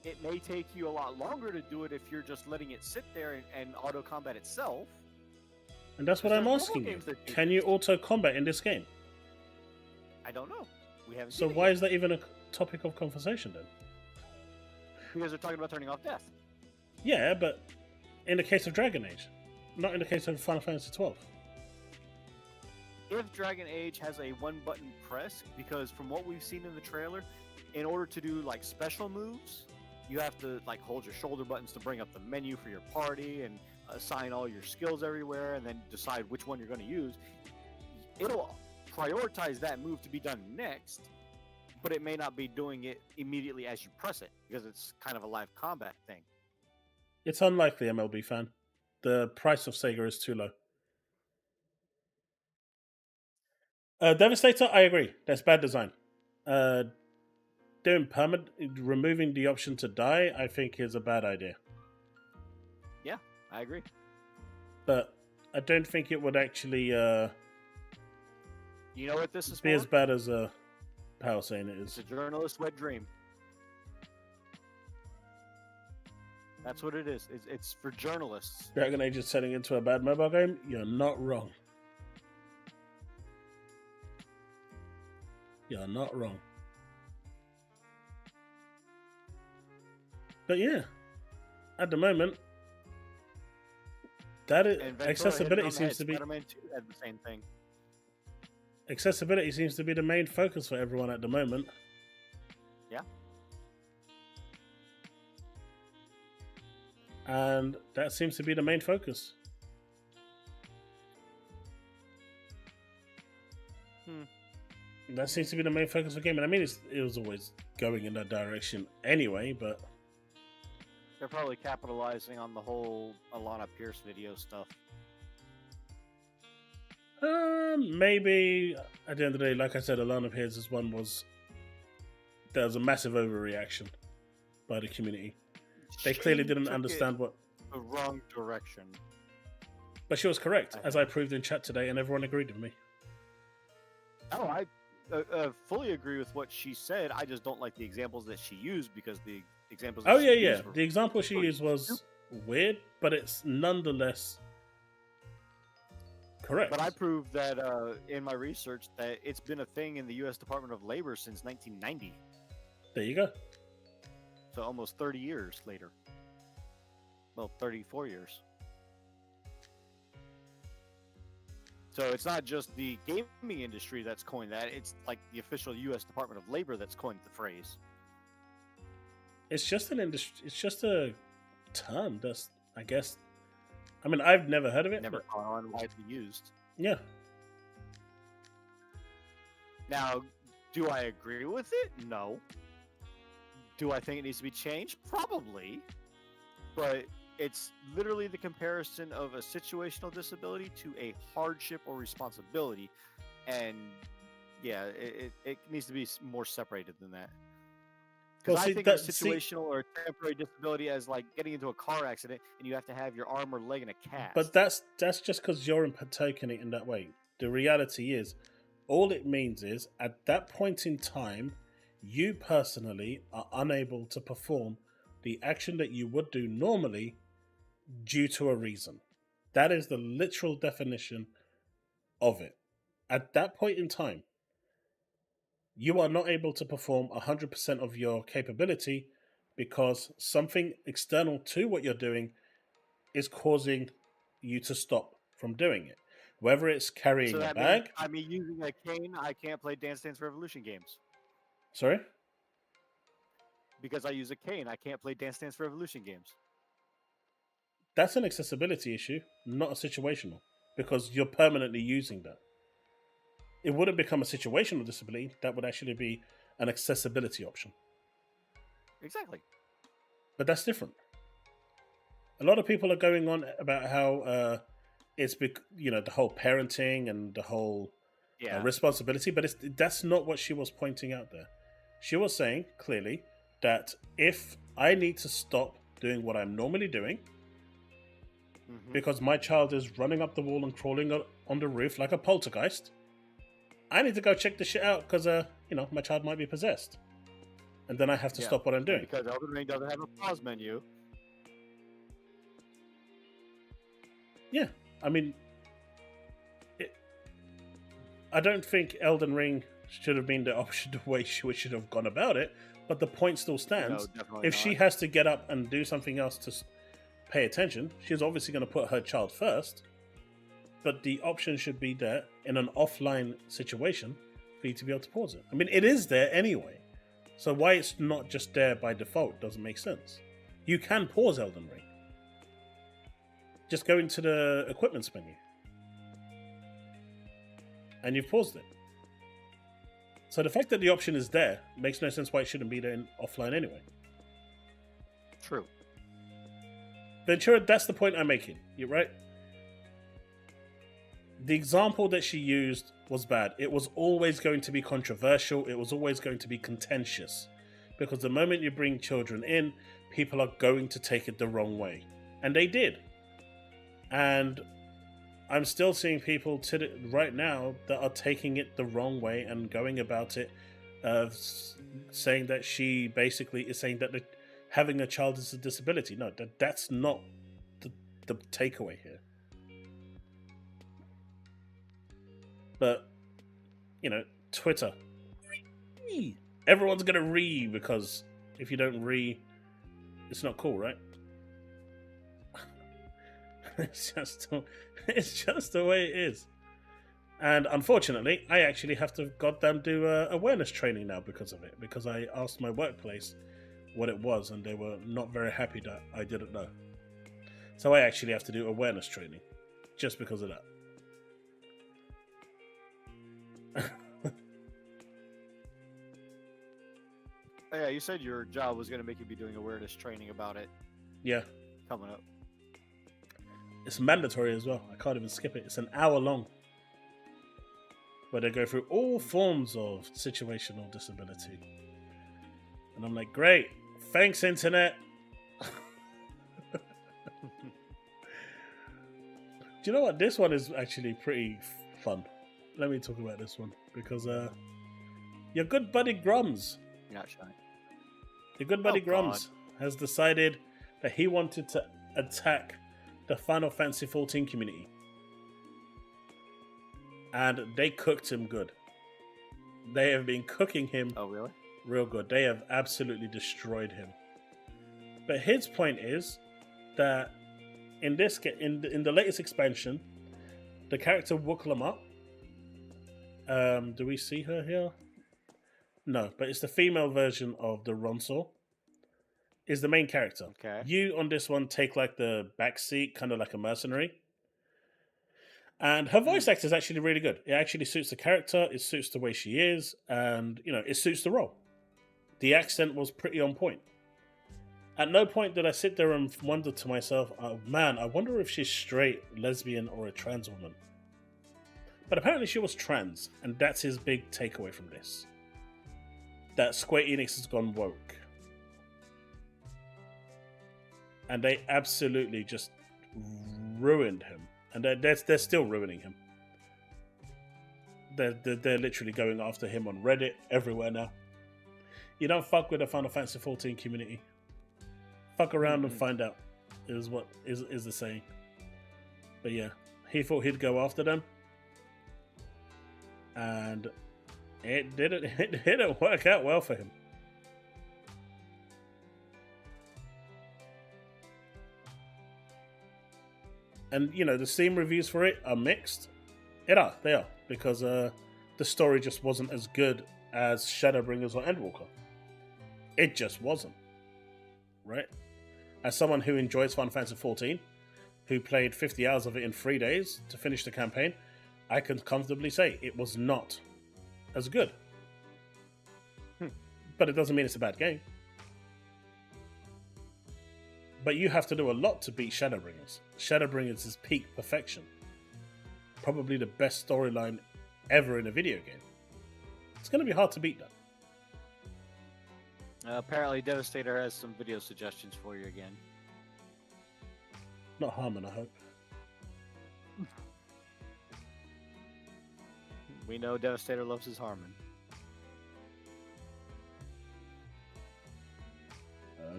it may take you a lot longer to do it if you're just letting it sit there and auto combat itself. And that's what There's I'm normal asking you. games that do Can this. you auto combat in this game? I don't know. We haven't So seen it why yet, is that even a topic of conversation then? because they're talking about turning off death. Yeah, but in the case of Dragon Age, not in the case of Final Fantasy XII. If Dragon Age has a one button press, because from what we've seen in the trailer, in order to do like special moves, you have to like hold your shoulder buttons to bring up the menu for your party and assign all your skills everywhere, and then decide which one you're going to use. It'll prioritize that move to be done next, but it may not be doing it immediately as you press it, because it's kind of a live combat thing. It's unlikely, MLB fan. The price of Sega is too low. Devastator, I agree. That's bad design. Doing removing the option to die, I think is a bad idea. Yeah, I agree. But I don't think it would actually You know what this is be for? as bad as Power saying it It's is. a journalist's wet dream. That's what it is. It's for journalists. Dragon Age is turning into a bad mobile game. You're not wrong. You're not wrong. But yeah, at the moment, that is, And Ventura hit it accessibility on the seems head. to be Spider-Man 2 had the same thing. accessibility seems to be the main focus for everyone at the moment. Yeah. And that seems to be the main focus. That seems to be the main focus of gaming. I mean, it was always going in that direction anyway, but They're probably capitalizing on the whole Alana Pierce video stuff. maybe at the end of the day, like I said, Alana Pierce's one there was a massive overreaction by the community. They clearly She didn't took understand it what, the wrong direction. but she was correct, as I proved in chat today, and everyone agreed with me. Oh, I fully agree with what she said. I just don't like the examples that she used, because the examples. Oh that yeah, she yeah. used were The example she pretty used was weird, but it's nonetheless correct. But I proved that in my research that it's been a thing in the U.S. Department of Labor since 1990. There you go. So almost 30 years later. Well, 34 years. So it's not just the gaming industry that's coined that. It's like the official U.S. Department of Labor that's coined the phrase. It's just an industry. It's just a term. That's, I guess. I mean, I've never heard of it. Never But caught on, widely used. yeah. Now, do I agree with it? No. Do I think it needs to be changed? Probably. But it's literally the comparison of a situational disability to a hardship or responsibility. And yeah, it needs to be more separated than that. Because see, I think of situational or temporary disability as like getting into a car accident and you have to have your arm or leg in a cast. But that's just because you're taking it in that way. The reality is, all it means is at that point in time, you personally are unable to perform the action that you would do normally due to a reason. That is the literal definition of it. At that point in time, you are not able to perform 100% of your capability because something external to what you're doing is causing you to stop from doing it. Whether it's carrying so a that bag. means, I mean, using a cane, I can't play Dance Dance Revolution games. Sorry? Because I use a cane, I can't play Dance Dance Revolution games. That's an accessibility issue, not a situational, because you're permanently using that. It wouldn't become a situational disability, that would actually be an accessibility option. Exactly. But that's different. A lot of people are going on about how it's the whole parenting and the whole responsibility, but that's not what she was pointing out there. She was saying clearly that if I need to stop doing what I'm normally doing because my child is running up the wall and crawling on the roof like a poltergeist, I need to go check the shit out because my child might be possessed, and then I have to stop what I'm doing. Because Elden Ring doesn't have a pause menu. Yeah, I mean, I don't think Elden Ring should have been the option the way she should have gone about it, but the point still stands. No, if she has to get up and do something else to pay attention, she's obviously going to put her child first, but the option should be there in an offline situation for you to be able to pause it. I mean, it is there anyway, so why it's not just there by default doesn't make sense. You can pause Elden Ring. Just go into the equipments menu and you've paused it. So the fact that the option is there makes no sense why it shouldn't be there offline anyway. True. Ventura, that's the point I'm making. You're right. The example that she used was bad. It was always going to be controversial. It was always going to be contentious. Because the moment you bring children in, people are going to take it the wrong way. And they did. And I'm still seeing people right now that are taking it the wrong way and going about it, saying that she basically is saying that having a child is a disability. No, that's not the takeaway here. But, Twitter. Everyone's going to because if you don't it's not cool, right? It's just the way it is. And unfortunately, I actually have to goddamn do awareness training now because of it. Because I asked my workplace what it was, and they were not very happy that I didn't know. So I actually have to do awareness training just because of that. Oh, yeah, you said your job was going to make you be doing awareness training about it. Yeah. Coming up. It's mandatory as well. I can't even skip it. It's an hour long. Where they go through all forms of situational disability. And I'm like, great. Thanks, internet. Do you know what? This one is actually pretty fun. Let me talk about this one. Because your good buddy Grums. You're not shy. Your good buddy Grums has decided that he wanted to attack the Final Fantasy XIV community. And they cooked him good. They have been cooking him real good. They have absolutely destroyed him. But his point is that in the latest expansion, the character Wooklama, do we see her here? No, but it's the female version of the Ronsor, is the main character. Okay. You on this one take like the back seat, kind of like a mercenary. And her voice actor is actually really good. It actually suits the character, it suits the way she is, and it suits the role. The accent was pretty on point. At no point did I sit there and wonder to myself, oh man, I wonder if she's straight, lesbian, or a trans woman. But apparently she was trans, and that's his big takeaway from this. That Square Enix has gone woke. and they absolutely just ruined him, and they're still ruining him. They're literally going after him on Reddit, everywhere now. You don't fuck with the Final Fantasy 14 community. Fuck around and find out. Is what is the saying. But yeah, he thought he'd go after them, and it didn't work out well for him. And you know, the Steam reviews for it are mixed. They are because the story just wasn't as good as Shadowbringers or Endwalker. It just wasn't, right? As someone who enjoys Final Fantasy 14, who played 50 hours of it in 3 days to finish the campaign, I can comfortably say it was not as good. But it doesn't mean it's a bad game. But you have to do a lot to beat Shadowbringers. Shadowbringers is peak perfection. Probably the best storyline ever in a video game. It's going to be hard to beat that. Apparently, Devastator has some video suggestions for you again. Not Harmon, I hope. We know Devastator loves his Harmon.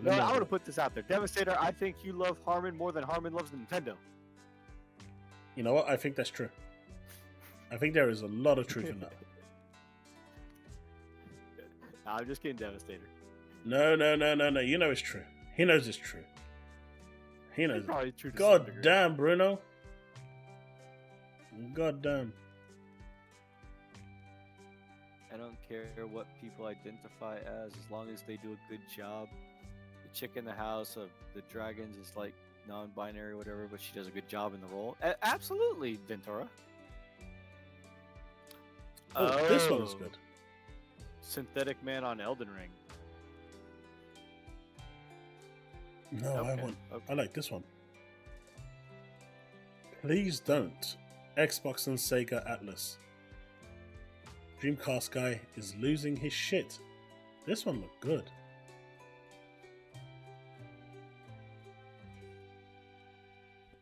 No, I want to put this out there. Devastator, I think you love Harmon more than Harmon loves Nintendo. You know what? I think that's true. I think there is a lot of truth in that. Nah, I'm just kidding, Devastator. No. You know it's true. He knows it's true. He knows. It's probably true to some God degree. damn, Bruno. God damn. I don't care what people identify as long as they do a good job. The chick in the house of the dragons is like non-binary or whatever, but she does a good job in the role. Absolutely, Ventura. Oh, this one is good. Synthetic Man on Elden Ring. No, I Okay, want. okay. I like this one. Please don't. Xbox and Sega Atlas. Dreamcast guy is losing his shit. This one looked good.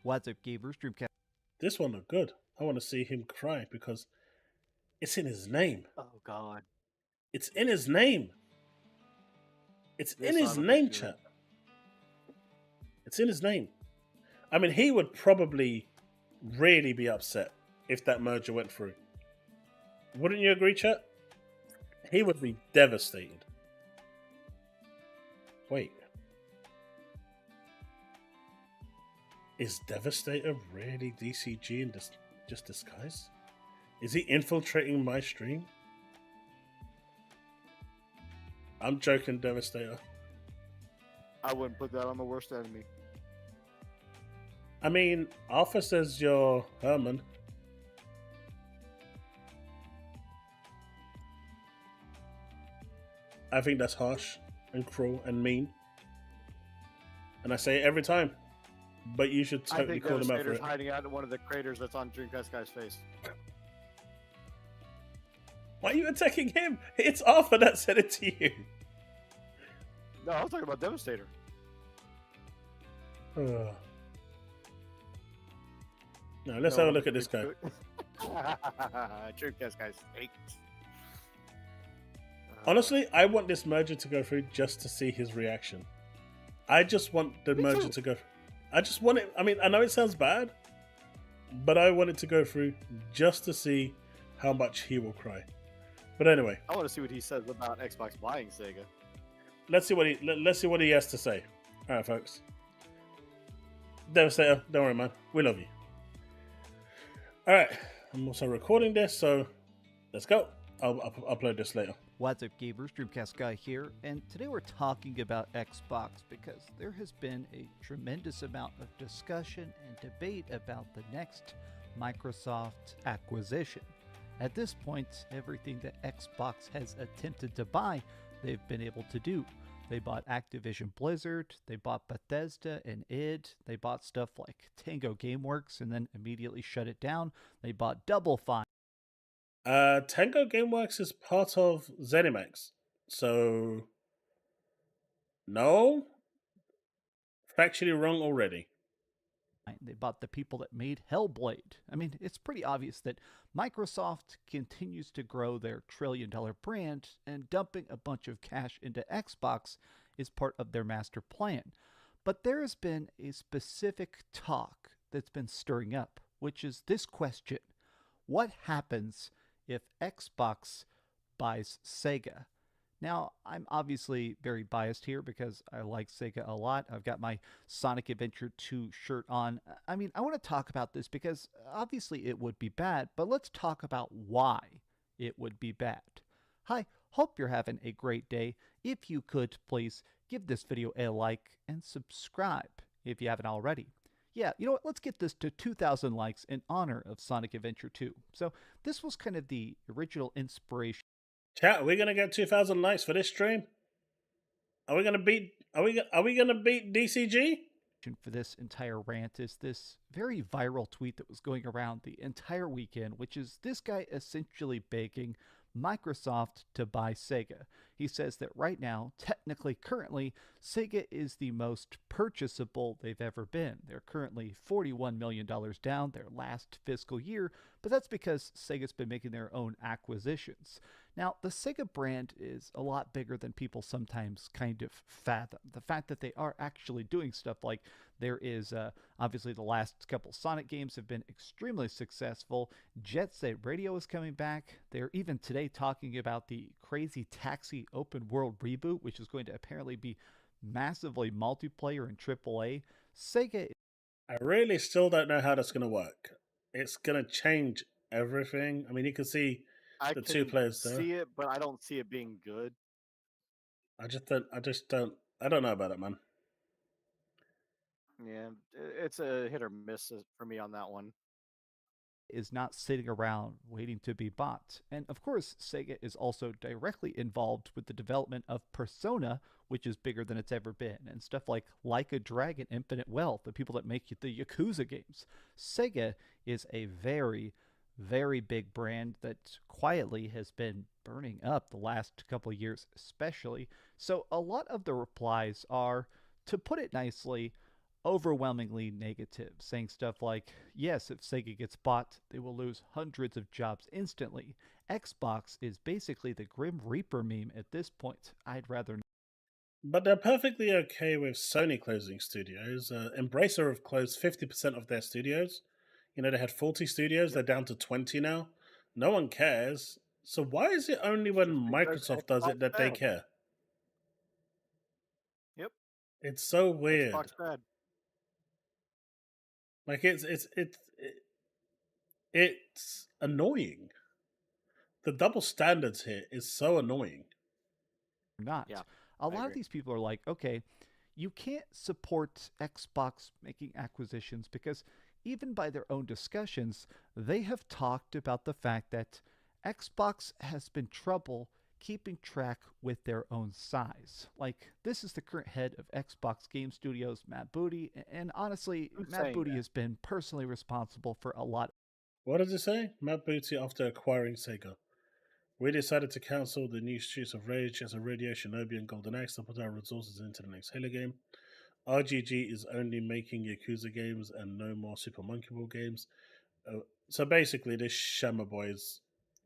What's up, gamers? Dreamcast. This one looked good. I want to see him cry because it's in his name. Oh God. It's in his name. It's This in his son of a name, bitch. chat. It's in his name. I mean, he would probably really be upset if that merger went through. Wouldn't you agree, chat? He would be devastated. Wait. Is Devastator really DCG in just disguise? Is he infiltrating my stream? I'm joking, Devastator. I wouldn't put that on the worst enemy. I mean, Alpha says you're Herman. I think that's harsh and cruel and mean. And I say it every time. But you should I totally think call him out for Devastator's it. hiding out in one of the craters that's on Dreamcast guy's face. Why are you attacking him? It's Arthur that said it to you. No, I was talking about Devastator. Ugh. Now, let's have a look at this guy. Dreamcast guy's fake. Honestly, I want this merger to go through just to see his reaction. I just want the Me merger too. to go. I just want it. I mean, I know it sounds bad, but I want it to go through just to see how much he will cry. But anyway, I want to see what he says about Xbox buying Sega. let's see what he has to say. All right, folks. Devastator, don't worry, man. We love you. All right, I'm also recording this, so let's go. I'll upload this later. What's up, gamers? Dreamcast Guy here, and today we're talking about Xbox because there has been a tremendous amount of discussion and debate about the next Microsoft acquisition. At this point, everything that Xbox has attempted to buy, they've been able to do. They bought Activision Blizzard, they bought Bethesda and id, they bought stuff like Tango Gameworks and then immediately shut it down. They bought Double Fine. Tango Gameworks is part of ZeniMax, so no. Factually wrong already. They bought the people that made Hellblade. I mean, it's pretty obvious that Microsoft continues to grow their trillion-dollar brand, and dumping a bunch of cash into Xbox is part of their master plan. But there has been a specific talk that's been stirring up, which is this question: what happens if Xbox buys Sega? Now, I'm obviously very biased here because I like Sega a lot. I've got my Sonic Adventure 2 shirt on. I mean, I want to talk about this because obviously it would be bad, but let's talk about why it would be bad. Hi, hope you're having a great day. If you could, please give this video a like and subscribe if you haven't already. Yeah, you know what? Let's get this to 2,000 likes in honor of Sonic Adventure 2. So this was kind of the original inspiration. Chat, are we gonna get 2,000 likes for this stream? Are we gonna beat? Are we gonna beat DCG? For this entire rant is this very viral tweet that was going around the entire weekend, which is this guy essentially begging Microsoft to buy Sega. He says that right now, technically, currently, Sega is the most purchasable they've ever been. They're currently $41 million down their last fiscal year, but that's because Sega's been making their own acquisitions. Now, the Sega brand is a lot bigger than people sometimes kind of fathom. The fact that they are actually doing stuff like there is, obviously, the last couple Sonic games have been extremely successful. Jet Set Radio is coming back. They're even today talking about the Crazy Taxi open world reboot, which is going to apparently be massively multiplayer in AAA. Sega. I really still don't know how that's going to work. It's going to change everything. I mean, you can see the two players there. I see it, but I don't see it being good. I don't know about it, man. Yeah, it's a hit or miss for me on that one. Is not sitting around waiting to be bought. And of course, Sega is also directly involved with the development of Persona, which is bigger than it's ever been, and stuff like a Dragon, Infinite Wealth, the people that make the Yakuza games. Sega is a very, very big brand that quietly has been burning up the last couple of years, especially. So a lot of the replies are, to put it nicely, overwhelmingly negative, saying stuff like, yes, if Sega gets bought, they will lose hundreds of jobs instantly. Xbox is basically the Grim Reaper meme at this point. I'd rather. But they're perfectly okay with Sony closing studios. Embracer have closed 50% of their studios. You know, they had 40 studios, they're down to 20 now. No one cares. So why is it only when Microsoft does it that they care? Yep. It's so weird. Xbox bad. Like it's annoying. The double standards here is so annoying. Not. Yeah, a lot of these people are like, okay, you can't support Xbox making acquisitions because even by their own discussions, they have talked about the fact that Xbox has been trouble keeping track with their own size. Like, this is the current head of Xbox Game Studios, Matt Booty, and honestly, Matt Booty has been personally responsible for a lot. What does it say? Matt Booty, after acquiring Sega, we decided to cancel the new Streets of Rage as a Radio, Shinobi, and Golden Axe to put our resources into the next Halo game. RGG is only making Yakuza games and no more Super Monkey Ball games. So basically, this Shammer Boy's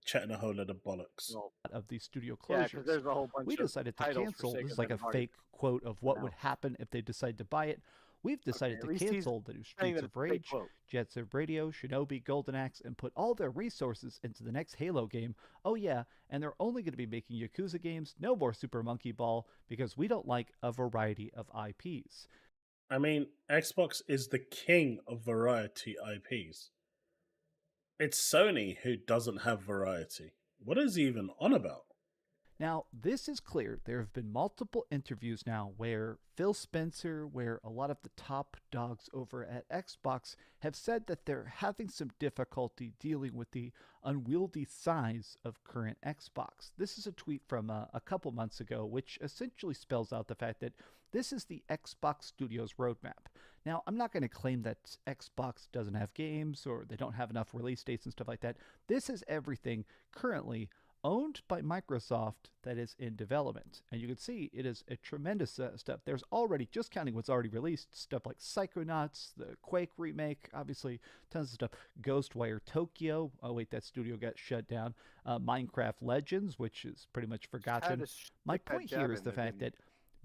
chatting a whole lot of bollocks. Of these studio closures. Yeah, there's a whole bunch we decided to cancel. This is like a fake quote of what would happen if they decide to buy it. We've decided to cancel the new Streets of Rage, Jet Set Radio, Shinobi, Golden Axe, and put all their resources into the next Halo game. Oh yeah, and they're only going to be making Yakuza games, no more Super Monkey Ball, because we don't like a variety of IPs. I mean, Xbox is the king of variety IPs. It's Sony who doesn't have variety. What is he even on about? Now, this is clear. There have been multiple interviews now where Phil Spencer, where a lot of the top dogs over at Xbox have said that they're having some difficulty dealing with the unwieldy size of current Xbox. This is a tweet from a couple months ago, which essentially spells out the fact that this is the Xbox Studios roadmap. Now, I'm not going to claim that Xbox doesn't have games or they don't have enough release dates and stuff like that. This is everything currently owned by Microsoft that is in development. And you can see it is a tremendous step. There's already, just counting what's already released, stuff like Psychonauts, the Quake remake, obviously tons of stuff. Ghostwire Tokyo. Oh, wait, that studio got shut down. Minecraft Legends, which is pretty much forgotten. My point here is the fact that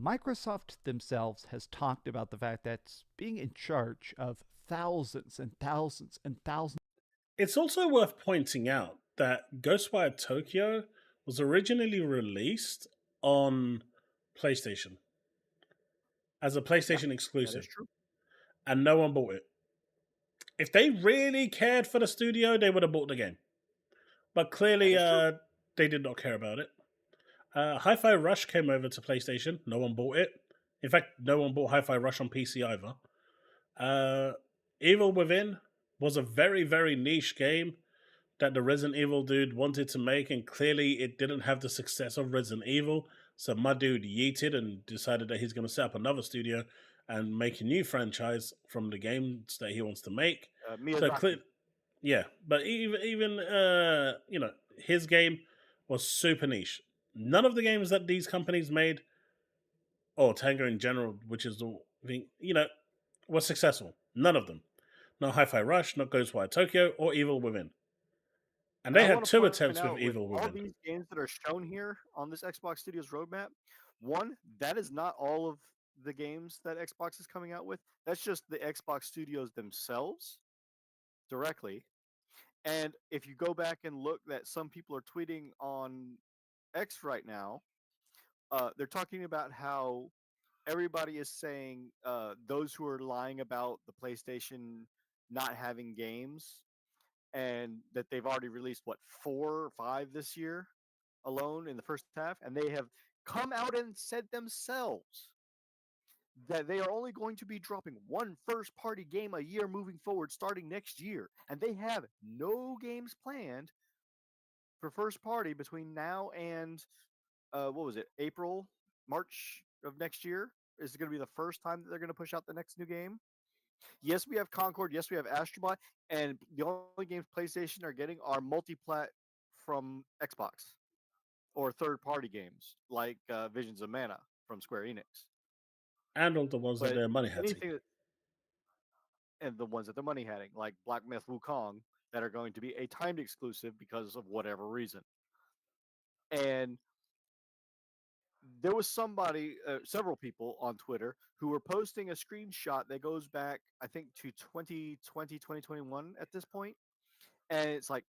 Microsoft themselves has talked about the fact that being in charge of thousands and thousands and thousands. It's also worth pointing out that Ghostwire Tokyo was originally released on PlayStation as a PlayStation exclusive, That is true. and no one bought it. If they really cared for the studio, they would have bought the game. But clearly, they did not care about it. Hi-Fi Rush came over to PlayStation. No one bought it. In fact, no one bought Hi-Fi Rush on PC either. Evil Within was a very, very niche game that the Resident Evil dude wanted to make, and clearly it didn't have the success of Resident Evil. So my dude yeeted and decided that he's going to set up another studio and make a new franchise from the games that he wants to make. Miyazaki. Yeah, but even his game was super niche. None of the games that these companies made, or Tango in general, which is the thing, was successful. None of them. Not Hi-Fi Rush, not Ghostwire Tokyo, or Evil Within. And they I had wanna 2 point attempts with out, Evil all Within. these games that are shown here on this Xbox Studios roadmap, one, that is not all of the games that Xbox is coming out with. That's just the Xbox Studios themselves directly. And if you go back and look that some people are tweeting on X right now, they're talking about how everybody is saying those who are lying about the PlayStation not having games, and that they've already released 4 or 5 this year alone in the first half, and they have come out and said themselves that they are only going to be dropping one first party game a year moving forward starting next year, and they have no games planned for first party between now and what was it, April, March of next year is going to be the first time that they're going to push out the next new game. Yes, we have Concord. Yes, we have Astrobot, and the only games PlayStation are getting are multi-plat from Xbox or third-party games like Visions of Mana from Square Enix. And all the ones that But they're money hatching. anything that, and the ones that they're money hatching, like Black Myth Wukong, that are going to be a timed exclusive because of whatever reason. And there was somebody, several people on Twitter who were posting a screenshot that goes back, I think, to 2020, 2021 at this point. And it's like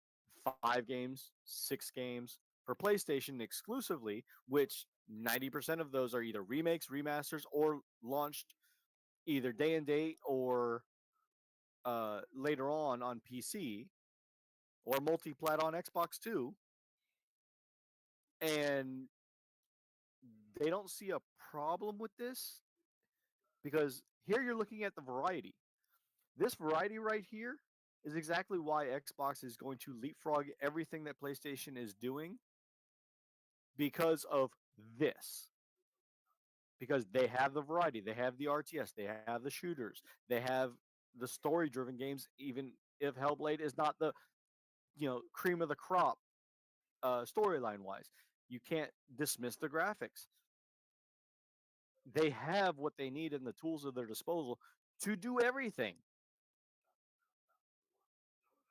5 games, 6 games for PlayStation exclusively, which 90% of those are either remakes, remasters, or launched either day and date or later on PC or multi-plat on Xbox too. And they don't see a problem with this because here you're looking at the variety. This variety right here is exactly why Xbox is going to leapfrog everything that PlayStation is doing because of this. Because they have the variety, they have the RTS, they have the shooters, they have the story-driven games, even if Hellblade is not the cream of the crop storyline-wise. You can't dismiss the graphics. They have what they need in the tools at their disposal to do everything.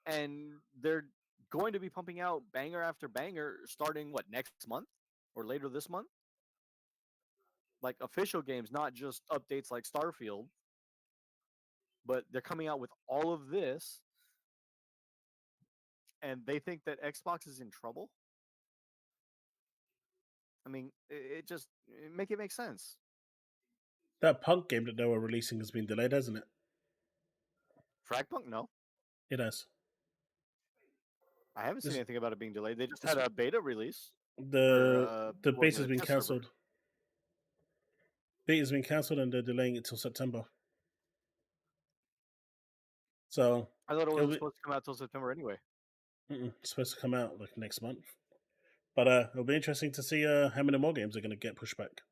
And they're going to be pumping out banger after banger starting next month or later this month? Like official games, not just updates like Starfield. But they're coming out with all of this, and they think that Xbox is in trouble. I mean, it just make it make sense. That Punk game that they were releasing has been delayed, hasn't it? Fragpunk, no. It has. I haven't seen This- anything about it being delayed. They just had a beta release. The what was beta has it, been test server. cancelled. Beta's been cancelled and they're delaying it till September. So I thought it it'll wasn't be- supposed to come out till September anyway. it's supposed to come out like next month. But it'll be interesting to see how many more games are going to get pushed back.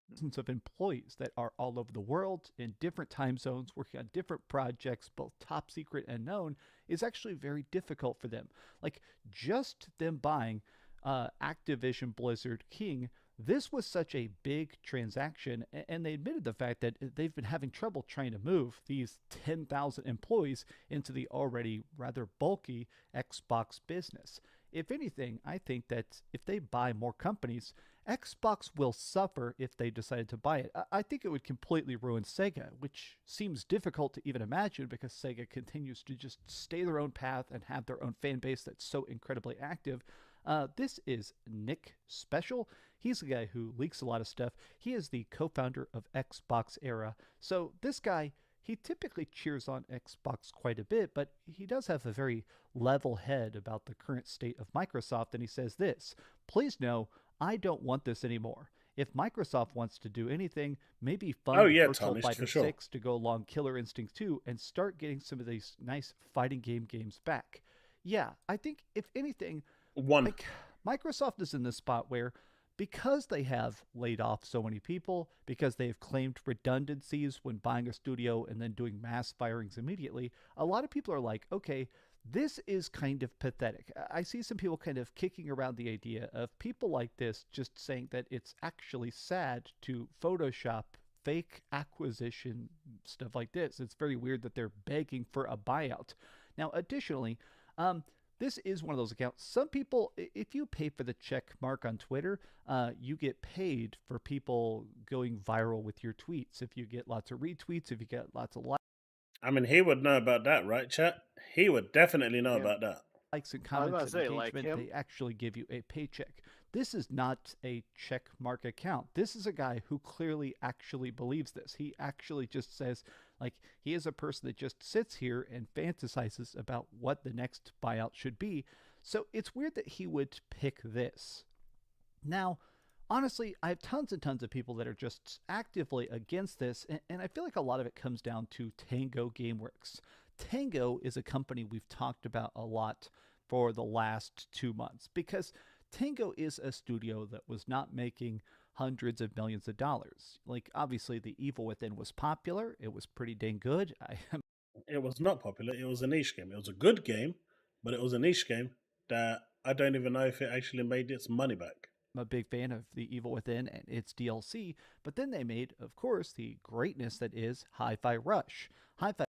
thousands of employees that are all over the world in different time zones working on different projects, both top secret and known, is actually very difficult for them. Like, just them buying Activision Blizzard King, this was such a big transaction, and they admitted the fact that they've been having trouble trying to move these 10,000 employees into the already rather bulky Xbox business. If anything, I think that if they buy more companies, Xbox will suffer if they decided to buy it. I think it would completely ruin Sega, which seems difficult to even imagine because Sega continues to just stay their own path and have their own fan base that's so incredibly active. This is Nick Special. He's the guy who leaks a lot of stuff. He is the co-founder of Xbox Era. So this guy, he typically cheers on Xbox quite a bit, but he does have a very level head about the current state of Microsoft, and he says this: please know, I don't want this anymore. If Microsoft wants to do anything, maybe fund Virtual Tarnished, Fighter for sure. 6 to go along Killer Instinct 2 and start getting some of these nice fighting games back. Yeah, I think if anything, like, Microsoft is in this spot where, because they have laid off so many people, because they've claimed redundancies when buying a studio and then doing mass firings immediately, a lot of people are like, okay, this is kind of pathetic. I see some people kind of kicking around the idea of people like this just saying that it's actually sad to Photoshop fake acquisition stuff like this. It's very weird that they're begging for a buyout. Now, additionally, this is one of those accounts. Some people, if you pay for the check mark on Twitter, you get paid for people going viral with your tweets. If you get lots of retweets, if you get lots of likes. I mean, he would know about that, right, chat? He would definitely know Yeah. about that. Likes and comments and say, like engagement, him. they actually give you a paycheck. This is not a check mark account. This is a guy who clearly actually believes this. He actually just says, like, he is a person that just sits here and fantasizes about what the next buyout should be. So it's weird that he would pick this. Now, honestly, I have tons and tons of people that are just actively against this, and I feel like a lot of it comes down to Tango Gameworks. Tango is a company we've talked about a lot for the last 2 months because Tango is a studio that was not making hundreds of millions of dollars. Like, obviously, The Evil Within was popular. It was pretty dang good. It was not popular. It was a niche game. It was a good game, but it was a niche game that I don't even know if it actually made its money back. I'm a big fan of The Evil Within and its DLC, but then they made, of course, the greatness that is Hi-Fi Rush. Hi-Fi,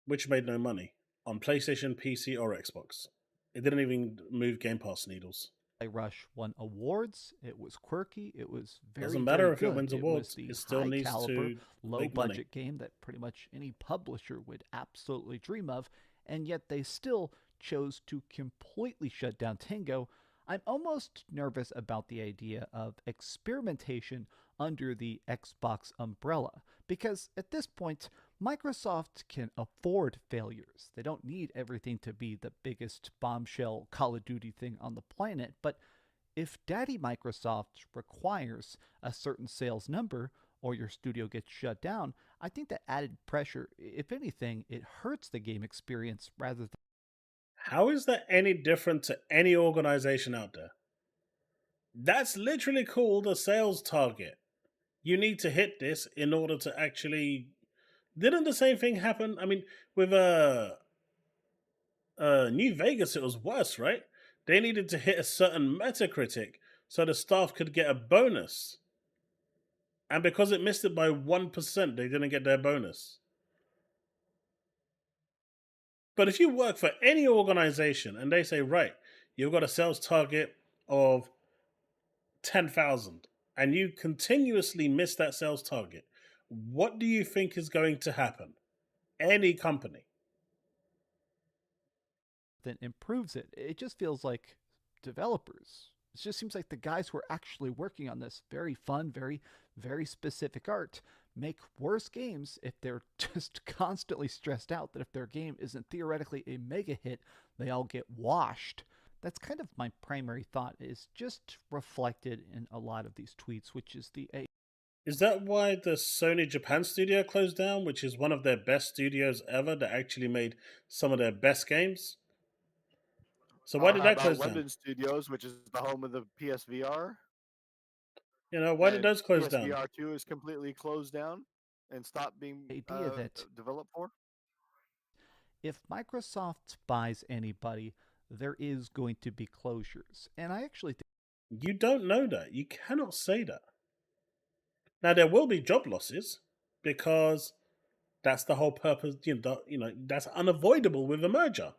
which made no money on PlayStation, PC, or Xbox. It didn't even move Game Pass needles. Rush won awards. It was quirky. It was very, Doesn't matter very if good. it wins awards. Was the It still high needs caliber, to low make money. budget game that pretty much any publisher would absolutely dream of, and yet they still chose to completely shut down Tango. I'm almost nervous about the idea of experimentation under the Xbox umbrella, because at this point, Microsoft can afford failures. They don't need everything to be the biggest bombshell Call of Duty thing on the planet, but if Daddy Microsoft requires a certain sales number or your studio gets shut down, I think that added pressure, if anything, it hurts the game experience rather than... How is that any different to any organization out there? That's literally called a sales target. You need to hit this in order to actually... Didn't the same thing happen? I mean, with New Vegas, it was worse, right? They needed to hit a certain Metacritic so the staff could get a bonus. And because it missed it by 1%, they didn't get their bonus. But if you work for any organization and they say, right, you've got a sales target of 10,000 and you continuously miss that sales target, what do you think is going to happen? Any company. Then improves it. It just feels like developers. It just seems like the guys who are actually working on this very fun, very, very specific art make worse games if they're just constantly stressed out that if their game isn't theoretically a mega hit, they all get washed. That's kind of my primary thought, is just reflected in a lot of these tweets, which is the... Is that why the Sony Japan studio closed down, which is one of their best studios ever that actually made some of their best games? So why did that close down? London Studios, which is the home of the PSVR? You know, why did And those close down? PSVR 2 is completely closed down and stopped being Idea that developed for. if Microsoft buys anybody, there is going to be closures. And I actually think You don't know that. You cannot say that. Now there will be job losses because that's the whole purpose. That's unavoidable with a merger.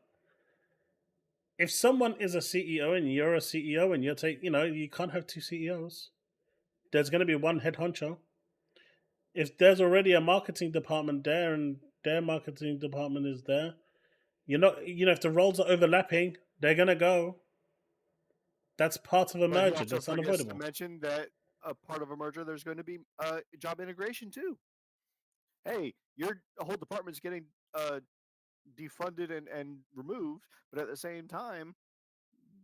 If someone is a CEO and you're a CEO and you can't have two CEOs. There's going to be one head honcho. If there's already a marketing department there and their marketing department is there, if the roles are overlapping, they're going to go. That's part of a But he merger. also That's forgets to unavoidable. mention that a part of a merger, there's going to be job integration too. Hey, your whole department's getting defunded and removed, but at the same time,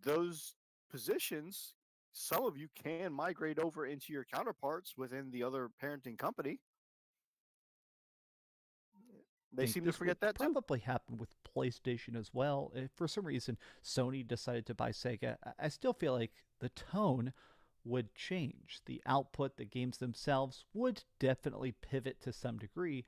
those positions, some of you can migrate over into your counterparts within the other parenting company. They seem to this forget would that too. probably happen with PlayStation as well. If for some reason Sony decided to buy Sega, I still feel like the tone would change. The output, the games themselves would definitely pivot to some degree.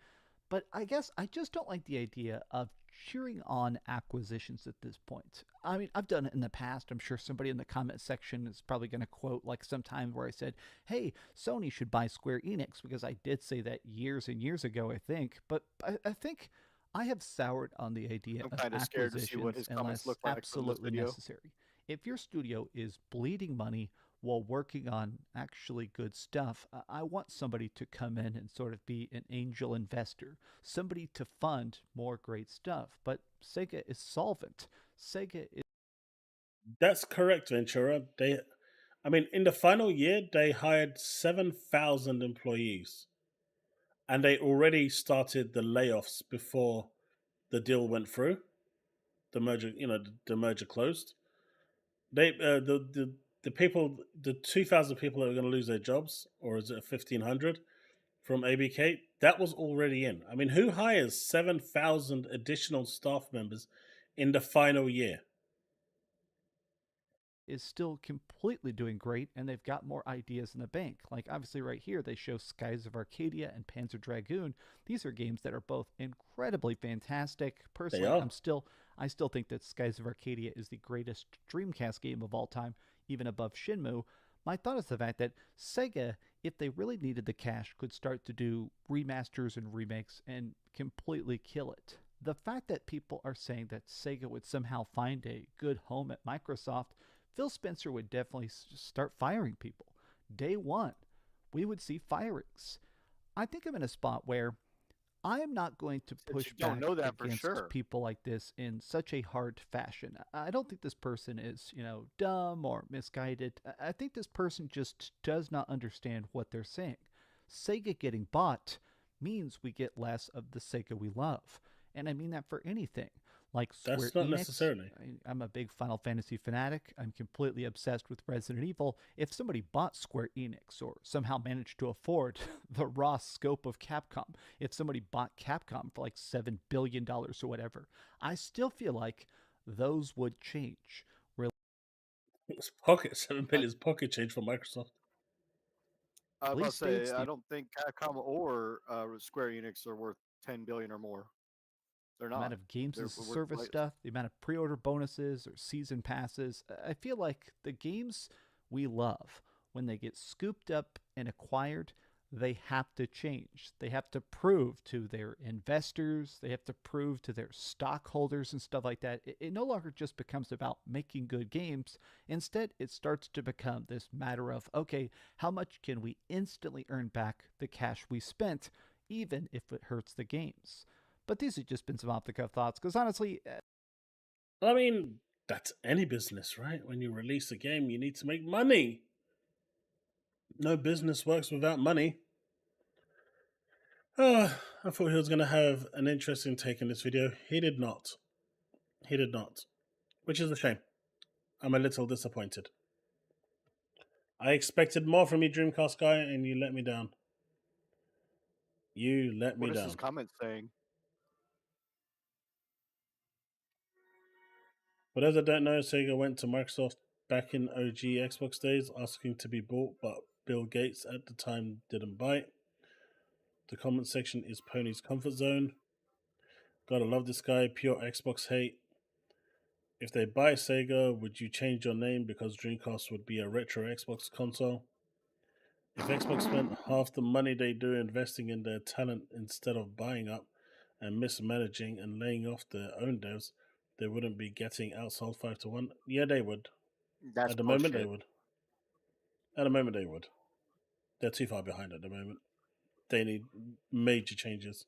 But I guess I just don't like the idea of cheering on acquisitions at this point. I mean, I've done it in the past. I'm sure somebody in the comment section is probably going to quote like some time where I said, hey, Sony should buy Square Enix, because I did say that years and years ago, I think. But I think I have soured on the idea I'm of kind of scared to see what acquisitions his comments unless look like from this absolutely video. necessary. If your studio is bleeding money while working on actually good stuff, I want somebody to come in and sort of be an angel investor, somebody to fund more great stuff. But Sega is solvent. Sega is That's correct, Ventura. In the final year, they hired 7,000 employees, and they already started the layoffs before the deal went through. The merger, the merger closed. The people, the 2,000 people that are going to lose their jobs, or is it 1,500 from ABK? That was already in. I mean, who hires 7,000 additional staff members in the final year? still completely doing great, and they've got more ideas in the bank. Like, obviously, right here, they show Skies of Arcadia and Panzer Dragoon. These are games that are both incredibly fantastic. They Personally, are. I still think that Skies of Arcadia is the greatest Dreamcast game of all time, even above Shenmue. My thought is the fact that Sega, if they really needed the cash, could start to do remasters and remakes and completely kill it. The fact that people are saying that Sega would somehow find a good home at Microsoft, Phil Spencer would definitely start firing people. Day one, we would see firings. I think I'm in a spot where I am not going to Since push you don't back know that for against sure. people like this in such a hard fashion. I don't think this person is, dumb or misguided. I think this person just does not understand what they're saying. Sega getting bought means we get less of the Sega we love. And I mean that for anything. Like Square That's not Enix, necessarily. I'm a big Final Fantasy fanatic. I'm completely obsessed with Resident Evil. If somebody bought Square Enix or somehow managed to afford the raw scope of Capcom, if somebody bought Capcom for like $7 billion or whatever, I still feel like those would change. It's pocket 7 billion I, is pocket change for Microsoft. I was about to Release say, dates, I the don't think Capcom or Square Enix are worth 10 billion or more. They're amount not. of games They're as a worth service stuff, the amount of pre-order bonuses or season passes. I feel like the games we love, when they get scooped up and acquired, they have to change. They have to prove to their investors, they have to prove to their stockholders and stuff like that. It no longer just becomes about making good games. Instead, it starts to become this matter of, okay, how much can we instantly earn back the cash we spent, even if it hurts the games? But these have just been some off the cuff thoughts, because honestly, I mean, that's any business, right? When you release a game, you need to make money. No business works without money. I thought he was going to have an interesting take in this video. He did not. He did not. Which is a shame. I'm a little disappointed. I expected more from you, Dreamcast guy, and you let me down. You let me What is down. his comment saying? For those that don't know, Sega went to Microsoft back in OG Xbox days asking to be bought, but Bill Gates at the time didn't bite. The comment section is Pony's comfort zone. Gotta love this guy, pure Xbox hate. If they buy Sega, would you change your name because Dreamcast would be a retro Xbox console? If Xbox spent half the money they do investing in their talent instead of buying up and mismanaging and laying off their own devs, they wouldn't be getting outsold 5-1. Yeah, they would. That's At the bullshit. moment, they would. At the moment, they would. They're too far behind at the moment. They need major changes.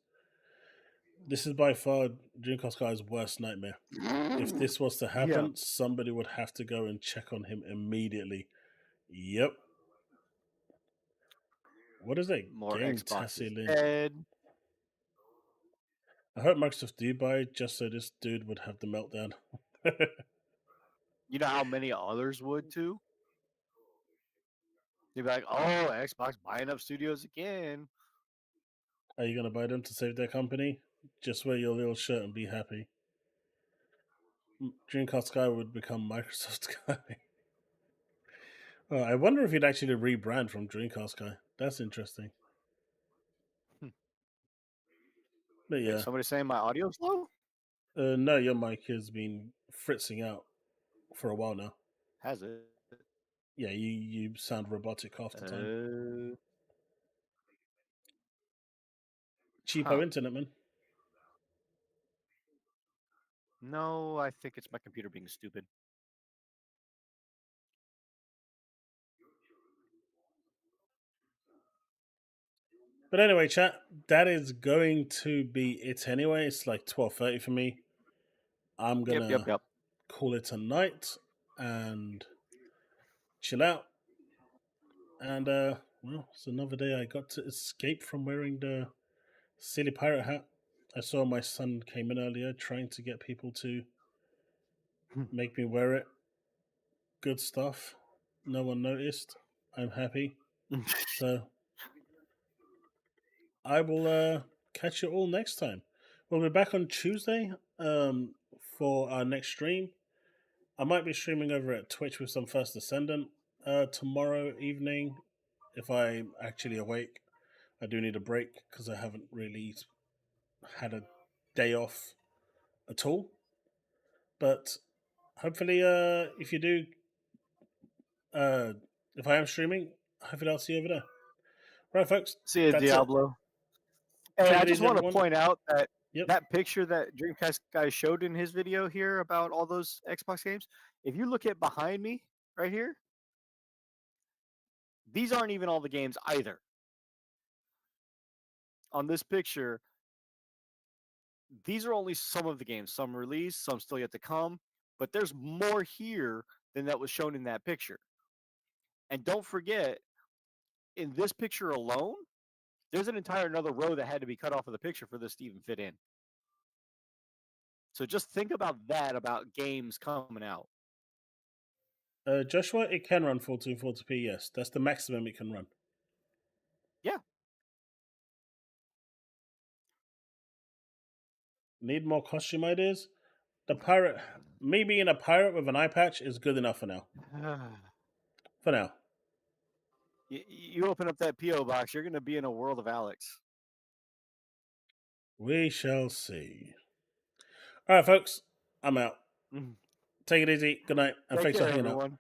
This is by far Dreamcast guy's worst nightmare. If this was to happen, somebody would have to go and check on him immediately. Yep. What is it? More Game Xbox is Tassilin. dead. I hope Microsoft do buy it just so this dude would have the meltdown. You know how many others would too? They'd be like, "Oh, Xbox buying up studios again." Are you going to buy them to save their company? Just wear your little shirt and be happy. Dreamcast guy would become Microsoft guy. I wonder if he'd actually rebrand from Dreamcast guy. That's interesting. But Hey, yeah. somebody saying my audio's low? No, your mic has been fritzing out for a while now. Has it? Yeah, you sound robotic half the time. Cheapo internet, man. No, I think it's my computer being stupid. But anyway, chat, that is going to be it anyway. It's like 12:30 for me. I'm going to call it a night and chill out. And, well, it's another day I got to escape from wearing the silly pirate hat. I saw my son came in earlier trying to get people to make me wear it. Good stuff. No one noticed. I'm happy. So I will catch you all next time. We'll be back on Tuesday for our next stream. I might be streaming over at Twitch with some First Descendant tomorrow evening if I'm actually awake. I do need a break because I haven't really had a day off at all. But hopefully, if you do, if I am streaming, hopefully I'll see you over there. Right, folks. See you, Diablo. Hey, I just want to point out that that picture that Dreamcast guy showed in his video here about all those Xbox games, if you look at behind me right here, these aren't even all the games either. On this picture, these are only some of the games. Some released, some still yet to come, but there's more here than that was shown in that picture. And don't forget, in this picture alone, there's an entire another row that had to be cut off of the picture for this to even fit in. So just think about that, about games coming out. Joshua, it can run 1440p, yes. That's the maximum it can run. Yeah. Need more costume ideas? The pirate, me being a pirate with an eye patch is good enough for now. For now. You open up that P.O. box, you're going to be in a world of Alex. We shall see. All right, folks. I'm out. Take it easy. Good night. And thanks for hanging out.